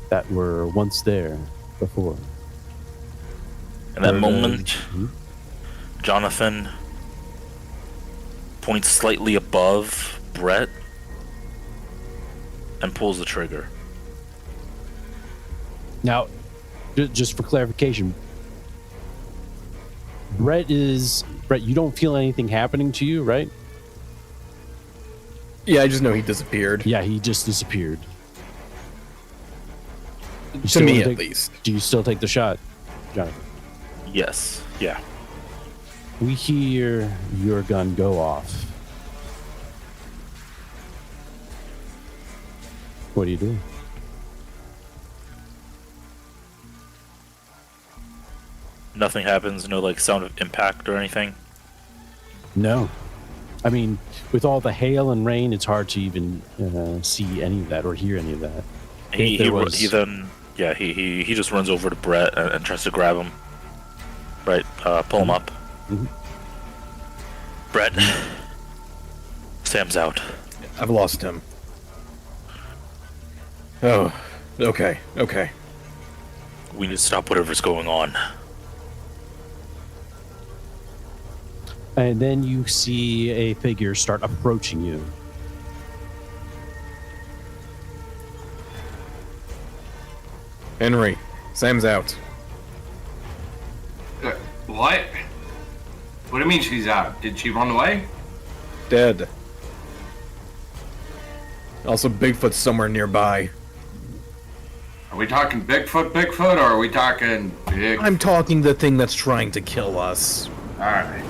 that were once there before. In that moment, Jonathan points slightly above Brett and pulls the trigger. Now, just for clarification, Brett, you don't feel anything happening to you, right? Yeah, I just know he disappeared. Yeah, he just disappeared. To me, at least. Do you still take the shot, Jonathan? Yes. Yeah. We hear your gun go off. What do you do? Nothing happens. No like sound of impact or anything. No. I mean, with all the hail and rain, it's hard to even see any of that or hear any of that. He just runs over to Brett and tries to grab him. Right, pull him up. Mm-hmm. Brett, Sam's out. I've lost him. Oh, okay. We need to stop whatever's going on. And then you see a figure start approaching you. Henry, Sam's out. What? What do you mean she's out? Did she run away? Dead. Also, Bigfoot's somewhere nearby. Are we talking Bigfoot, or are we talking big? I'm talking the thing that's trying to kill us. Alright.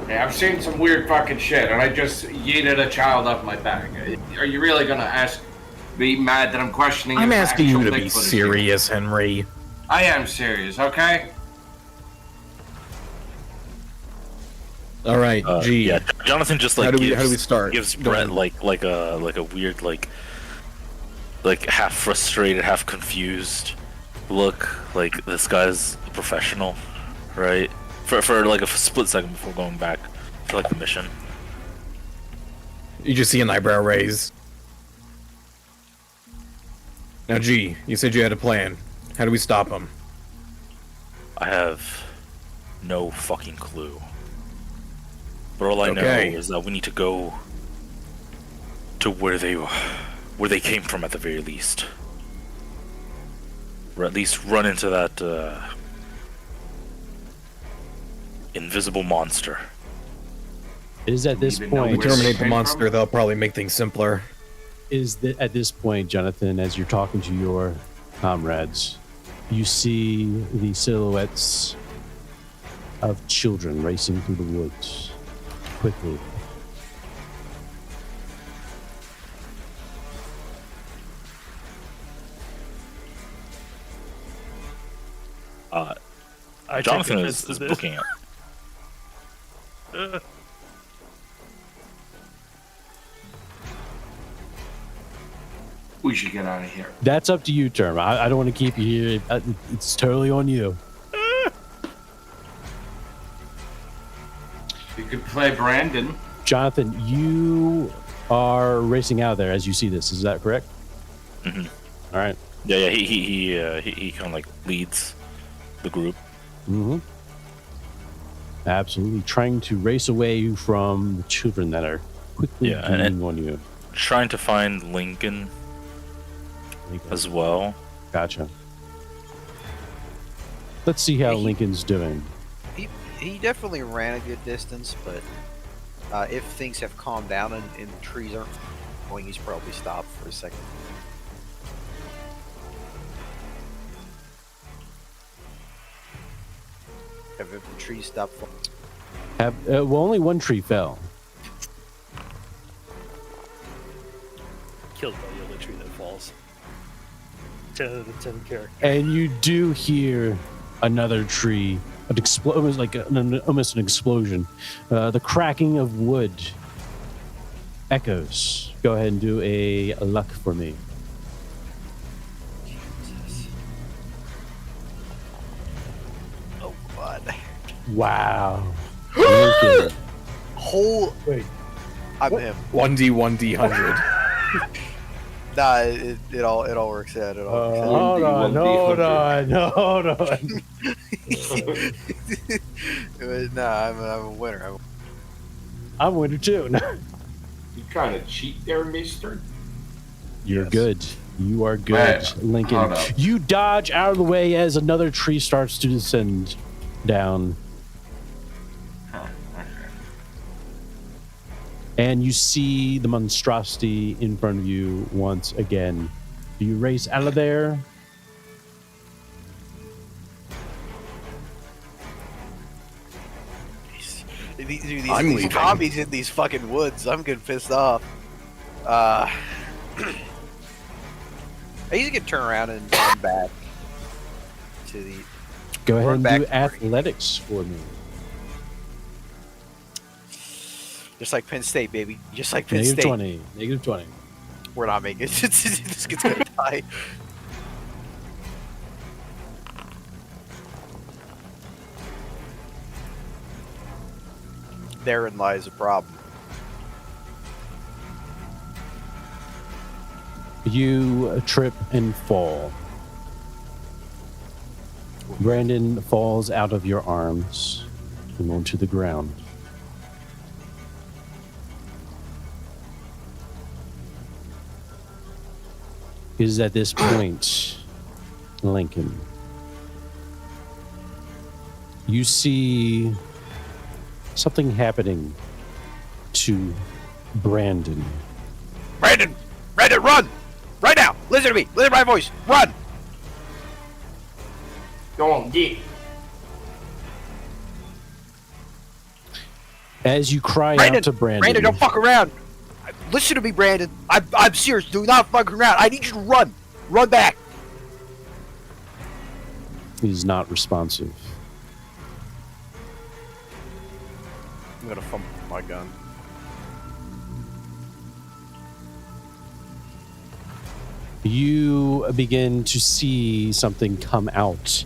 Hey, I've seen some weird fucking shit, and I just yeeted a child up my back. Are you really gonna be mad that I'm questioning? I'm asking you to Bigfoot be serious, Henry. I am serious, okay? All right, G. Yeah, Jonathan just like how do we start? Gives Brett like a weird like half frustrated, half confused look. Like this guy's a professional, right? For like a split second before going back to like the mission. You just see an eyebrow raise. Now, G, you said you had a plan. How do we stop him? I have no fucking clue. But all I know Okay. is that we need to go to where they came from at the very least. Or at least run into that invisible monster. It is at this Even know point. We where- terminate the came monster, from? they'll probably make things simpler. Is that at this point, Jonathan, as you're talking to your comrades, you see the silhouettes of children racing through the woods quickly. I take Jonathan offense is to this. booking it. We should get out of here. That's up to you, Term. I don't want to keep you here. It's totally on you. You could play Brandon. Jonathan, you are racing out of there as you see this. Is that correct? Mhm. All right. Yeah, he kind of like leads the group. Mm-hmm. Absolutely. Trying to race away from the children that are quickly Yeah, and gaining on you. Trying to find Lincoln as well. Gotcha. Let's see how Yeah, he- Lincoln's doing. He definitely ran a good distance, but if things have calmed down and the trees aren't going, he's probably stopped for a second. Have the trees stopped falling? Well, only one tree fell. Killed by the other tree that falls. 10 out of 10 character. And you do hear another tree, almost like almost an explosion. The cracking of wood echoes. Go ahead and do a luck for me. Jesus. Oh God. Wow. Lincoln. Whole. Wait. I'm him. 1D 100. Nah, it all works out. It all works out. Hold on, 1D100. hold on. Nah, I'm a winner. I'm a winner too. You trying to cheat there, mister? You're Yes. good. You are good, Right. Lincoln. Hold up. You dodge out of the way as another tree starts to descend down, Huh, okay. and you see the monstrosity in front of you once again. Do you race out of there? I'm These leaving. zombies in these fucking woods. I'm getting pissed off. He's gonna turn around and run back to the. Go ahead Run and back do to athletics for me. Just like Penn State, baby. Just like Penn Negative State. 20. Negative 20. We're not making it. This kid's gonna die. Therein lies a problem. You trip and fall. Brandon falls out of your arms and onto the ground. It is at this point, Lincoln, you see something happening to Brandon. Brandon, run! Right now! Listen to me! Listen to my voice! Run! Go on, get. As you cry Brandon, out to Brandon, Brandon, don't fuck around! Listen to me, Brandon. I'm serious. Do not fuck around. I need you to run. Run back. he's not responsive. I'm gonna fumble my gun. You begin to see something come out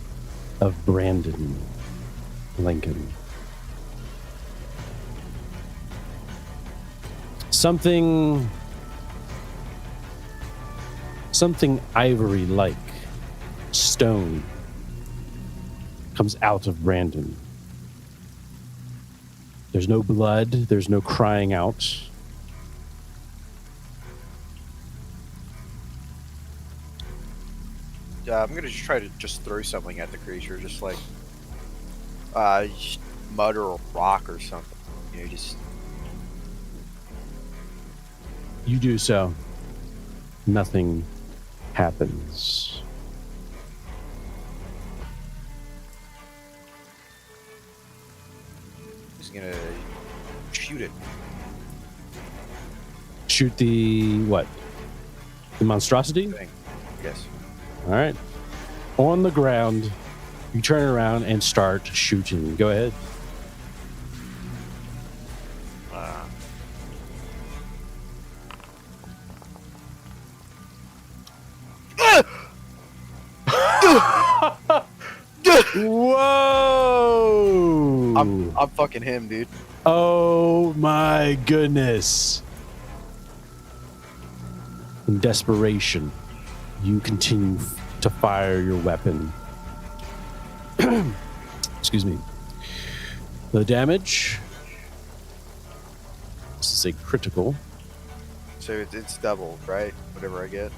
of Brandon, Lincoln. Something ivory-like, stone, comes out of Brandon. There's no blood. There's no crying out. I'm gonna just try to just throw something at the creature, just like just mud or a rock or something. You know, just. You do so. Nothing happens. Just gonna shoot it. Shoot the what? The monstrosity? Thing. Yes. All right. On the ground, you turn around and start shooting. Go ahead. Whoa! I'm fucking him, dude. Oh my goodness. In desperation, you continue to fire your weapon. Excuse me. The damage. This is a critical. So it's doubled, right? Whatever I get.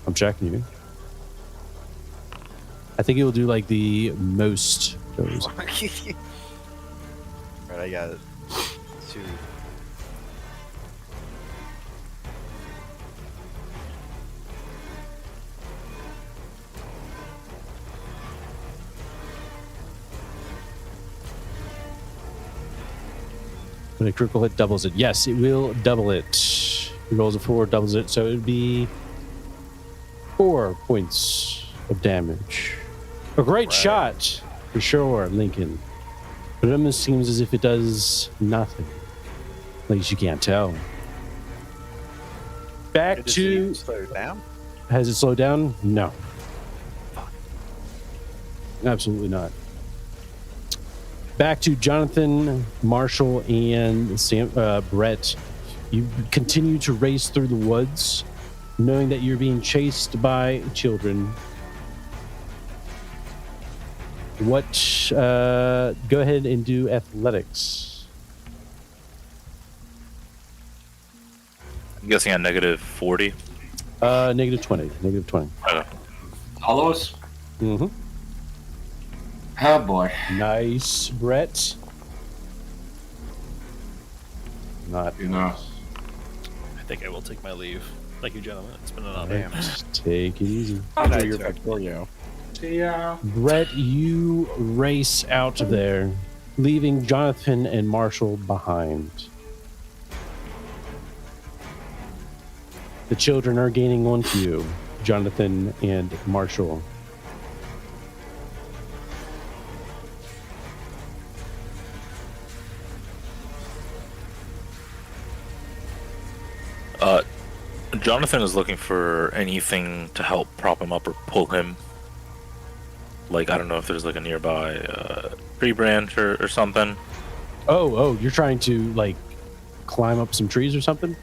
I'm checking you. I think it will do like the most goes. Right, I got it. 2. When a critical hit doubles it. Yes, it will double it. He rolls a 4, doubles it, so it would be 4 points of damage. A great shot, for sure, Lincoln. But it almost seems as if it does nothing. At least you can't tell. Back to... Slow down? Has it slowed down? No. Absolutely not. Back to Jonathan, Marshall, and Brett. You continue to race through the woods, knowing that you're being chased by children. What? Go ahead and do athletics. I'm guessing at -40. -20. -20. Follow us? Mm-hmm. Oh boy. Nice, Brett. Not You know. I think I will take my leave. Thank you, gentlemen. It's been an honor. Damn. Take it easy. Enjoy your Victoria. See ya. Brett, you race out of there, leaving Jonathan and Marshall behind. The children are gaining onto you, Jonathan and Marshall. Jonathan is looking for anything to help prop him up or pull him. Like, I don't know if there's like a nearby tree branch or something. Oh, you're trying to like climb up some trees or something?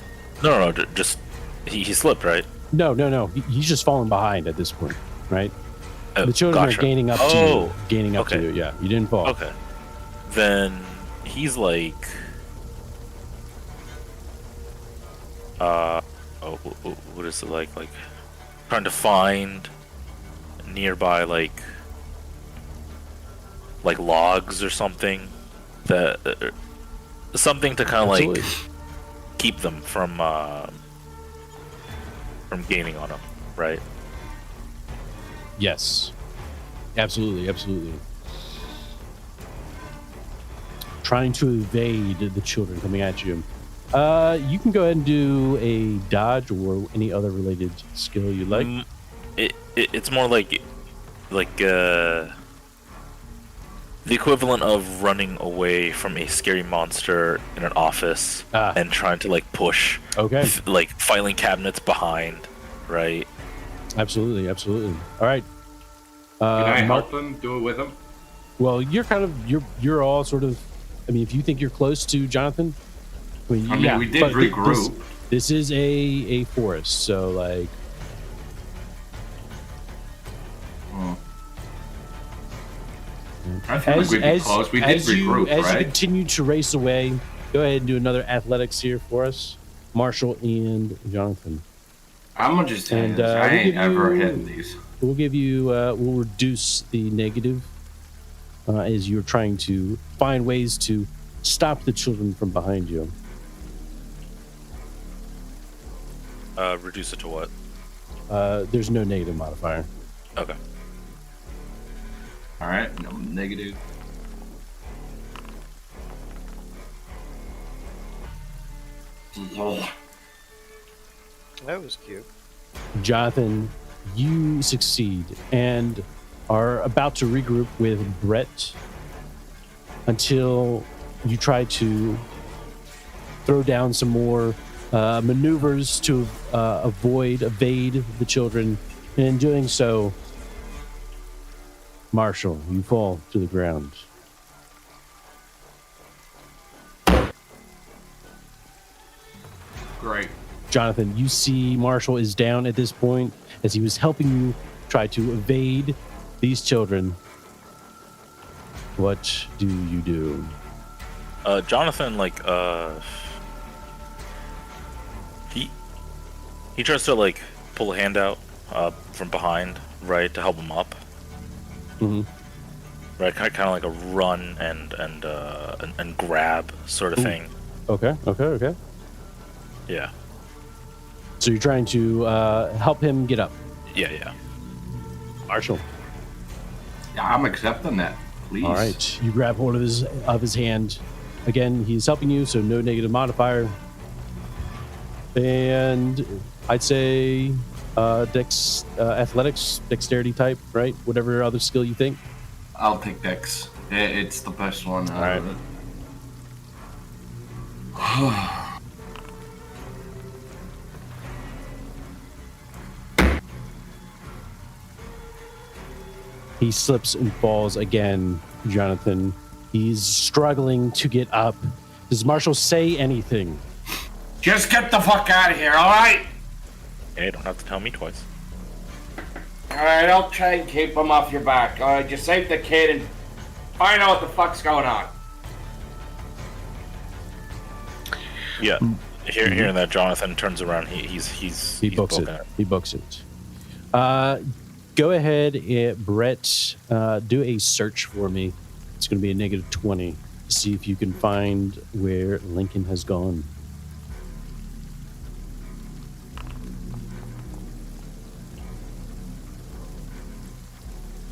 No, just he slipped, right? No. He's just falling behind at this point, right? The children Gotcha. are gaining up to you. Gaining up okay. to you, yeah. You didn't fall. Okay. Then he's like, what is it like? Like trying to find nearby like logs or something that something to kind of like keep them from gaining on him, right? Yes. Absolutely. Trying to evade the children coming at you. You can go ahead and do a dodge or any other related skill you like. It's more like the equivalent of running away from a scary monster in an office and trying to like push like filing cabinets behind, right? Absolutely. All right. Can I help him? Do it with him? Well, you're all sort of. I mean, if you think you're close to Jonathan, I mean, we did regroup. This is a forest, so like. I feel like we'd be close. We did regroup, as right? you continue to race away, go ahead and do another athletics here for us, Marshall and Jonathan. I'm gonna just tell you this. I ain't ever hitting these. We'll give you. We'll reduce the negative as you're trying to find ways to stop the children from behind you. Reduce it to what? There's no negative modifier. Okay. All right, no negative. That was cute. Jonathan, you succeed and are about to regroup with Brett until you try to throw down some more maneuvers to evade the children. And in doing so, Marshall, you fall to the ground. Great. Jonathan, you see Marshall is down at this point as he was helping you try to evade these children. What do you do? Jonathan, he tries to pull a hand out from behind, right, to help him up. Mm-hmm. Right, kind of like a run and grab sort of thing. Okay. Yeah. So you're trying to help him get up. Yeah. Marshall. Yeah, I'm accepting that. Please. All right. You grab hold of his hand. Again, he's helping you, so no negative modifier. And I'd say athletics, dexterity type, right? Whatever other skill you think. I'll take Dex. It's the best one. All right. He slips and falls again, Jonathan. He's struggling to get up. Does Marshall say anything? Just get the fuck out of here, all right? Yeah, you don't have to tell me twice. All right, I'll try and keep him off your back. All right, just save the kid and find out what the fuck's going on. Yeah. Hearing that, Jonathan turns around. He books it. He books it. Go ahead, Brett. Do a search for me. It's going to be a negative 20. See if you can find where Lincoln has gone.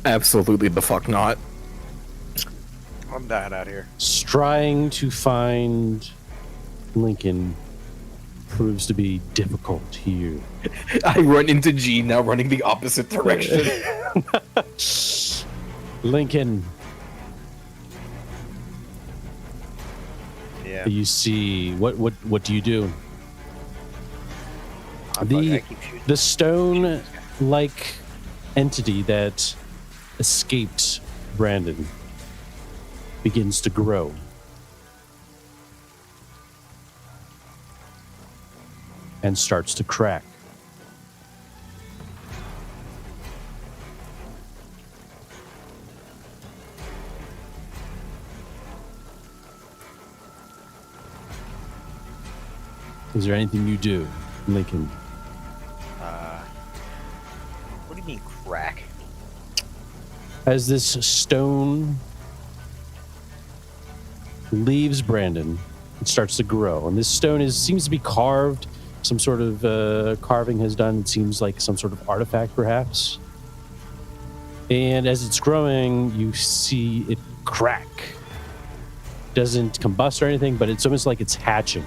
Absolutely the fuck not. I'm dying out here. Trying to find Lincoln proves to be difficult here. I run into G, now running the opposite direction. Lincoln. Yeah. You see, what do you do? I keep shooting. The stone-like entity that escaped Brandon begins to grow. And starts to crack. Is there anything you do, Lincoln? What do you mean crack? As this stone leaves Brandon, it starts to grow. And this stone seems to be carved. Some sort of carving has done. It seems like some sort of artifact, perhaps. And as it's growing, you see it crack. Doesn't combust or anything, but it's almost like it's hatching.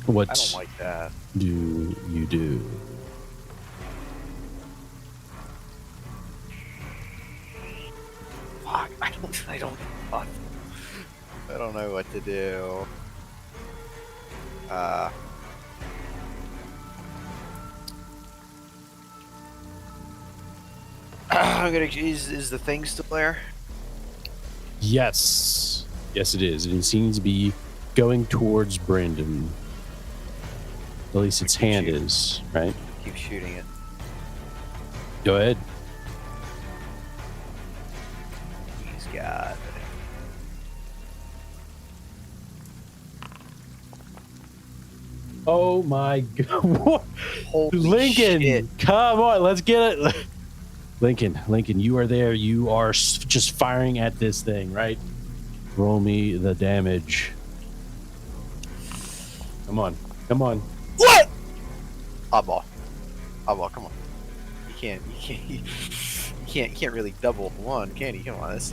What I don't like that. do you do? Fuck, I don't know what to do. I'm gonna. Is the thing still there? Yes, it is, and it seems to be going towards Brandon. At least its hand is, right? Keep shooting it. Go ahead. He's got. Oh my God. Holy Lincoln, shit. come on, let's get it. Lincoln, you are there. You are just firing at this thing, right? Roll me the damage. Come on. What? Oddball, come on. You can't really double one, can you? Come on, that's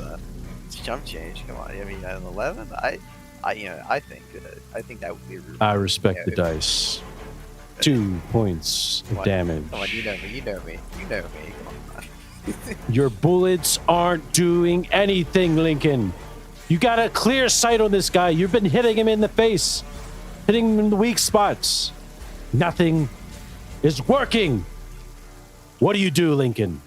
jump change. Come on. I mean, an 11. I think that would be. I respect the dice. 2 points of damage. Come on, you know me. Come on. Your bullets aren't doing anything, Lincoln. You got a clear sight on this guy. You've been hitting him in the face, hitting him in the weak spots. Nothing is working. What do you do, Lincoln?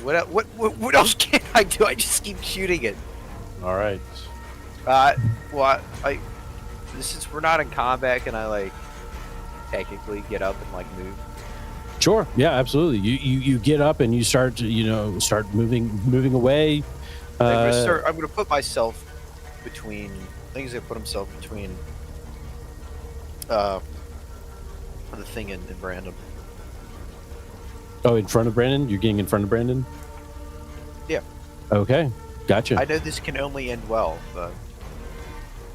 What else can I do? I just keep shooting it. All right. Since we're not in combat, can I like technically get up and like move? Sure. Yeah, absolutely. You get up and you start moving away. I'm gonna put myself between. I think he's gonna put himself between the thing and Brandon. Oh, in front of Brandon? You're getting in front of Brandon? Yeah. Okay. Gotcha. I know this can only end well, but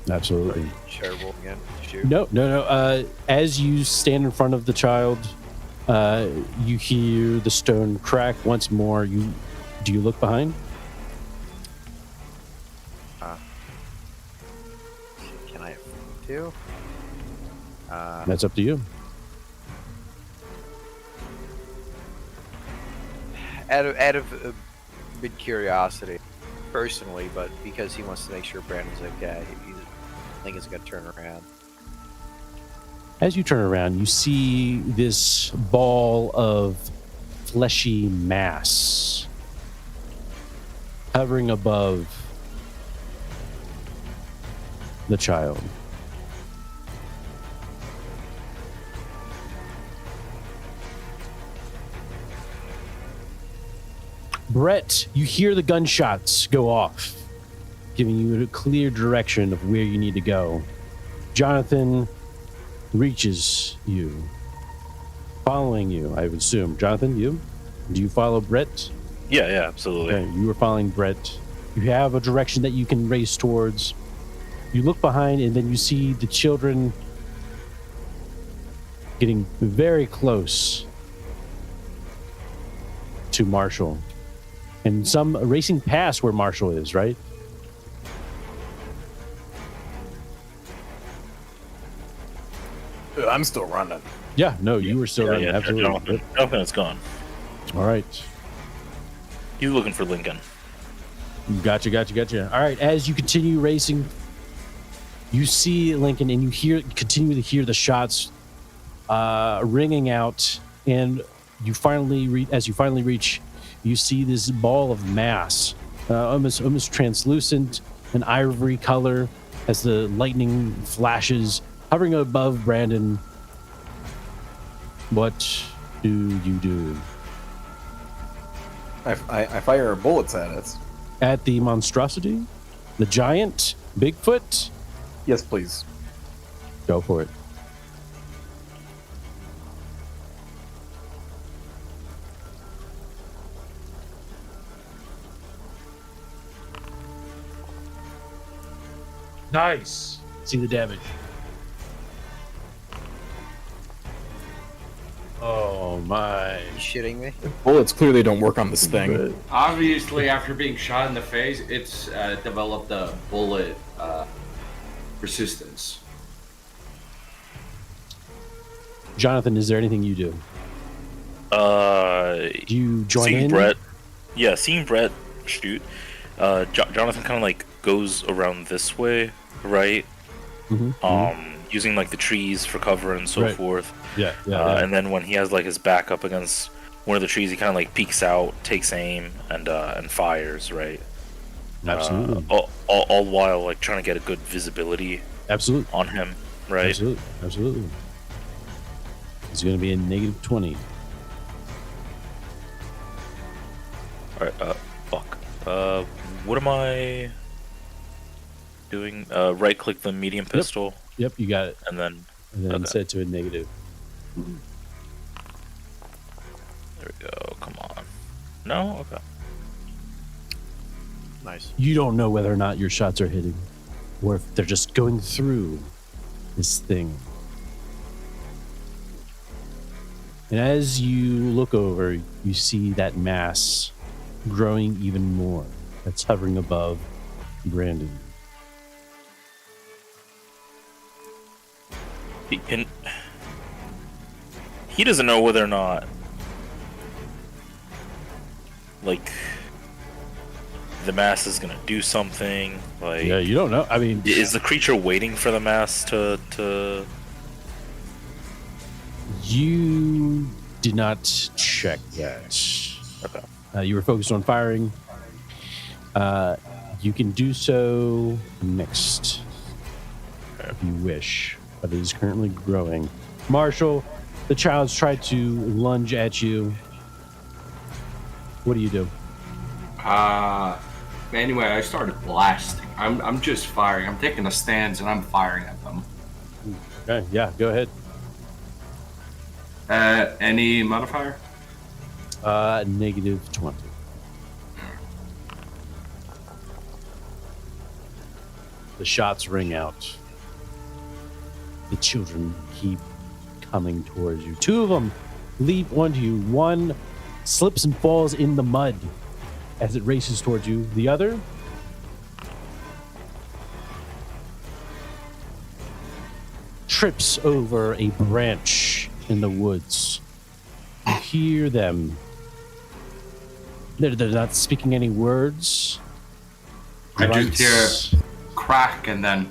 absolutely. Shareable again. Shoot. No. As you stand in front of the child, you hear the stone crack once more. Do you look behind? Can I do? That's up to you. Out of mid curiosity, personally, but because he wants to make sure Brandon's okay, I think he's gonna turn around. As you turn around, you see this ball of fleshy mass hovering above the child. Brett, you hear the gunshots go off, giving you a clear direction of where you need to go. Jonathan reaches you, following you, I would assume. Jonathan, you? Do you follow Brett? Yeah, absolutely. Okay, you are following Brett. You have a direction that you can race towards. You look behind, and then you see the children getting very close to Marshall. And some racing past where Marshall is, right? I'm still running. Yeah, no, you were still running. Yeah, absolutely. Jonathan is gone. All right. He's looking for Lincoln. Gotcha. All right, as you continue racing, you see Lincoln, and you continue to hear the shots ringing out, and you finally reach, you see this ball of mass, almost translucent, an ivory color, as the lightning flashes, hovering above Brandon. What do you do? I fire bullets at it. At the monstrosity? The giant? Bigfoot? Yes, please. Go for it. Nice. See the damage. Oh my. You shitting me? Bullets clearly don't work on this thing. Obviously, after being shot in the face, it's developed a bullet resistance. Jonathan, is there anything you do? Do you join seeing in? Brett? Yeah, seeing Brett shoot. Jonathan kind of like goes around this way, right? Using like the trees for cover and so forth. Yeah. And then when he has like his back up against one of the trees, he kind of like peeks out, takes aim, and fires. Right. Absolutely. All while like trying to get a good visibility. Absolutely. On him. Right. Absolutely. He's going to be a -20. All right. Fuck. What am I doing? Right click the medium pistol. Yep, you got it. And then okay. Set to a negative. There we go. Come on. No? Okay. Nice. You don't know whether or not your shots are hitting, or if they're just going through this thing. And as you look over, you see that mass growing even more. That's hovering above Brandon. He doesn't know whether or not, like, the mass is gonna do something. Like, yeah, you don't know. I mean, is the creature waiting for the mass to? You did not check that. Okay. You were focused on firing. You can do so mixed if you wish, but it is currently growing. Marshall, the child's tried to lunge at you. What do you do? Anyway, I started blasting. I'm just firing. I'm taking a stance and I'm firing at them. Okay, yeah, go ahead. Any modifier? -20. The shots ring out. The children keep coming towards you. Two of them leap onto you. One slips and falls in the mud as it races towards you. The other trips over a branch in the woods. You hear them. They're not speaking any words. I just hear crack and then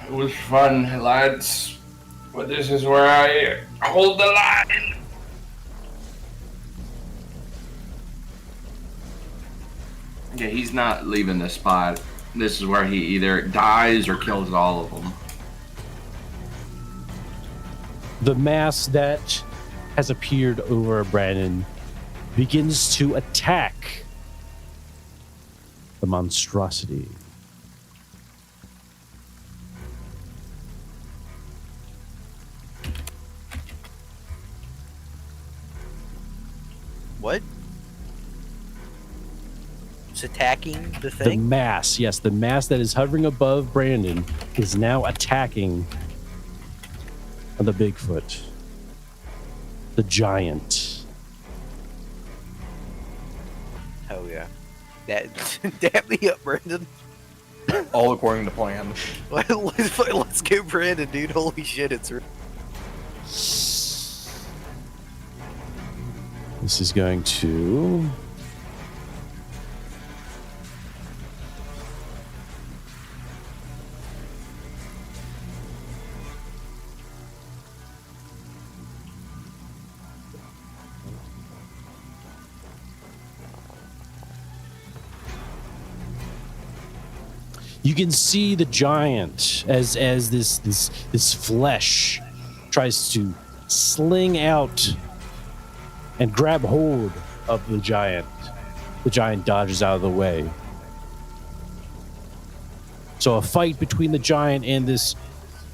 it was fun, lads, but this is where I hold the line. Yeah, he's not leaving this spot. This is where he either dies or kills all of them. The mass that has appeared over Brandon begins to attack the monstrosity. What? It's attacking the The thing? mass, yes, the mass that is hovering above Brandon is now attacking the Bigfoot. The giant. Hell yeah. That damn me up, Brandon. All according to plan. Let's go, Brandon, dude. Holy shit, it's real. This is going to... You can see the giant as this flesh tries to sling out and grab hold of the giant. The giant dodges out of the way. So a fight between the giant and this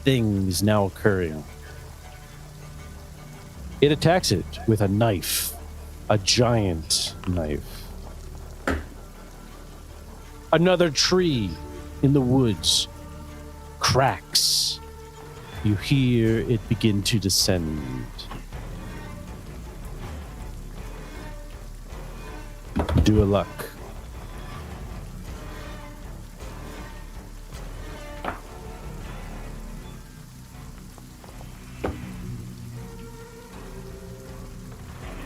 thing is now occurring. It attacks it with a knife, a giant knife. Another tree in the woods cracks. You hear it begin to descend. Do a luck.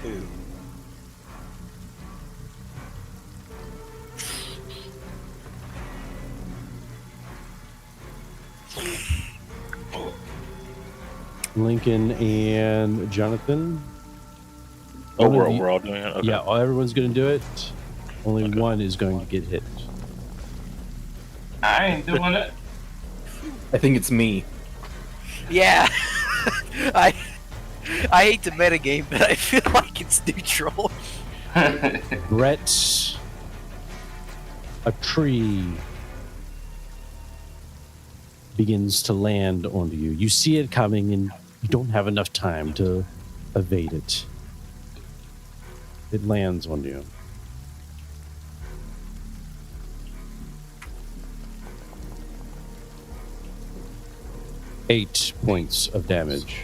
Ooh. Lincoln and Jonathan. Oh, One of we're all doing it? Okay. Yeah, everyone's going to do it. Only one is going to get hit. I ain't doing it. I think it's me. Yeah. I hate to metagame, but I feel like it's neutral. Brett, a tree begins to land onto you. You see it coming, and you don't have enough time to evade it. It lands on you. Eight points of damage.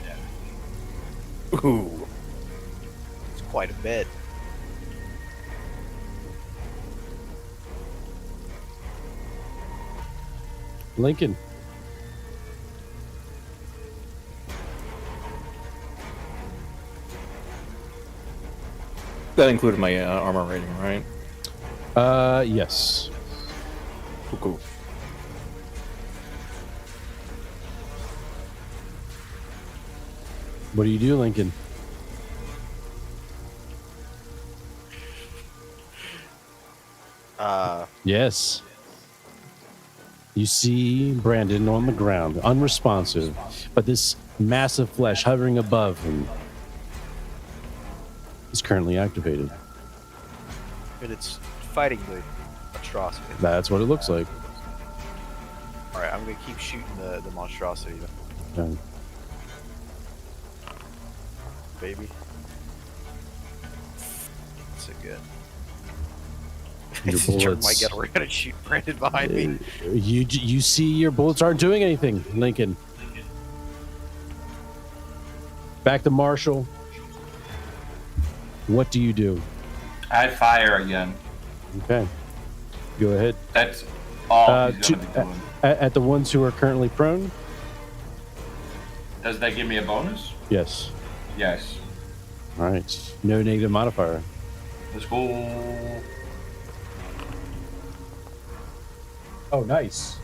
Ooh. It's quite a bit. Lincoln. That included my armor rating, right? Yes. Cool. What do you do, Lincoln? Yes. You see Brandon on the ground, unresponsive, but this massive flesh hovering above him is currently activated. And it's fighting the monstrosity. That's what it looks like. Alright, I'm gonna keep shooting the monstrosity. Okay. Baby. So good. Your This turn bullets. might get around and shoot Brandon behind me. You see your bullets aren't doing anything, Lincoln. Back to Marshall. What do you do? I fire again. Okay. Go ahead. That's all he's gonna be doing. At the ones who are currently prone? Does that give me a bonus? Yes. Yes. All right. No negative modifier. Let's go. Oh, nice.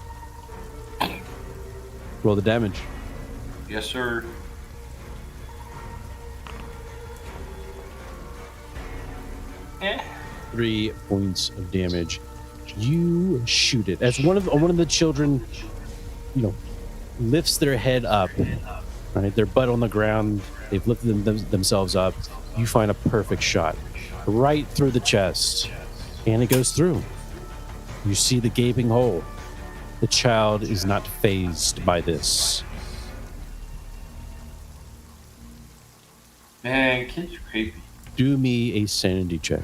Roll the damage. Yes, sir. Eh. 3 points of damage. You shoot it as one of the children, lifts their head up. Right, their butt on the ground. They've lifted themselves up. You find a perfect shot, right through the chest, and it goes through. You see the gaping hole. The child is not fazed by this. Man, kids are creepy. Do me a sanity check.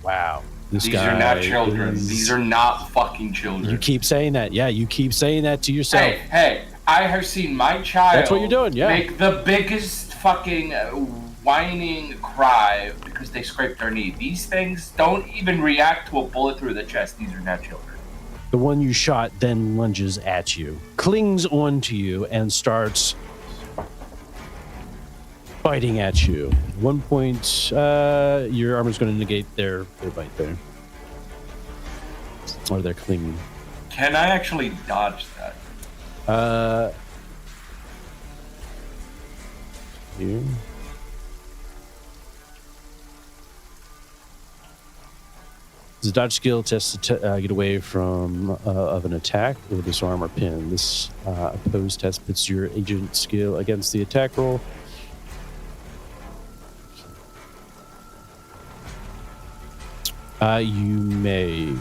Wow. These are not children. These are not fucking children. You keep saying that. Yeah, you keep saying that to yourself. Hey, I have seen my child That's what you're doing, yeah. make the biggest fucking whining cry because they scraped their knee. These things don't even react to a bullet through the chest. These are not children. The one you shot then lunges at you, clings onto you, and starts biting at you. 1 point, your armor's going to negate their bite there. Or their clinging. Can I actually dodge that? Here. It's a dodge skill test to get away from of an attack or disarm or pin. This opposed test puts your agent skill against the attack roll. You may.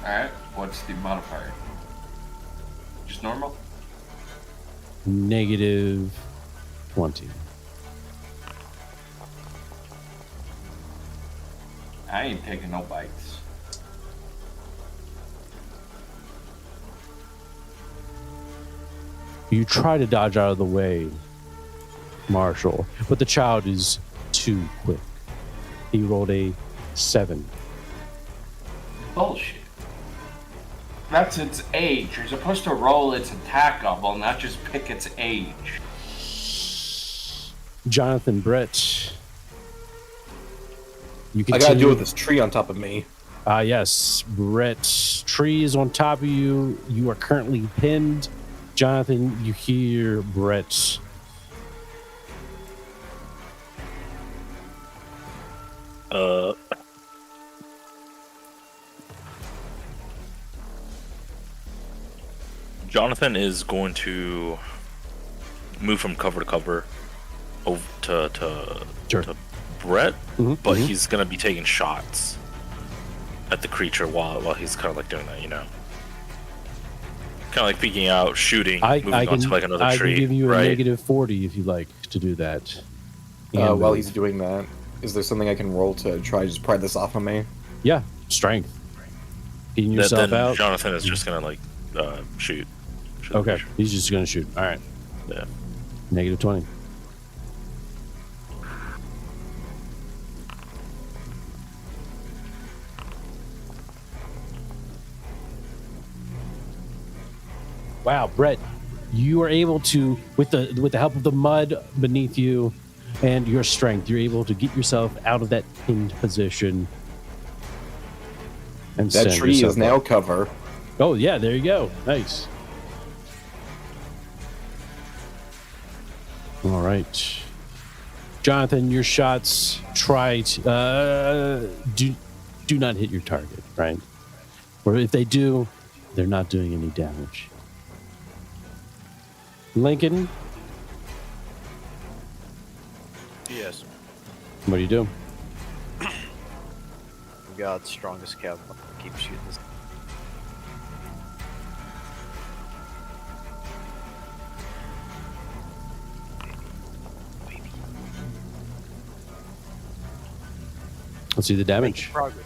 Alright, what's the modifier? Just normal? -20. I ain't taking no bites. You try to dodge out of the way, Marshall, but the child is too quick. He rolled a 7. Bullshit. That's its age. You're supposed to roll its attack level, not just pick its age. Jonathan, Brett, You I gotta deal with this tree on top of me. Yes, Brett's tree is on top of you. You are currently pinned. Jonathan, you hear Brett's Jonathan is going to move from cover to cover over to Brett, but he's going to be taking shots at the creature while he's kind of like doing that, you know, kind of like peeking out, shooting, moving on to like another tree. I can give you a right? -40 if you like to do that. While he's doing that, is there something I can roll to try to just pry this off of me? Yeah, strength. Getting yourself then out. Jonathan is just gonna like shoot. Okay, he's just gonna shoot. All right. Yeah. -20. Wow, Brett, you are able to, with the help of the mud beneath you and your strength, you're able to get yourself out of that pinned position. And that tree is now cover. Oh yeah, there you go. Nice. All right, Jonathan, your shots try to do not hit your target, right? Or if they do, they're not doing any damage. Lincoln? Yes. What do you do? God's strongest cavalry. Keep shooting this. Let's see the damage. Progress.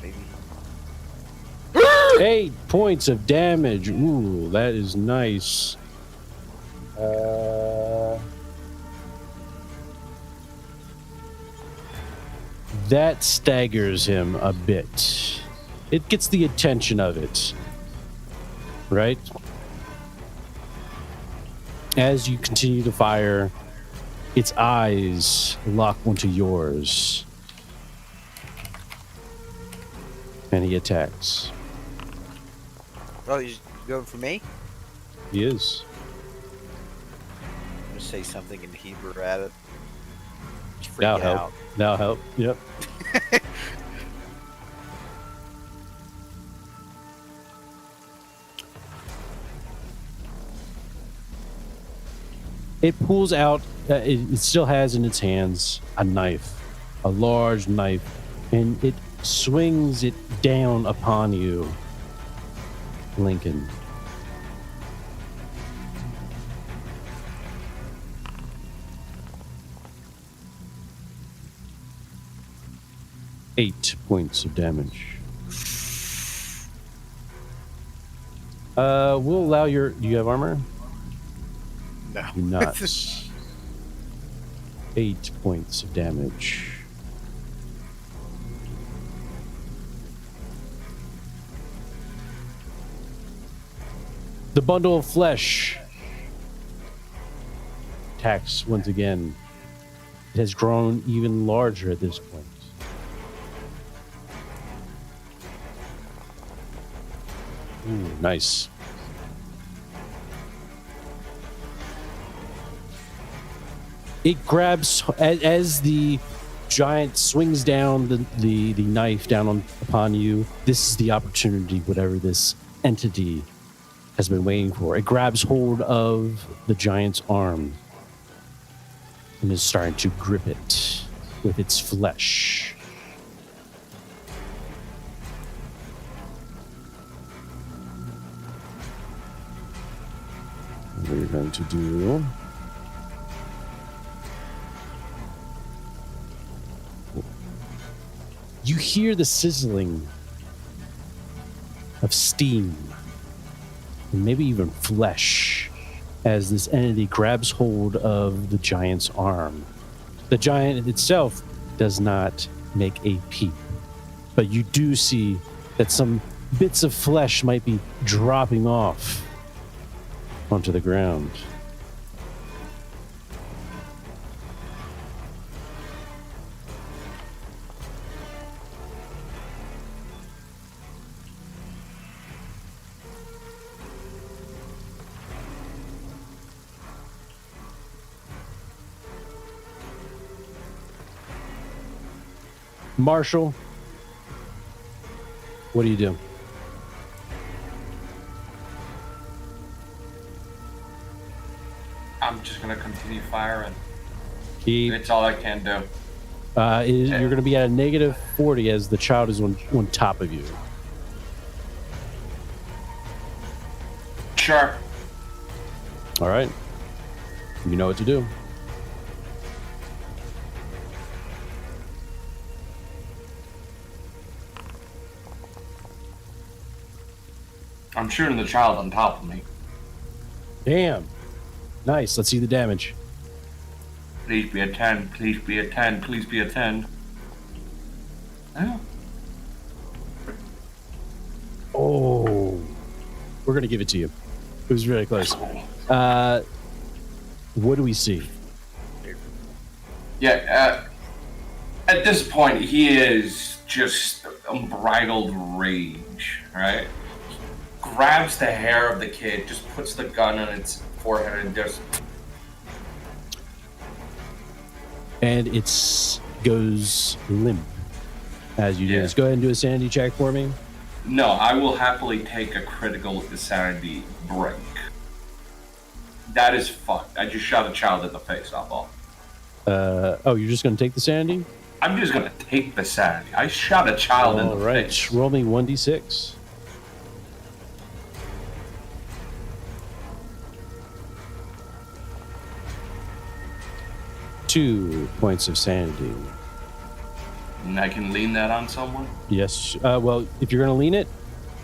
Maybe. 8 points of damage. Ooh, that is nice. That staggers him a bit. It gets the attention of it. Right? As you continue to fire, its eyes lock onto yours. And he attacks. Oh, he's going for me? He is. I'm going to say something in Hebrew at it. Just freak That'll out. help. That'll help. Yep. It pulls out, it still has in its hands a knife, a large knife, and it swings it down upon you, Lincoln. Eight points of damage. We'll allow your. Do you have armor? No. Do not. 8 points of damage. The bundle of flesh attacks once again. It has grown even larger at this point. Ooh, nice. It grabs as the giant swings down the knife down upon you. This is the opportunity, whatever this entity has been waiting for. It grabs hold of the giant's arm and is starting to grip it with its flesh. What we're going to do... You hear the sizzling of steam and maybe even flesh as this entity grabs hold of the giant's arm. The giant itself does not make a peep, but you do see that some bits of flesh might be dropping off onto the ground. Marshall, what do you do? I'm just gonna continue firing. Keep. It's all I can do. You're going to be at a negative 40 as the child is on top of you. Sure. All right. You know what to do. I'm shooting the child on top of me. Damn. Nice. Let's see the damage. Please be a 10. Please be a 10. Please be a 10. Oh. Oh. We're going to give it to you. It was really close. What do we see? Yeah, at this point, he is just unbridled rage, right? Grabs the hair of the kid, just puts the gun on its forehead and just... And it goes limp as you do this. Go ahead and do a sanity check for me. No, I will happily take a critical sanity break. That is fucked. I just shot a child in the face, all. Oh, you're just going to take the sanity? I'm just going to take the sanity. I shot a child in the face. Roll me 1d6. Two points of sanity. And I can lean that on someone? Yes. Well, if you're going to lean it,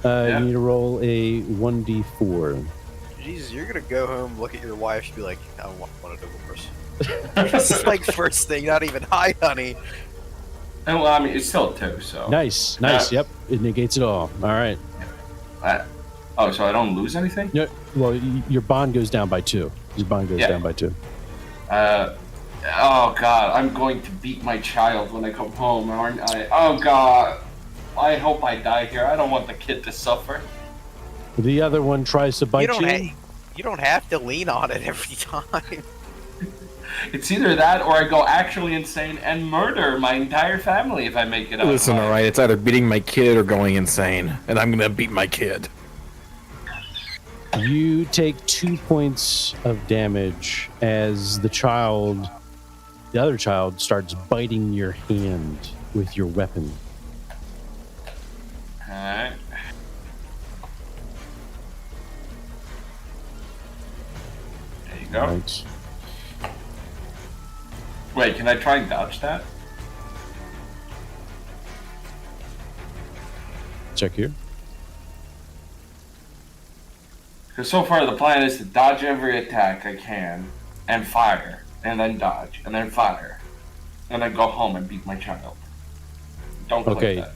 you need to roll a 1d4. Jesus, you're going to go home, look at your wife, and be like, I want a divorce. This is like first thing, not even hi, honey. And well, I mean, it's still a 2, so. Nice. Yep. It negates it all. All right. Oh, so I don't lose anything? No, well, your bond goes down by 2. Your bond goes down by 2. Oh, God. I'm going to beat my child when I come home, aren't I? Oh, God. I hope I die here. I don't want the kid to suffer. The other one tries to bite you. You don't have to lean on it every time. It's either that or I go actually insane and murder my entire family if I make it out. Listen, alright, it's either beating my kid or going insane, and I'm gonna beat my kid. You take 2 points of damage as the other child, starts biting your hand with your weapon. Alright. There you go. Right. Wait, can I try and dodge that? Check here. Because so far the plan is to dodge every attack I can, and fire, and then dodge, and then fire, and then go home and beat my child. Don't click that.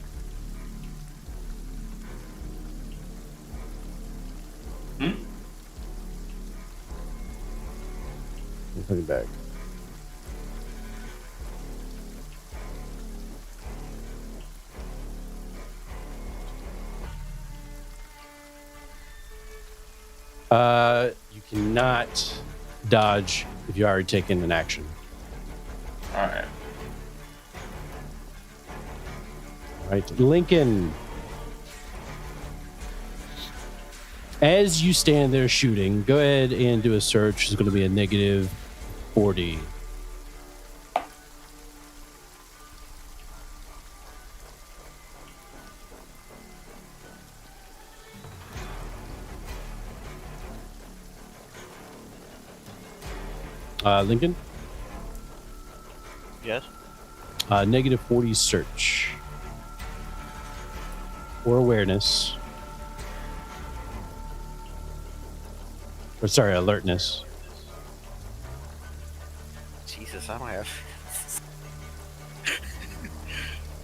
I'm putting back. You cannot dodge if you already taken an action. Alright. Alright, Lincoln. As you stand there shooting, go ahead and do a search. It's going to be a negative 40. Lincoln? Yes? Negative 40 search. Or awareness. Or sorry, alertness. Jesus, I don't have...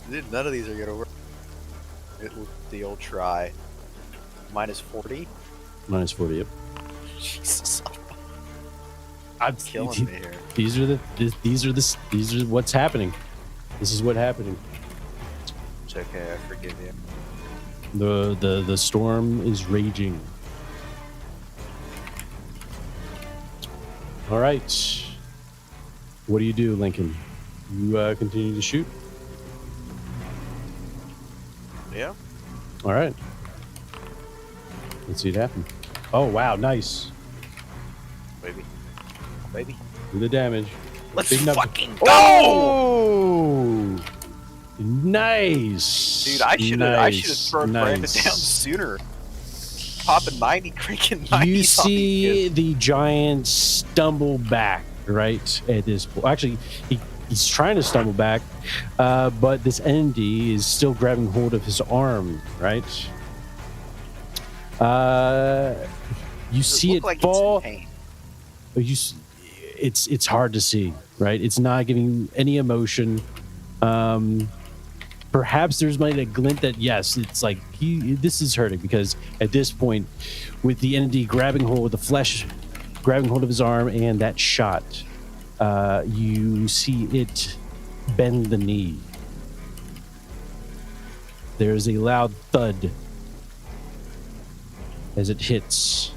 None of these are gonna work. The old try. Minus 40? Minus 40, yep. Jesus. I'm killing me here. These are what's happening. This is what's happening. It's okay, I forgive you. The storm is raging. All right. What do you do, Lincoln? You continue to shoot? Yeah. All right. Let's see it happen. Oh, wow. Nice. Baby. Do the damage. Let's Big number. fucking go! Oh! Nice. Dude, I should have thrown Brandon down sooner. Popping 90, cranking 90. You see the giant stumble back, right? At this point. Actually, he's trying to stumble back, but this entity is still grabbing hold of his arm, right? You see it like fall. It's in pain. It's hard to see, right? It's not giving you any emotion. Perhaps there's maybe a glint that yes, it's like this is hurting because at this point, with the entity grabbing hold of the flesh, grabbing hold of his arm, and that shot, you see it bend the knee. There's a loud thud as it hits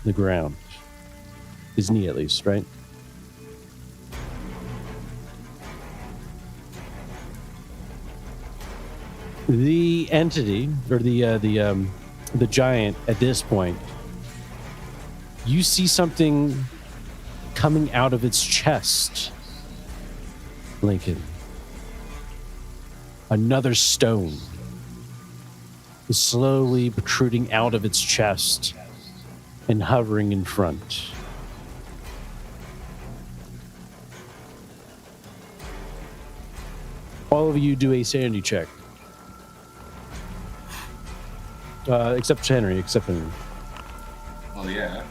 the ground. His knee, at least, right? The entity, or the giant, at this point, you see something coming out of its chest, Lincoln. Another stone is slowly protruding out of its chest and hovering in front. All of you do a sanity check. Except Henry. Well, yeah.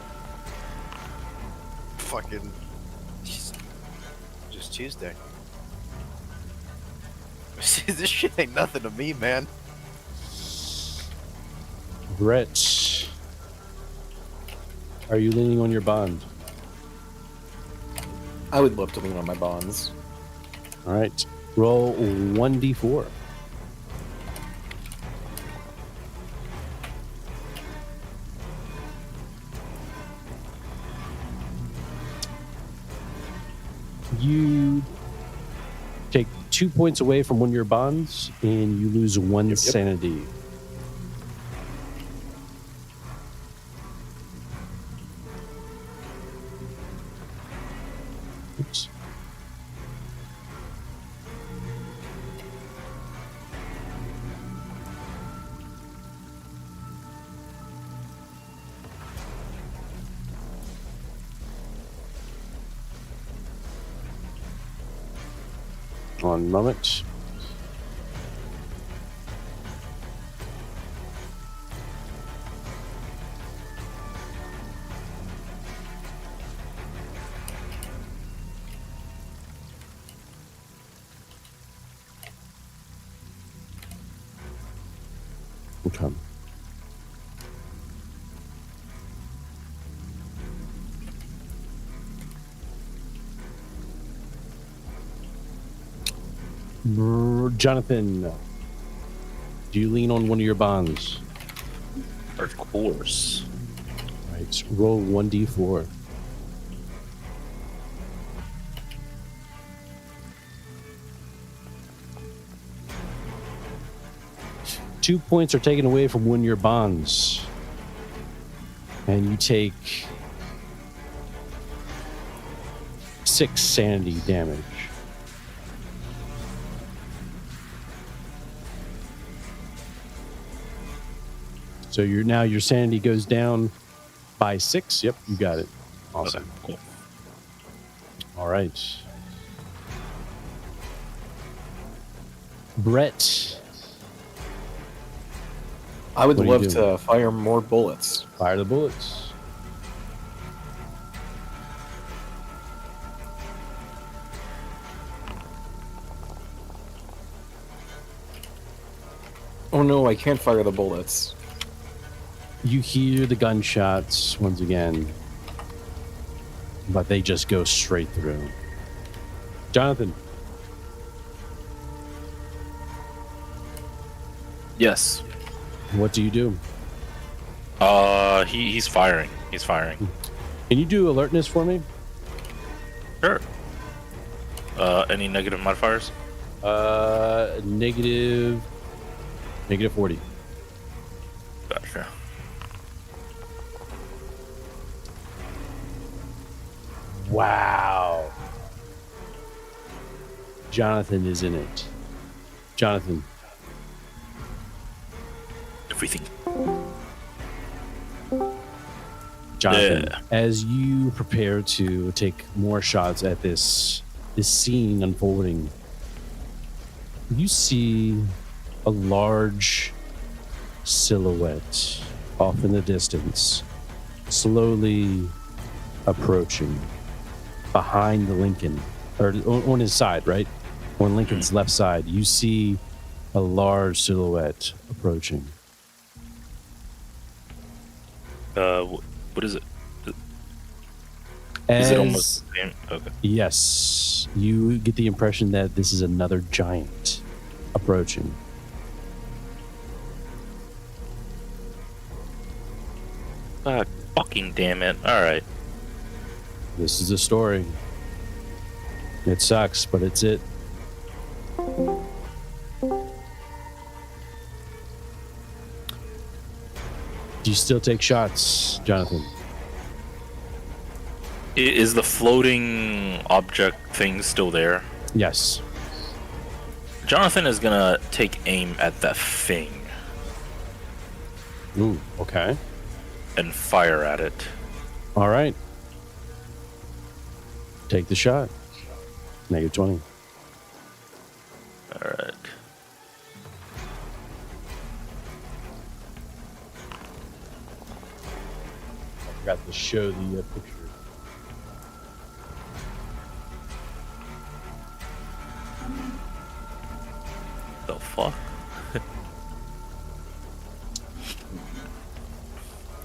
Fucking. Just Tuesday. This shit ain't nothing to me, man. Brett, are you leaning on your bond? I would love to lean on my bonds. All right. Roll 1d4. You take 2 points away from one of your bonds, and you lose one sanity. Oops. One moment. Okay. Jonathan, do you lean on one of your bonds? Of course. All right, roll 1d4. Two points are taken away from one of your bonds, and you take 6 sanity damage. So your sanity goes down by 6. Yep, you got it. Awesome. Okay, cool. All right. Brett. I would What are you love doing? to fire more bullets. Fire the bullets. Oh no, I can't fire the bullets. You hear the gunshots once again, but they just go straight through. Jonathan, Yes. what do you do? He's firing. He's firing. Can you do alertness for me? Sure. Any negative modifiers? Negative Make it a 40. Gotcha. Wow. Jonathan is in it. Jonathan. Everything. Jonathan, Yeah. as you prepare to take more shots at this scene unfolding, you see a large silhouette off in the distance, slowly approaching behind the Lincoln, or on his side, right? On Lincoln's left side, you see a large silhouette approaching. What is it? As, Is it almost the same? Okay. Yes, you get the impression that this is another giant approaching. Fucking damn it. Alright. This is a story. It sucks, but it's it. Do you still take shots, Jonathan? Is the floating object thing still there? Yes. Jonathan is gonna take aim at that thing Ooh, okay. and fire at it. All right. Take the shot. Negative 20. Alright. I forgot to show the picture. The fuck?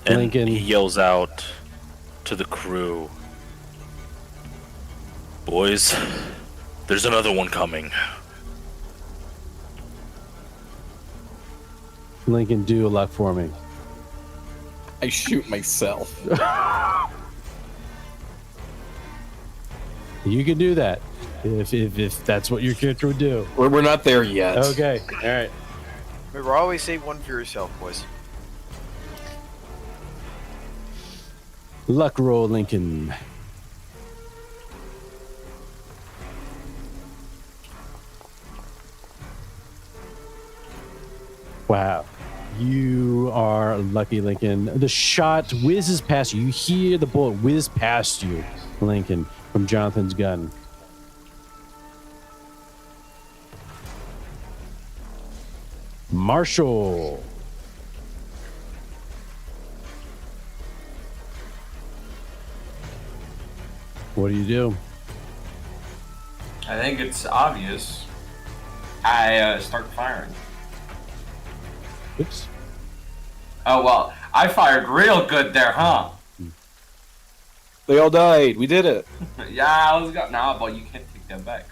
And Lincoln. he yells out to the crew, "Boys, there's another one coming." Lincoln, do a luck for me. I shoot myself. You can do that if that's what your character would do. We're not there yet. Okay. All right. Remember, always save one for yourself, boys. Luck roll, Lincoln. Wow. You are lucky, Lincoln. The shot whizzes past you. You hear the bullet whiz past you, Lincoln, from Jonathan's gun. Marshall. What do you do? I think it's obvious. I start firing. Oops. Oh, well, I fired real good there, huh? They all died. We did it. Yeah, I was got nah, but you can't take that back.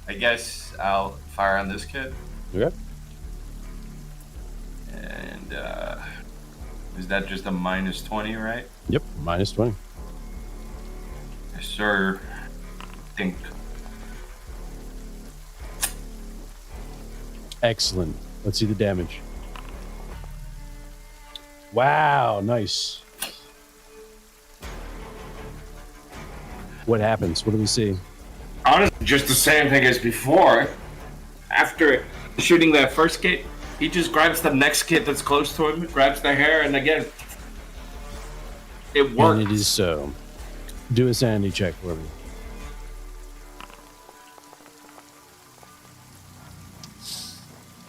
I guess I'll fire on this kid. Okay. And is that just a minus 20, right? Yep. Minus 20. Yes, sir. Think. Excellent. Let's see the damage. Wow, nice. What happens? What do we see? Honestly, just the same thing as before. After shooting that first kid, he just grabs the next kid that's close to him, grabs their hair, and again, it works. And it is so. Do a sanity check for me.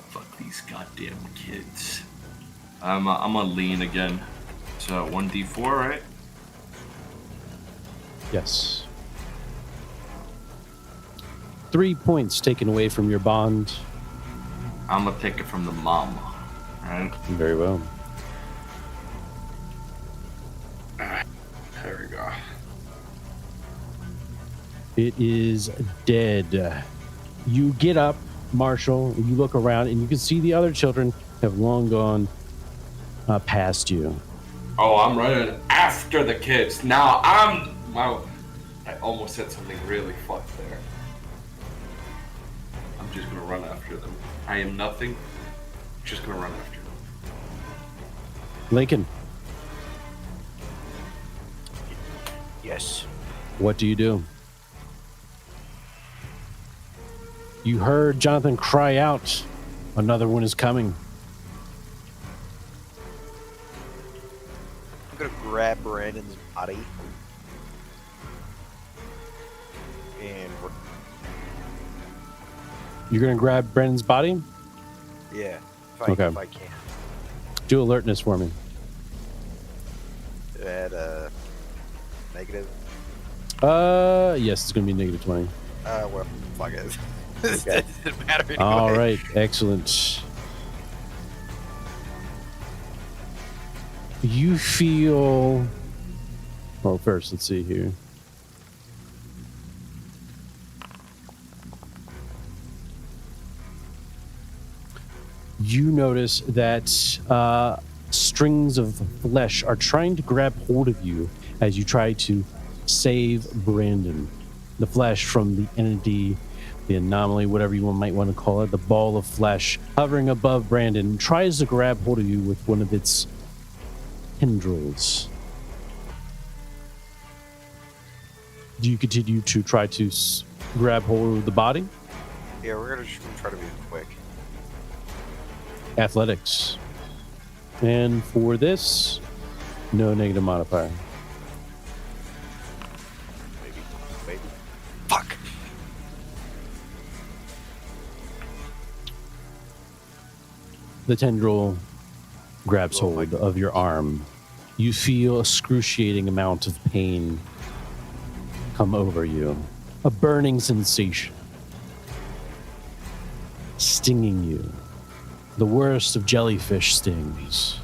Fuck these goddamn kids. I'm gonna lean again. So 1d4, right? Yes. 3 points taken away from your bond. I'm gonna take it from the mom. Alright? Very well. There we go. It is dead. You get up, Marshall, and you look around, and you can see the other children have long gone past you. Oh, I'm running after the kids. Now I almost said something really fucked there. I'm just gonna run after them. I am nothing Just gonna run after him. Lincoln, Yes. what do you do? You heard Jonathan cry out, "Another one is coming." I'm gonna grab Brandon's body. And You're gonna grab Brandon's body? yeah, Okay. if I can. Do alertness for me. At negative. Yes, it's gonna be -20. Well, fuck it. It doesn't matter anyway. All right, excellent. You feel. Well, first, let's see here. You notice that strings of flesh are trying to grab hold of you as you try to save Brandon. The flesh from the entity, the anomaly, whatever you might want to call it, the ball of flesh hovering above Brandon tries to grab hold of you with one of its tendrils. Do you continue to try to grab hold of the body? Yeah, we're gonna try to be quick. Athletics. And for this, no negative modifier. Maybe. Fuck. The tendril grabs hold of your arm. You feel excruciating amount of pain come over you. A burning sensation. Stinging you. The worst of jellyfish stings.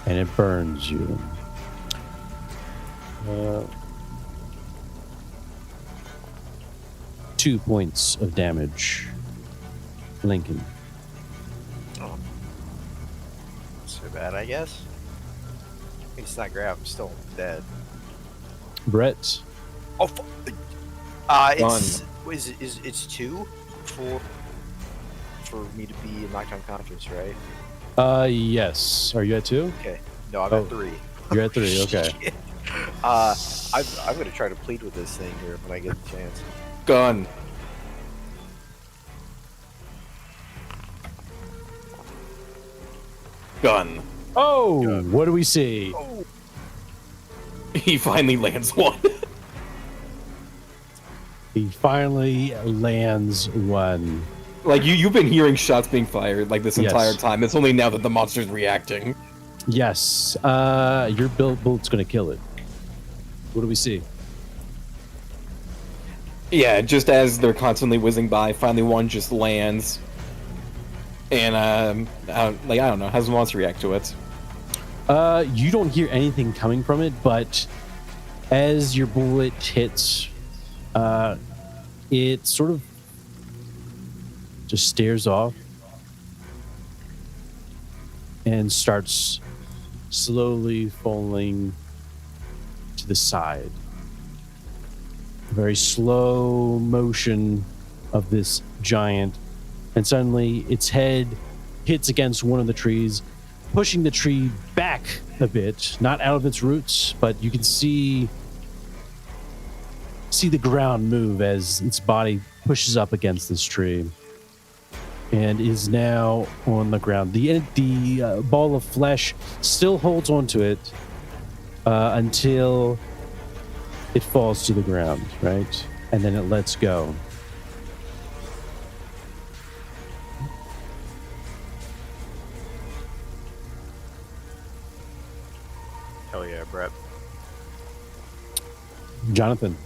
And it burns you. 2 points of damage. Lincoln. Oh. So bad, I guess. It's not grab. I'm still dead. Brett. Oh, it's 2 for me to be knocked unconscious, right? Yes. Are you at 2? Okay. No, I'm at 3. You're at 3. Okay. Shit. I'm gonna try to plead with this thing here when I get the chance. Gun. Gun. Oh, Gun. what do we see? Oh. He finally lands one. He finally lands one. Like you've been hearing shots being fired like this Yes. entire time. It's only now that the monster's reacting. Yes. Your bullet's gonna kill it. What do we see? Yeah, just as they're constantly whizzing by, finally one just lands. And I don't know, how's the monster react to it? You don't hear anything coming from it, but as your bullet hits, it sort of just stares off and starts slowly falling to the side. A very slow motion of this giant, and suddenly its head hits against one of the trees, pushing the tree back a bit, not out of its roots, but you can see the ground move as its body pushes up against this tree and is now on the ground. The ball of flesh still holds onto it until it falls to the ground, right? And then it lets go. Hell yeah, Brett. Jonathan.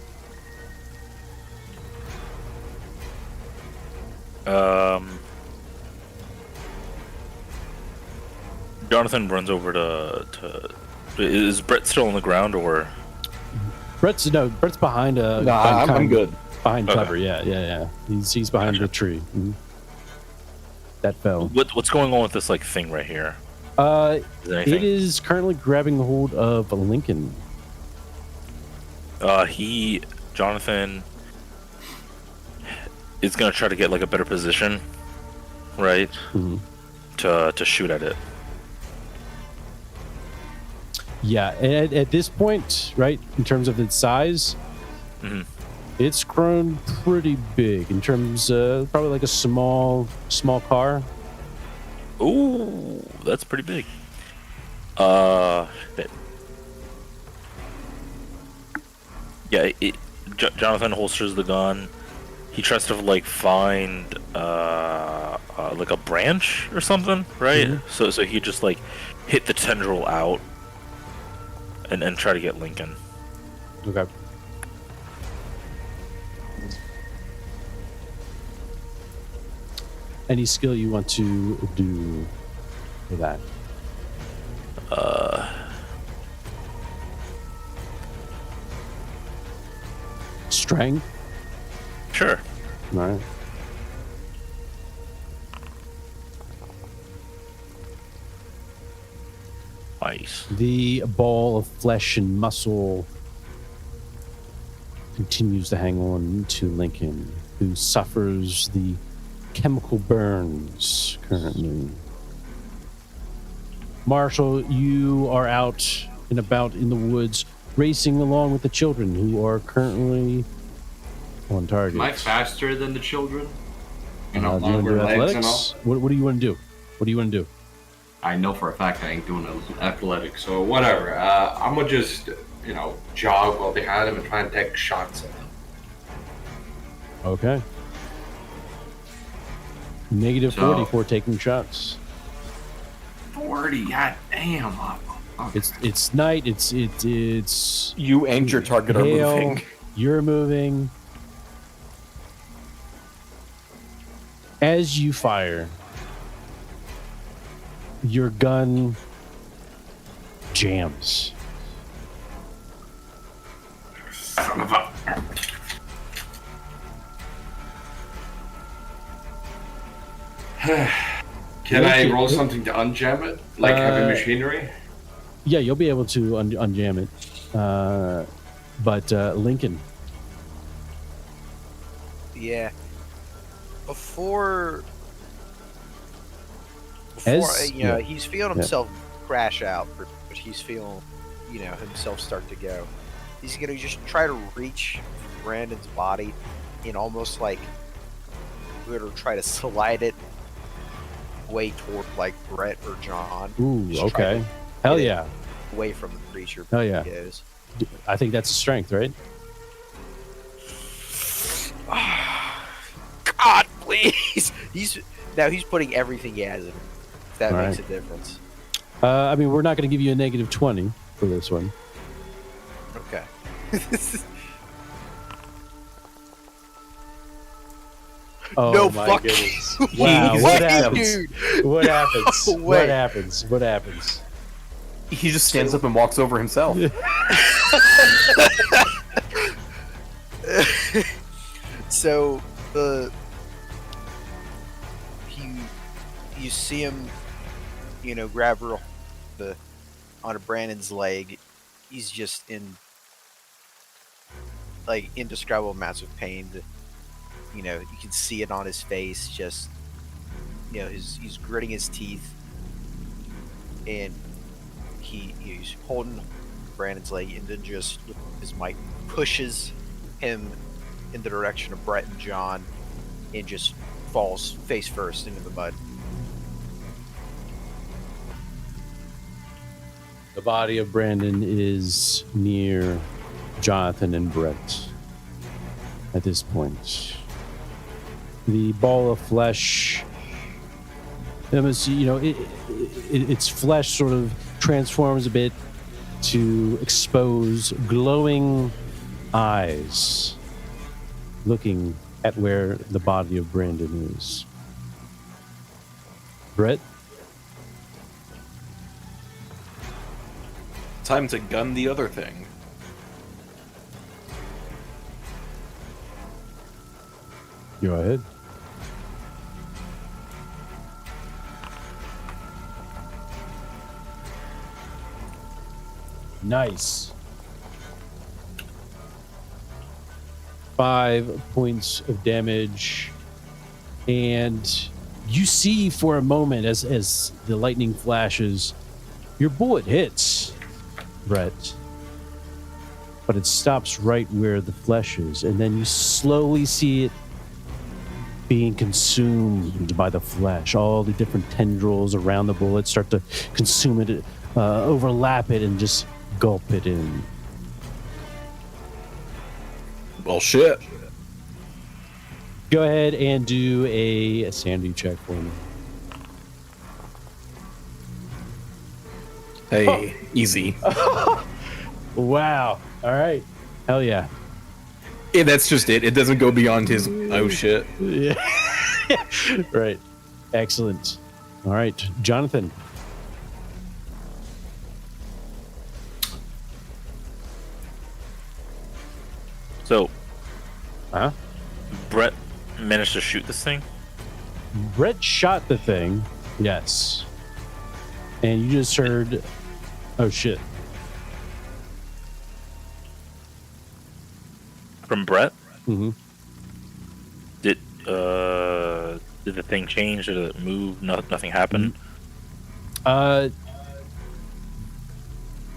Jonathan runs over to. Is Brett still on the ground or? Brett's behind a. No, I'm good. Behind Okay. cover, yeah. He's behind the tree. Mhm. That fell. What's going on with this like thing right here? It Is there anything? is currently grabbing hold of Lincoln. Jonathan is gonna try to get like a better position right? To shoot at it. Yeah, at this point, right, in terms of its size, it's grown pretty big in terms of probably like a small car. Ooh, that's pretty big. Yeah, Jonathan holsters the gun. He tries to like find like a branch or something, right? So he just like hit the tendril out and try to get Lincoln. Okay. Any skill you want to do for that? Strength? Sure. All right. Nice. The ball of flesh and muscle continues to hang on to Lincoln, who suffers the chemical burns currently. Marshall, you are out and about in the woods, racing along with the children who are currently on target. Am I faster than the children? Do you want to do athletics? What do you want to do? What do you want to do? I know for a fact I ain't doing athletics, so whatever. I'm gonna just, jog while behind him and try and take shots at him. Okay. Negative 40 for taking shots. 40, god damn. It's night. It's you and your target are moving. You're moving. As you fire, your gun jams. Son of a... Can I roll something to unjam it? Like heavy machinery? Yeah, you'll be able to unjam it. But Lincoln. Yeah. Before he's feeling himself crash out, but he's feeling, himself start to go. He's gonna just try to reach Brandon's body and almost like try to slide it way toward like Brett or John. Ooh, okay. Hell yeah. Away from the creature. Hell yeah. I think that's a strength, right? God, please. He's putting everything he has in it. If that makes a difference. We're not going to give you a negative 20 for this one. Okay. Oh, no, my fuck goodness. you. Wow, what happens? Dude. What happens? No what happens? What happens? He just stands up and walks over himself. So you see him, grab onto Brandon's leg. He's just in like indescribable amounts of pain. You can see it on his face. Just he's gritting his teeth, and he's holding Brandon's leg, and then just with his might pushes him in the direction of Brett and John, and just falls face first into the mud. The body of Brandon is near Jonathan and Brett at this point. The ball of flesh, its flesh sort of transforms a bit to expose glowing eyes looking at where the body of Brandon is. Brett? Time to gun the other thing. Go ahead. Nice. 5 points of damage, and You see for a moment as the lightning flashes, your bullet hits, Brett. But it stops right where the flesh is, and then you slowly see it being consumed by the flesh. All the different tendrils around the bullet start to consume it, overlap it, and just gulp it in. Well, shit. Go ahead and do a sanity check for me. Hey, easy. Wow. All right. Hell yeah. Yeah, that's just it. It doesn't go beyond his, oh shit. Yeah. Right. Excellent. All right. Jonathan. So, Huh? Brett managed to shoot this thing? Brett shot the thing. Yes. And you just heard, oh shit. From Brett? Mm-hmm. Did the thing change? Did it move? Nothing happened?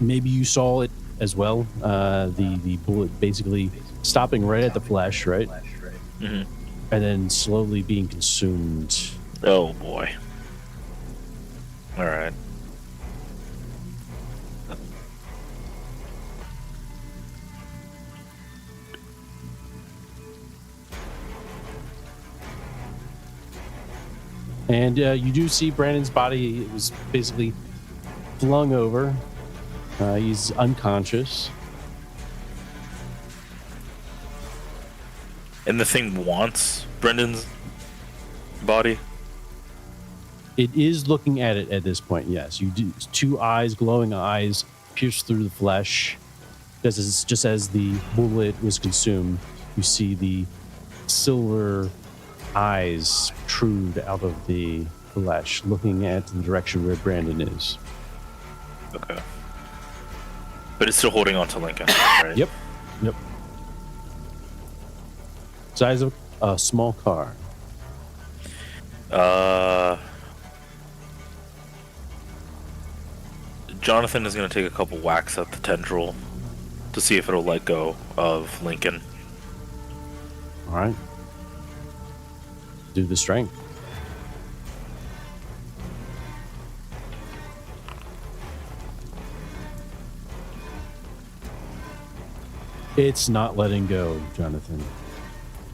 Maybe you saw it as well. The bullet basically stopping right at the flesh, right? Mm-hmm. And then slowly being consumed. Oh boy. All right. And you do see Brandon's body. It was basically flung over. He's unconscious. And the thing wants Brendan's body? It is looking at it at this point, yes. You do. Two eyes, glowing eyes, pierce through the flesh. Just as the bullet was consumed, you see the silver eyes protrude out of the flesh, looking at the direction where Brandon is. Okay. But it's still holding on to Lincoln, right? Yep. Size of a small car. Jonathan is going to take a couple whacks at the tendril to see if it'll let go of Lincoln. All right. Do the strength. It's not letting go, Jonathan.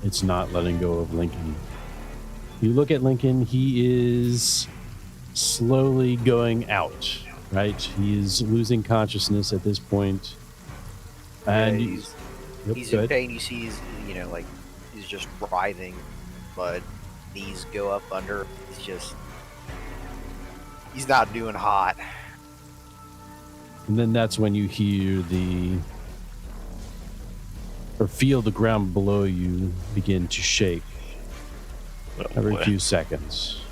It's not letting go of Lincoln. You look at Lincoln, he is slowly going out, right? He is losing consciousness at this point. And yeah, he's in pain. You see he's, he's just writhing, but knees go up under. He's not doing hot. And then that's when you hear feel the ground below you begin to shake every few seconds.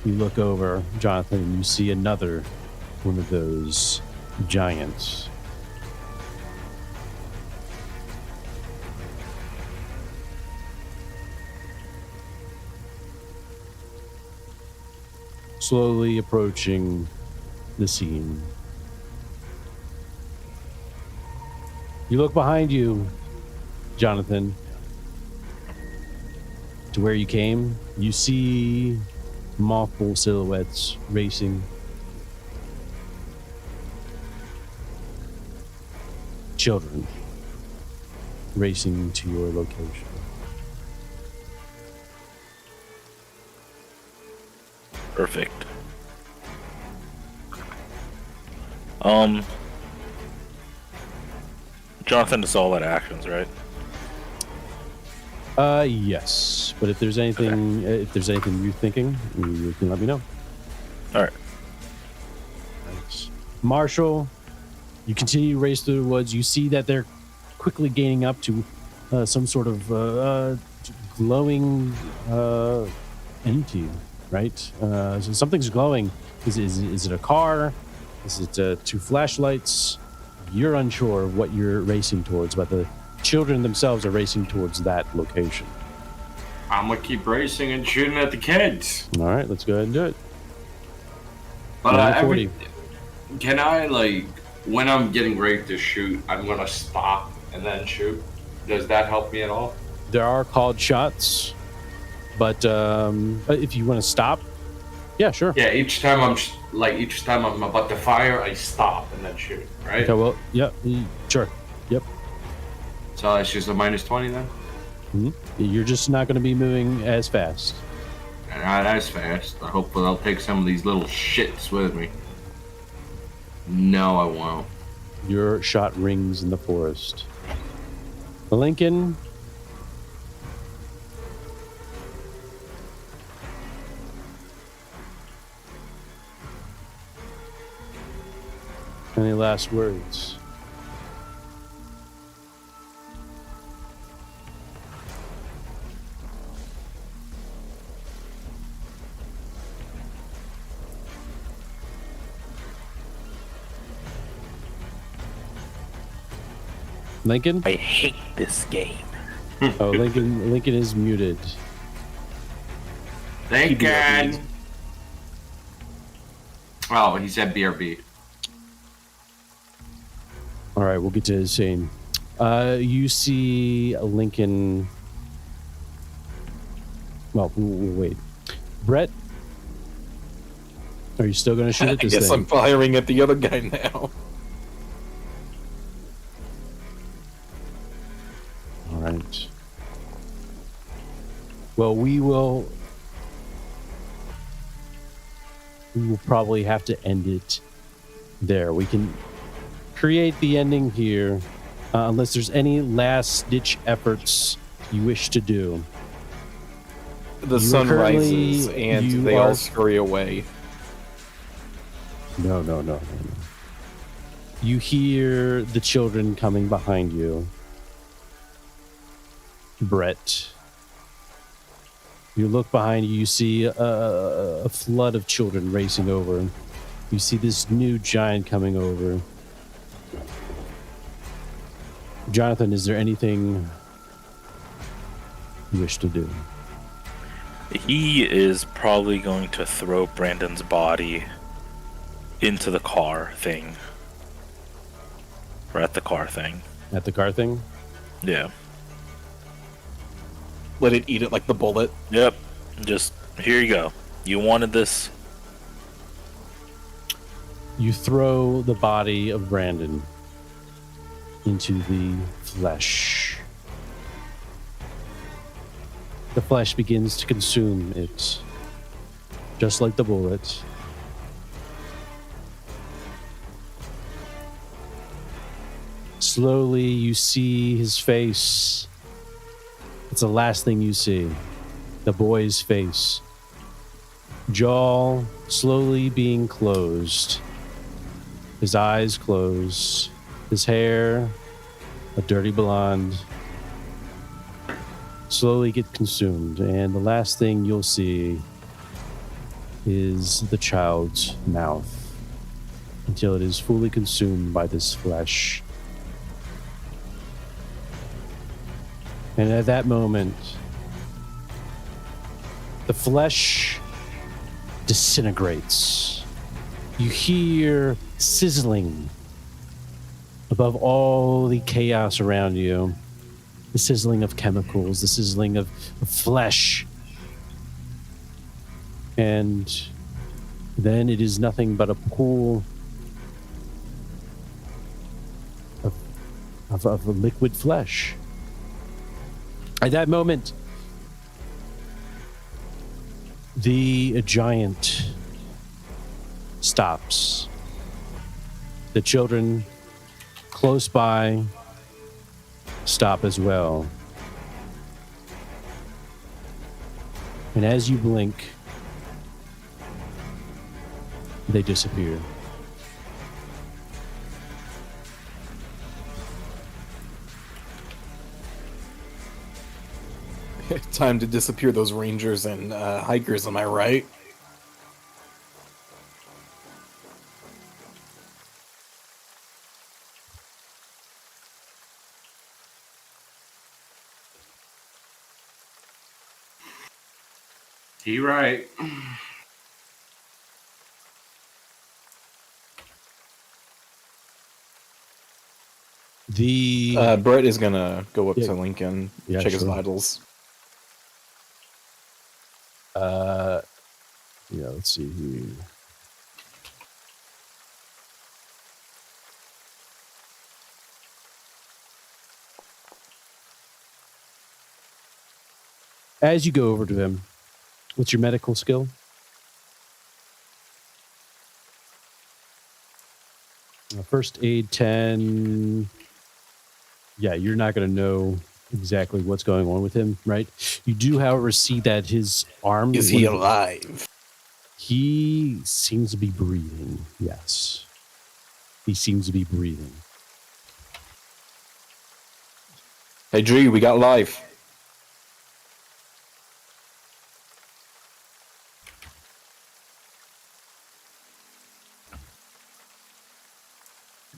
You look over, Jonathan, and you see another one of those giants. Slowly approaching the scene. You look behind you, Jonathan, to where you came. You see multiple silhouettes racing. Children racing to your location. Perfect. Jonathan does all that actions, right? Yes. But if there's anything, you're thinking, you can let me know. All right. Thanks. Marshall, you continue to race through the woods. You see that they're quickly gaining up to some sort of glowing entity, right? So something's glowing. Is it a car? Is it two flashlights? You're unsure of what you're racing towards, but the children themselves are racing towards that location. I'm gonna keep racing and shooting at the kids. All right, let's go ahead and do it. But Number 40. can I, like, when I'm getting ready to shoot, I'm gonna stop and then shoot? Does that help me at all? There are called shots, but if you want to stop, yeah, sure. Yeah, each time I'm about to fire, I stop and then shoot, right? Okay, well, yeah, sure. Yep. So it's just a -20 then? Mm-hmm. You're just not going to be moving as fast. Not as fast. I hope I'll take some of these little shits with me. No, I won't. Your shot rings in the forest. Lincoln. Any last words? Lincoln? I hate this game. Oh, Lincoln is muted. Lincoln! Oh, he said BRB. All right, we'll get to his scene. You see Lincoln. Well, we'll wait. Brett, are you still going to shoot at this I guess thing? I'm firing at the other guy now. All right. Well, we will probably have to end it there. We can create the ending here, unless there's any last-ditch efforts you wish to do. The sun rises and they all scurry away. No. You hear the children coming behind you. Brett. You look behind you, you see a flood of children racing over. You see this new giant coming over. Jonathan, is there anything you wish to do? He is probably going to throw Brandon's body into the car thing. Or at the car thing. At the car thing? Yeah. Let it eat it like the bullet. Yep. Just, here you go. You wanted this. You throw the body of Brandon into the flesh. The flesh begins to consume it, just like the bullet. Slowly, you see his face. It's the last thing you see. The boy's face. Jaw slowly being closed. His eyes close. His hair, a dirty blonde, slowly get consumed. And the last thing you'll see is the child's mouth until it is fully consumed by this flesh. And at that moment, the flesh disintegrates. You hear sizzling above all the chaos around you. The sizzling of chemicals, the sizzling of flesh. And then it is nothing but a pool of liquid flesh. At that moment, the giant stops. The children close by stop as well. And as you blink, they disappear. Time to disappear those rangers and hikers, am I right? He right. Brett is gonna go up Yeah. to Lincoln, Yeah, check his sure. vitals. Yeah, let's see here. As you go over to him, what's your medical skill? First aid 10. Yeah, you're not going to know exactly what's going on with him, right? You do, however, see that his arm... Is he alive? He seems to be breathing, yes. He seems to be breathing. Hey, G, we got life.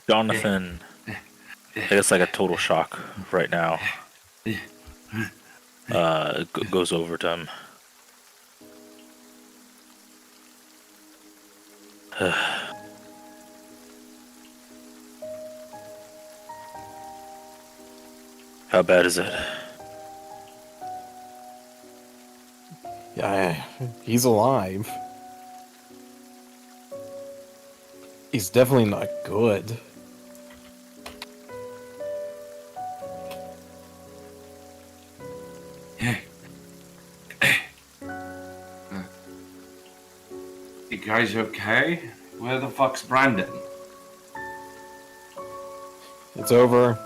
Jonathan, it's like a total shock right now. Goes over to him. How bad is it? Yeah, he's alive. He's definitely not good. You guys okay? Where the fuck's Brandon? It's over.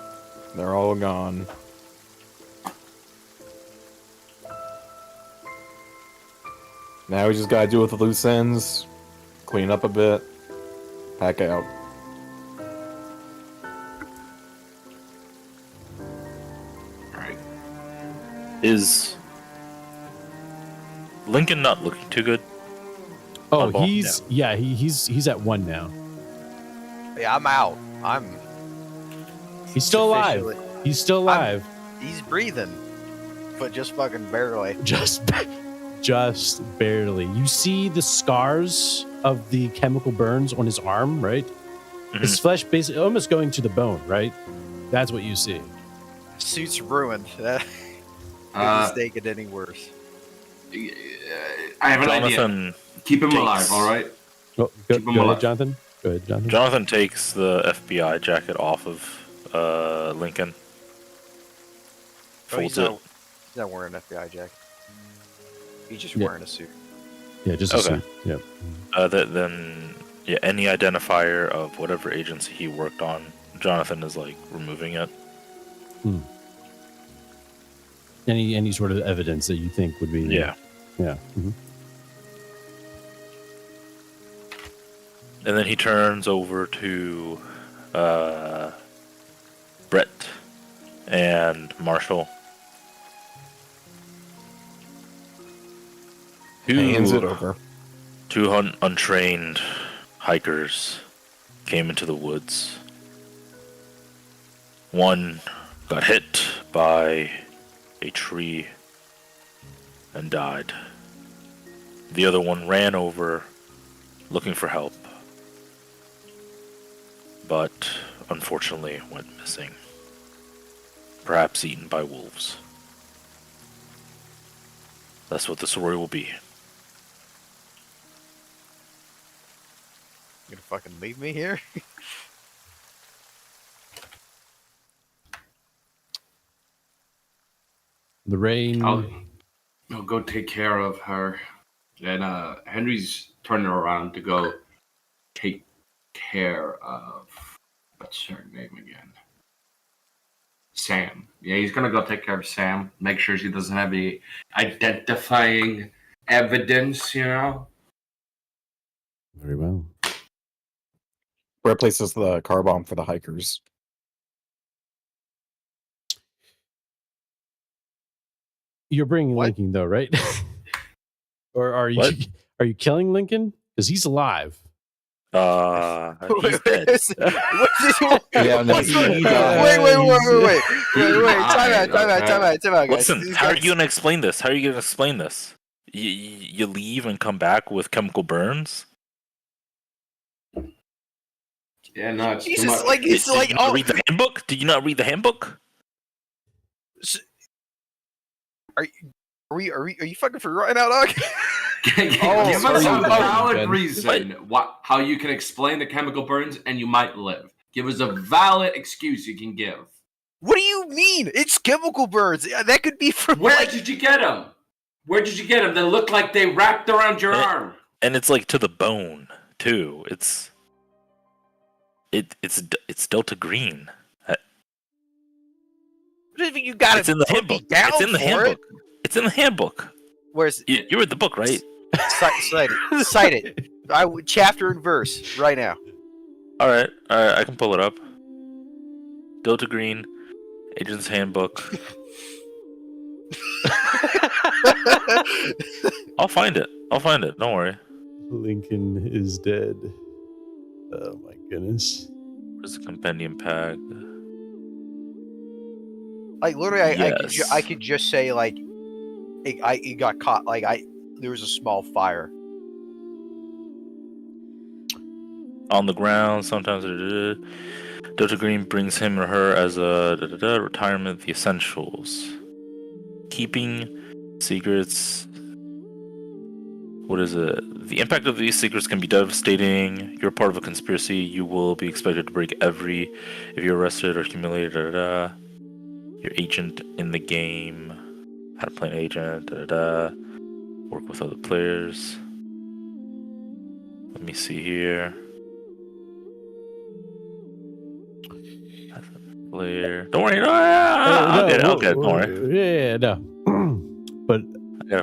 They're all gone. Now we just gotta deal with the loose ends, clean up a bit, pack out. Right. Is Lincoln not looking too good? Oh, Ball? he's he's at 1 now. Yeah, I'm out. He's still alive. Officially- He's still alive. He's breathing, but just fucking barely. Just barely. You see the scars of the chemical burns on his arm, right? His flesh basically almost going to the bone, right? That's what you see. Suit's ruined. That couldn't make it any worse. I have an idea. Jonathan Keep him takes- alive, all right? Oh, Keep him go ahead, alive. Jonathan. Go ahead, Jonathan. Jonathan takes the FBI jacket off of Lincoln. Oh, he's Folds it. not wearing an FBI jacket. He's just Yeah. wearing a suit. Yeah, just Okay. assume. Yeah. Then any identifier of whatever agency he worked on, Jonathan is like removing it. Any sort of evidence that you think would be Yeah. Yeah. Mhm. And then he turns over to Brett and Marshall. Hands it over. Two untrained hikers came into the woods. One got hit by a tree and died. The other one ran over looking for help, but unfortunately went missing. Perhaps eaten by wolves. That's what the story will be. You gonna fucking leave me here? The rain. I'll go take care of her. And Henry's turning around to go take care of, what's her name again? Sam. Yeah, he's gonna go take care of Sam. Make sure she doesn't have any identifying evidence, you know? Very well. Brett places the car bomb for the hikers. You're bringing What? Lincoln though, right? Or are you What? are you killing Lincoln? Because he's alive. He's dead. Yeah, no, Wait, he wait, died. wait. Time out, guys. Listen, how are you gonna explain this? you leave and come back with chemical burns. Yeah, no, it's too Jesus, much. like it's Did like you not read the handbook? Did you not read the handbook? Are you fucking for right now, dog? Give us a sorry, valid Ben. reason how you can explain the chemical burns and you might live. Give us a valid excuse you can give. What do you mean? It's chemical burns. Yeah, that could be from Where did you get them? Where did you get them? They look like they wrapped around your arm. And it's like to the bone too. It's Delta Green. You got It's in the handbook. It's in the handbook. It's in the handbook. Where's You read the book, right? cite it? Cite it. Chapter and verse right now. All right, I can pull it up. Delta Green, Agent's Handbook. I'll find it. Don't worry. Lincoln is dead. Oh my goodness. Where's the compendium pack? Like literally, Yes. I could just say like, it got caught. Like there was a small fire. On the ground, sometimes Delta Green brings him or her as a retirement, the essentials. Keeping secrets. What is it? The impact of these secrets can be devastating. You're part of a conspiracy. You will be expected to break if you're arrested or humiliated. Your agent in the game. How to play an agent. Work with other players. Let me see here. Player. Don't worry. I'll get it. Don't worry. Yeah, no. But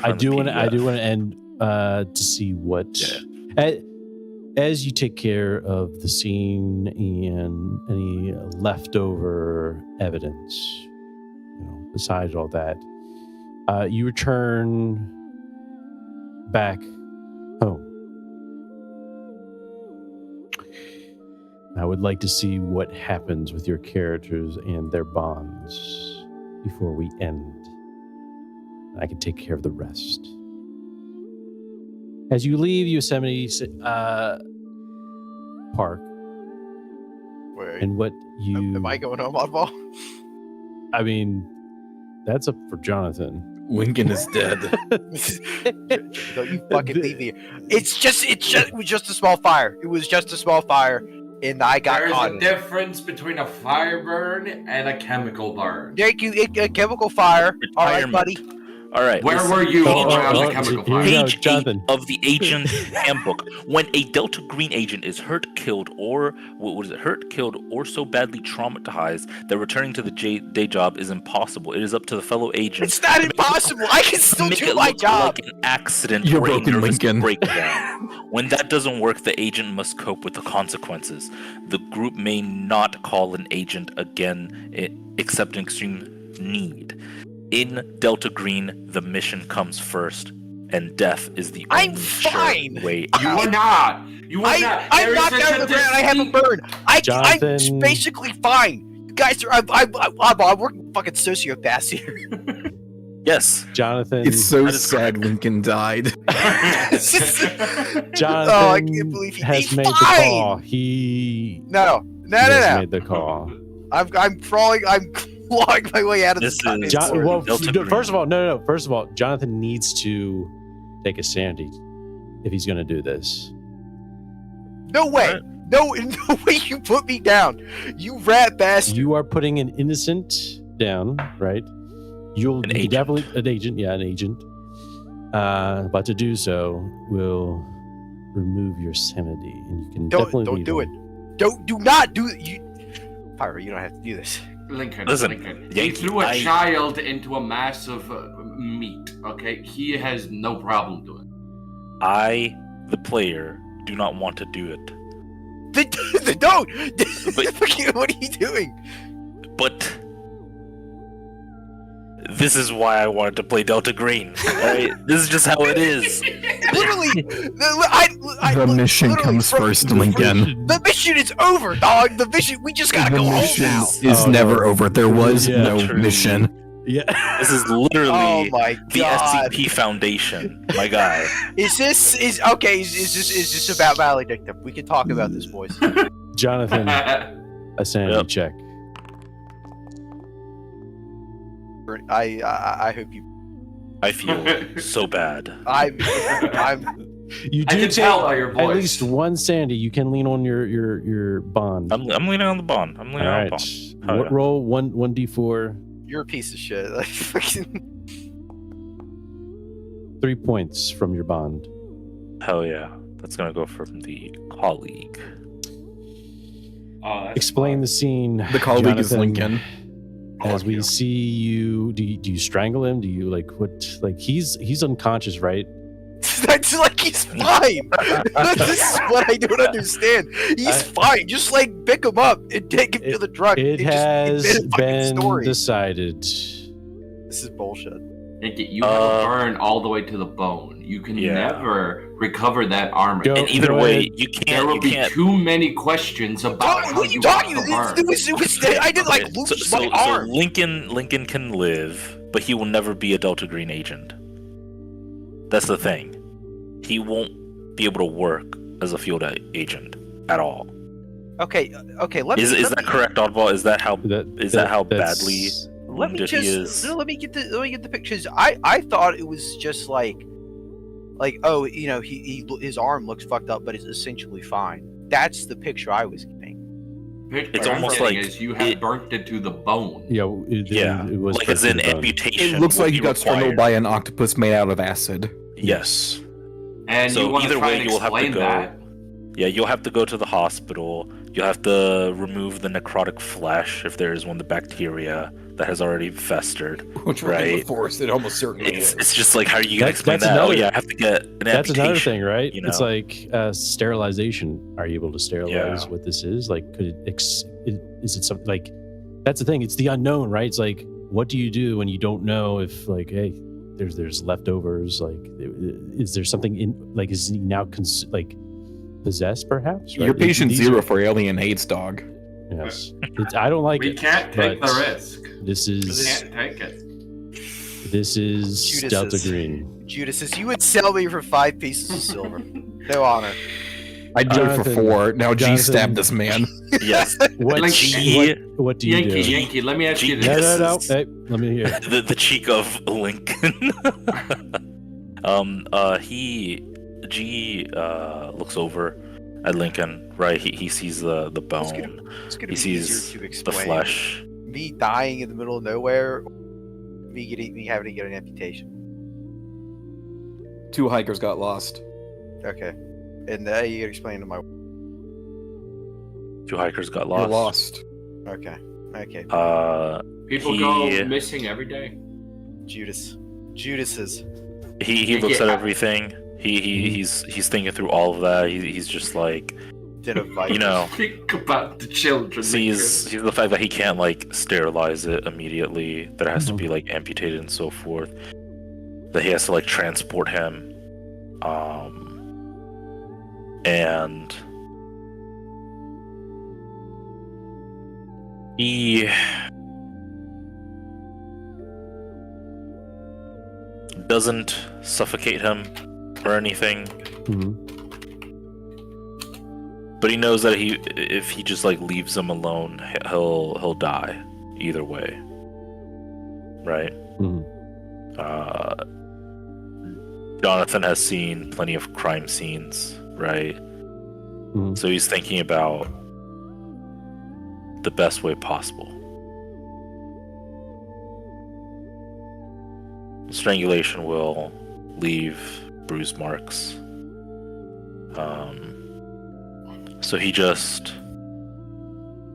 I do want to end to see what as you take care of the scene and any leftover evidence, besides all that, you return back home. I would like to see what happens with your characters and their bonds before we end. I can take care of the rest. As you leave Yosemite Park, Wait, and what you... am I going home, Oddball? I mean, that's up for Jonathan. Lincoln is dead. Don't you fucking leave me. It was just a small fire. It was just a small fire, and I got caught. There's a difference between a fire burn and a chemical burn. Thank you. A chemical fire. All right, buddy. All right. Where were you around the chemical fire? Page 8 of the agent handbook. When a Delta Green agent is hurt, killed, or so badly traumatized that returning to the day job is impossible. It is up to the fellow agent. It's not impossible. I can still make do it my look job. like an accident You're or a broken, nervous Lincoln. breakdown. When that doesn't work, the agent must cope with the consequences. The group may not call an agent again, except in extreme need. In Delta Green, the mission comes first, and death is the only fine. way. You are not. You are not. I'm knocked out of the ground. I have a burn. I'm basically fine. You guys are. I'm working fucking sociopaths here. Yes, Jonathan. It's so sad Lincoln died. Jonathan I can't believe has he's made the fine. call. He No. has made the call. I'm crawling. I'm clawing my way out of this. First of all, First of all, Jonathan needs to take a sanity if he's going to do this. No way. Right. No way you put me down. You rat bastard. You are putting an innocent down, right? You'll An be agent. definitely an agent. Yeah, an agent. But to do so will remove your sanity, and you can definitely Don't leave do him. it. Do not do it. Pyro, you don't have to do this. Lincoln, Listen, Lincoln. yeah, He threw a child into a mass of meat, okay? He has no problem doing it. I, the player, do not want to do it. Don't! But- What are you doing? But this is why I wanted to play Delta Green. Right? This is just how it is. Literally, The mission literally, comes first, Lincoln. The mission is over, dog. The mission, we just gotta The go home mission now. is Oh, never no. over. There was Yeah, no true. mission. Yeah. This is literally Oh my the god! SCP Foundation, my guy. Is this about maledictum? We can talk about this, boys. Jonathan, a sanity check. I hope you. I feel so bad. I'm. You I do can take tell by your at voice. least one sanity. You can lean on your bond. I'm leaning on the bond. I'm leaning All on right. the bond. Oh, yeah. Roll 1d4. You're a piece of shit. Like, fucking. 3 points from your bond. Hell yeah. That's gonna go from the colleague. Oh, that's Explain fine. the scene. The colleague is Jonathan, Lincoln. As Fuck we you. see you, do you strangle him? Do you like what? Like he's unconscious, right? That's like he's fine. This is what I don't understand. He's fine. Just like pick him up and take him to the drug. It just has invent a fucking been story. decided. This is bullshit. You have a burn all the way to the bone. You can Yeah. never recover that armor. Go- And either go way, ahead. you There will you be can't. too many questions about What how are you you talking? got the burn. I didn't like Okay, lose my so arm. Lincoln can live, but he will never be a Delta Green agent. That's the thing. He won't be able to work as a field agent at all. Okay. Let Is me. that correct, Oddball? Is that how how Let That's- me wounded he is? just let me get the pictures. I thought it was just like oh, you know, his arm looks fucked up, but it's essentially fine. That's the picture I was getting. It's What I'm almost getting like is you have burnt it to the bone. Yeah, it was like as in pretty bad. amputation. It looks would like be you got strangled required. by an octopus made out of acid. Yes. And So you want to either try way, and you will have to explain go- that. Yeah, you'll have to go to the hospital. You'll have to remove the necrotic flesh if there is one, the bacteria that has already festered. Which we're in the forest, it almost certainly It's just like, how are you going to That's- explain that's that? another- Oh yeah, I have to get an That's amputation. another thing, right? you know? It's like sterilization. Are you able to sterilize Yeah. what this is? Like, could it? Is it something like? That's the thing. It's the unknown, right? It's like, what do you do when you don't know if, like, hey, there's leftovers? Like, is there something in? Like, is he now possessed? Perhaps. Right? You're patient These zero are- for alien AIDS, dog. Yes. I don't like We it. can't take the but risk. This We is can't take it. Judas Delta is- Green. Judas says, you would sell me for 5 pieces of silver. No honor. I'd do it for Jonathan- 4. Now G Jonathan- stabbed this man. Yes. What? Like, What do you Yankee, do? Yankee, let me ask you No, this. no, no. Hey, let me hear. the cheek of Lincoln. G looks over at Lincoln, right? He sees the bone, It's gonna he be sees easier to the explain. flesh. Me dying in the middle of nowhere, me having to get an amputation. 2 hikers got lost. Okay. And you can explain to my. 2 hikers got You're lost. lost. Okay. Okay. People He- go missing every day. Judas's. He looks Yeah. at everything. He's thinking through all of that. He's just like, Den of Vipers. you know, Think about the children. sees the fact that he can't like sterilize it immediately. That it has to be like amputated and so forth. That he has to like transport him. And he doesn't suffocate him or anything, Mhm. but he knows that if he just like leaves him alone, he'll die either way, right? Mhm. Jonathan has seen plenty of crime scenes, right? Mhm. So he's thinking about the best way possible. Strangulation will leave bruise marks. So he just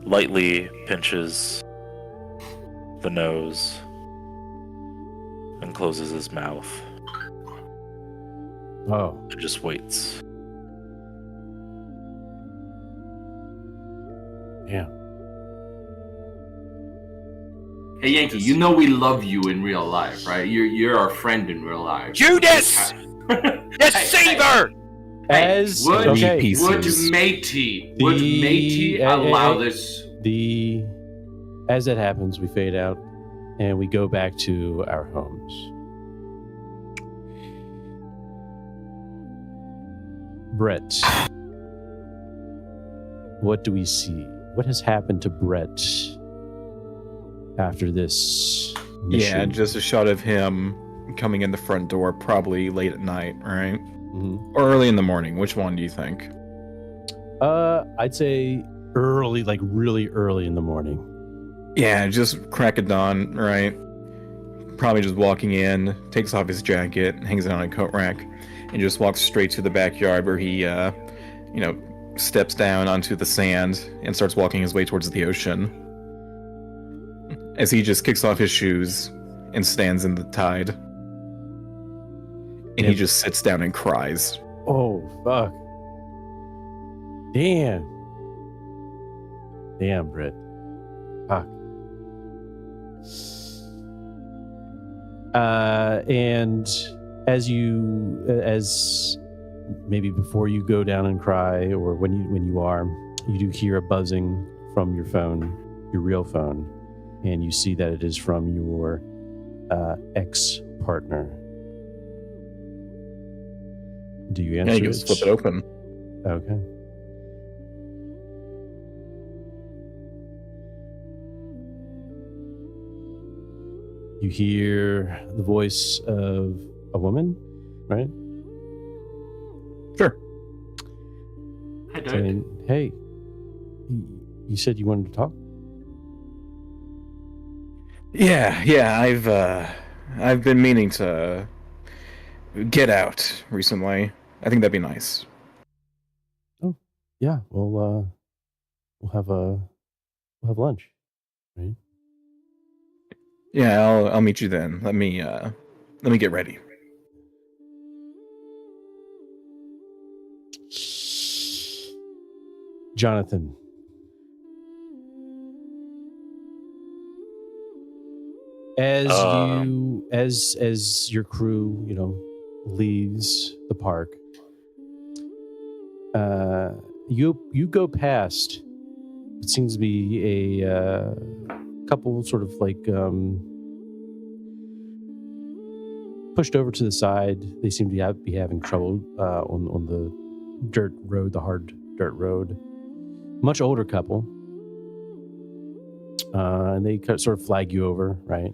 lightly pinches the nose and closes his mouth Oh, and just waits. yeah. Hey Yankee, you know we love you in real life, right? You're our friend in real life. Judas! Deceiver! As would, okay, pieces. would Matey allow this? As that happens, we fade out. and we go back to our homes. Brett, what do we see? What has happened to Brett after this mission? Yeah, just a shot of him coming in the front door, probably late at night, right? Mm-hmm. Or early in the morning. Which one do you think? I'd say early, like really early in the morning. Yeah, just crack of dawn, right? Probably just walking in, takes off his jacket, hangs it on a coat rack, and just walks straight to the backyard where he, steps down onto the sand and starts walking his way towards the ocean. As he just kicks off his shoes and stands in the tide. And he just sits down and cries. Oh, fuck. Damn, Britt. Fuck. And as maybe before you go down and cry, or when you are, you do hear a buzzing from your phone, your real phone, and you see that it is from your ex-partner. Do you answer? Yeah, you just flip it open. Okay. You hear the voice of a woman, right? Sure. Hi, Doug. Saying, hey, you said you wanted to talk? Yeah, I've been meaning to get out recently. I think that'd be nice. Oh, yeah. We'll have lunch, right? Yeah, I'll meet you then. Let me get ready. Jonathan. As your crew, leaves the park, you go past what seems to be a couple sort of like pushed over to the side. They seem to be having trouble on the dirt road, the hard dirt road. Much older couple, and they sort of flag you over, right?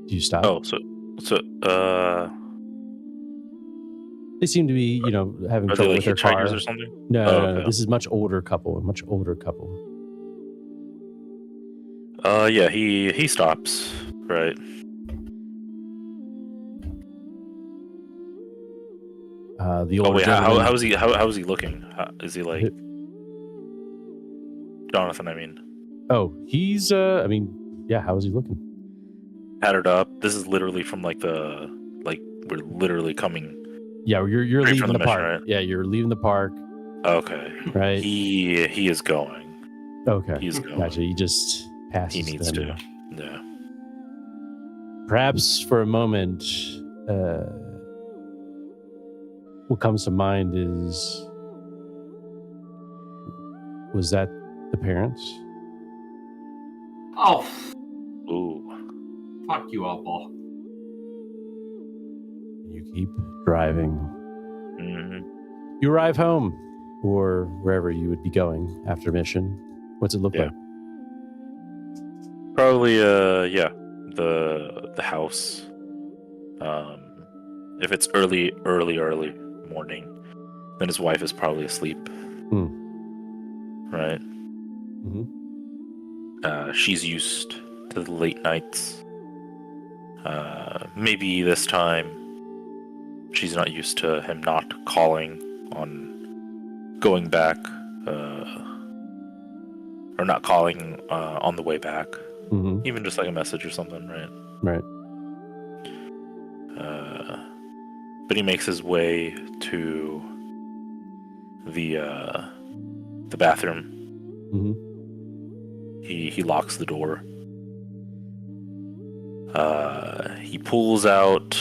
Do you stop? Oh, so they seem to be, having are trouble they with like their car. hitchhikers or something? No, Oh, no. okay. This is a much older couple. Yeah, he stops, right? The older Oh wait, gentleman. how is he looking? Is he like Jonathan? I mean, Oh, he's. How is he looking? tattered up. This is literally from we're literally coming. Yeah, you're Straight leaving from the the park. mission, right? Yeah, you're leaving the park. Okay, Right. He is going. Okay. He's going. Gotcha. He just passes. He needs them. to. Yeah. Perhaps for a moment, what comes to mind was that the parents? Oh, Ooh. fuck you, Opal. You keep driving. Mm-hmm. You arrive home, or wherever you would be going after mission. What's it look like? Probably the house. If it's early morning, then his wife is probably asleep. Right? Mm-hmm. She's used to the late nights. Maybe this time she's not used to him not calling on going back, or not calling on the way back. Mm-hmm. Even just like a message or something, right? Right. But he makes his way to the bathroom. Mm-hmm. He locks the door. He pulls out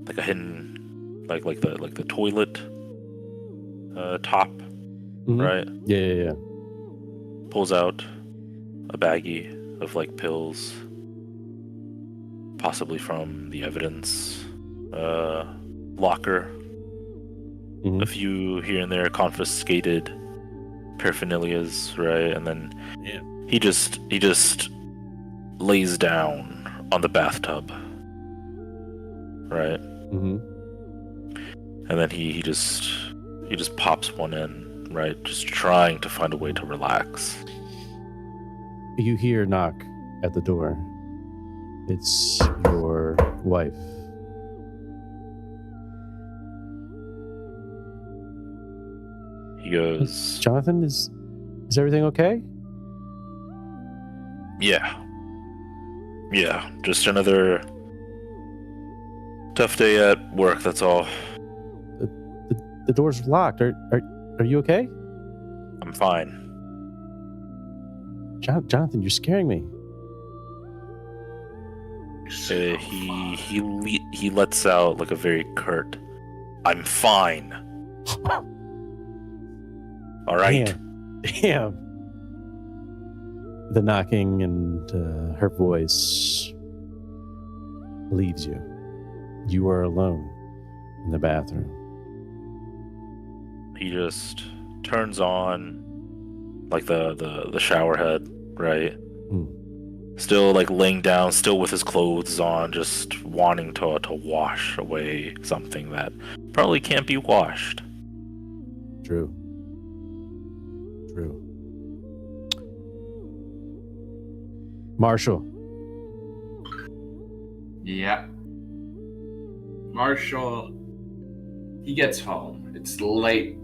like a hidden, like the toilet top, right? Yeah. Pulls out a baggie of like pills, possibly from the evidence locker. A few here and there confiscated paraphernalias, right? And then he just lays down on the bathtub, right? And then he just pops one in, right? Just trying to find a way to relax. You hear a knock at the door. It's your wife. He goes, Jonathan, is everything okay? Yeah, just another tough day at work, that's all. The door's locked. Are you okay? I'm fine. Jonathan, you're scaring me. He lets out like a very curt, "I'm fine." All right. Damn. The knocking and her voice leaves you. You are alone in the bathroom. He just turns on like the shower head, right? Still like laying down, still with his clothes on, just wanting to wash away something that probably can't be washed. True. Marshall. Yeah. Marshall, he gets home. It's late.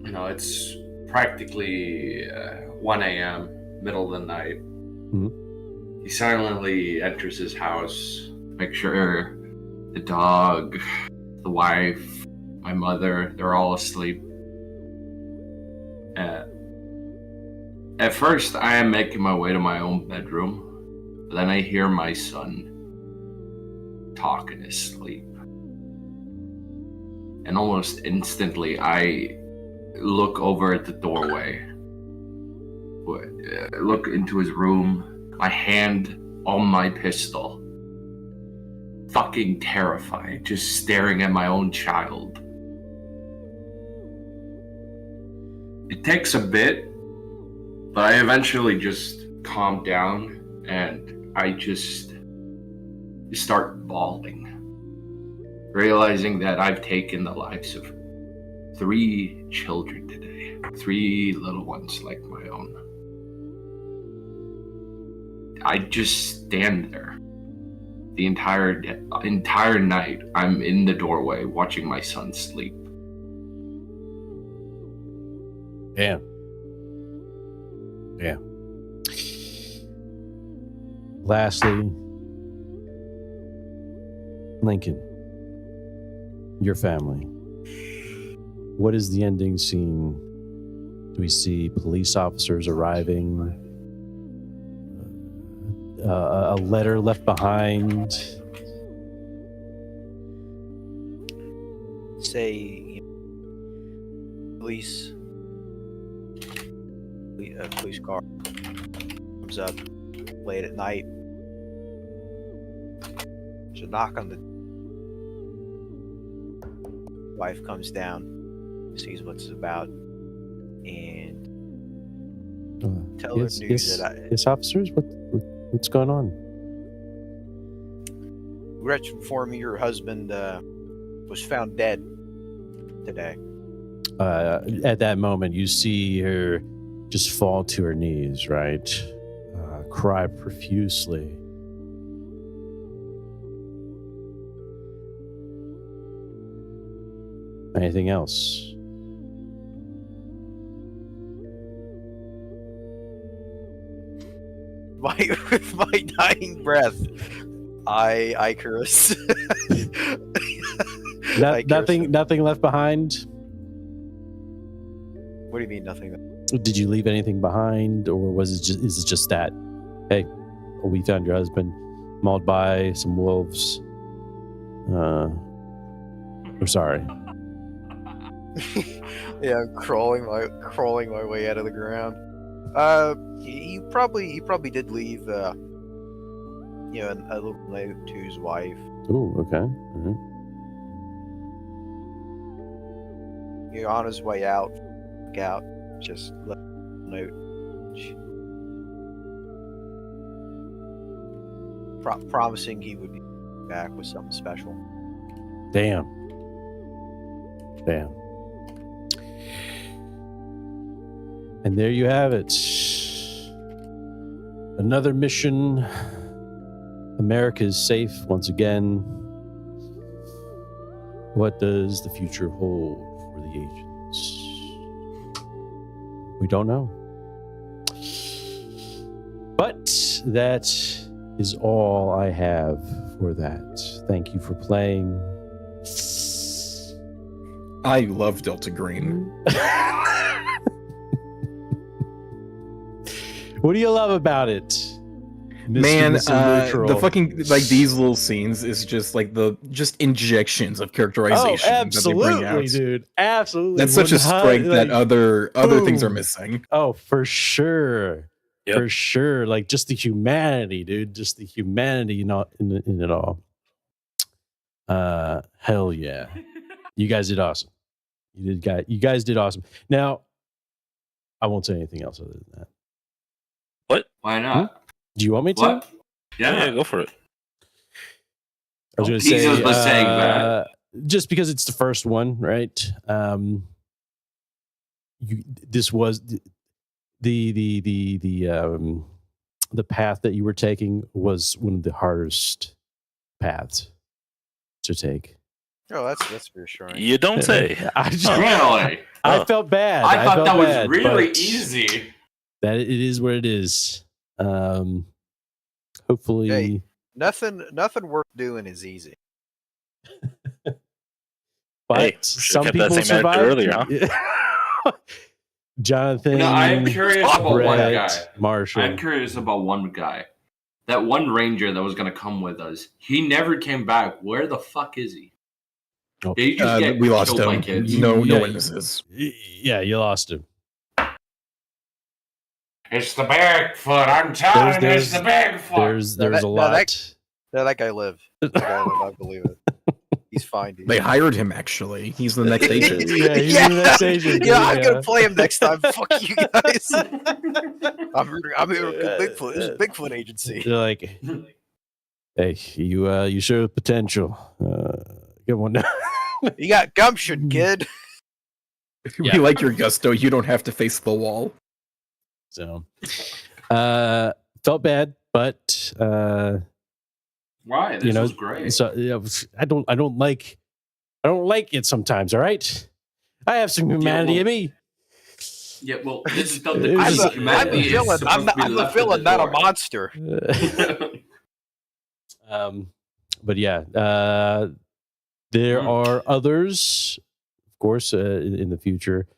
It's practically 1 a.m., middle of the night. He silently enters his house, make sure the dog, the wife, my mother, they're all asleep. At first, I am making my way to my own bedroom. But then I hear my son talk in his sleep. And almost instantly, I look over at the doorway. Look into his room. My hand on my pistol. Fucking terrified. Just staring at my own child. It takes a bit. But I eventually just calm down. And I just start bawling, realizing that I've taken the lives of 3 children today, 3 little ones like my own. I just stand there the entire night. I'm in the doorway watching my son sleep. Damn. Lastly, Lincoln, your family. What is the ending scene? Do we see police officers arriving? A letter left behind? Say, police car comes up late at night. There's a knock on the wife, comes down, sees what it's about, and tell her news that yes, officers, what's going on? Regret to inform you, your husband was found dead today. At that moment, you see her just fall to her knees, right? Cry profusely. Anything else? With my dying breath, I curse. Nothing left behind? What do you mean, nothing? Did you leave anything behind, or is it just that, hey, we found your husband mauled by some wolves? We're sorry. Yeah, I'm crawling my way out of the ground. He probably did leave a little note to his wife. Ooh, okay. On his way out, just left a note. Promising he would be back with something special. Damn. And there you have it. Another mission. America is safe once again. What does the future hold for the agents? We don't know. But that is all I have for that. Thank you for playing. I love Delta Green. What do you love about it? Man, the fucking like these little scenes is just like just injections of characterization. Oh, absolutely, dude. Absolutely. That's such a strength that other things are missing. Oh, for sure. Yep. For sure. Like just the humanity, dude. Just the humanity in it all. Hell yeah. You guys did awesome. You guys did awesome. Now, I won't say anything else other than that. What? Why not? Do you want me to? What? Yeah, go for it. I was going to say, saying that. Just because it's the first one, right? This was the path that you were taking was one of the hardest paths to take. Oh, that's reassuring. You don't say. Really? I felt bad. I thought that was bad, really easy. That it is what it is. Hopefully, hey, nothing worth doing is easy. But hey, some people survive earlier, huh? Jonathan. No, I'm curious about Brett, one guy. Marshall. I'm curious about one guy. That one ranger that was going to come with us. He never came back. Where the fuck is he? Oh. Did he just get we lost killed by him. kids? No witnesses. Yeah, you lost him. It's the Bigfoot. I'm telling you, it's the Bigfoot. There's a lot. That guy lived. I believe it. He's fine, dude. They hired him, actually. He's the next agent. Yeah, he's the next agent. Yeah, I'm going to play him next time. Fuck you guys. I'm here with Bigfoot. This is a Bigfoot agency. They're like, hey, you show potential. Get one down. You got gumption, kid. We like your gusto. You don't have to face the wall. So, felt bad, but why? This was great. So I don't like it sometimes. All right, I have some humanity in me. Yeah, well, this is I'm the villain, not a monster. But yeah, there are others, of course, in the future.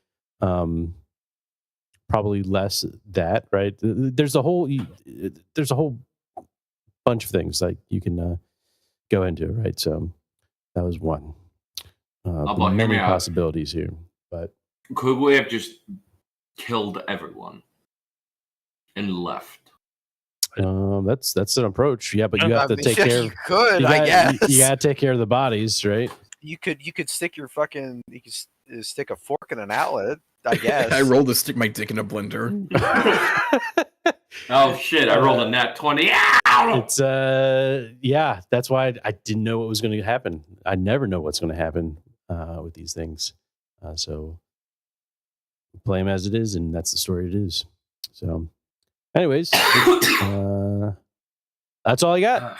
Probably less that, right? There's a whole bunch of things like you can go into, right? So that was one. Many possibilities here, but could we have just killed everyone and left? That's an approach. Yeah, but you have to take care. You could, I guess. You gotta take care of the bodies, right? You could stick your fucking. You could stick a fork in an outlet. I guess. I rolled to stick my dick in a blender. Oh shit! I rolled a nat 20. It's yeah. That's why I didn't know what was going to happen. I never know what's going to happen with these things. So play them as it is, and that's the story it is. So, anyways, that's all I got.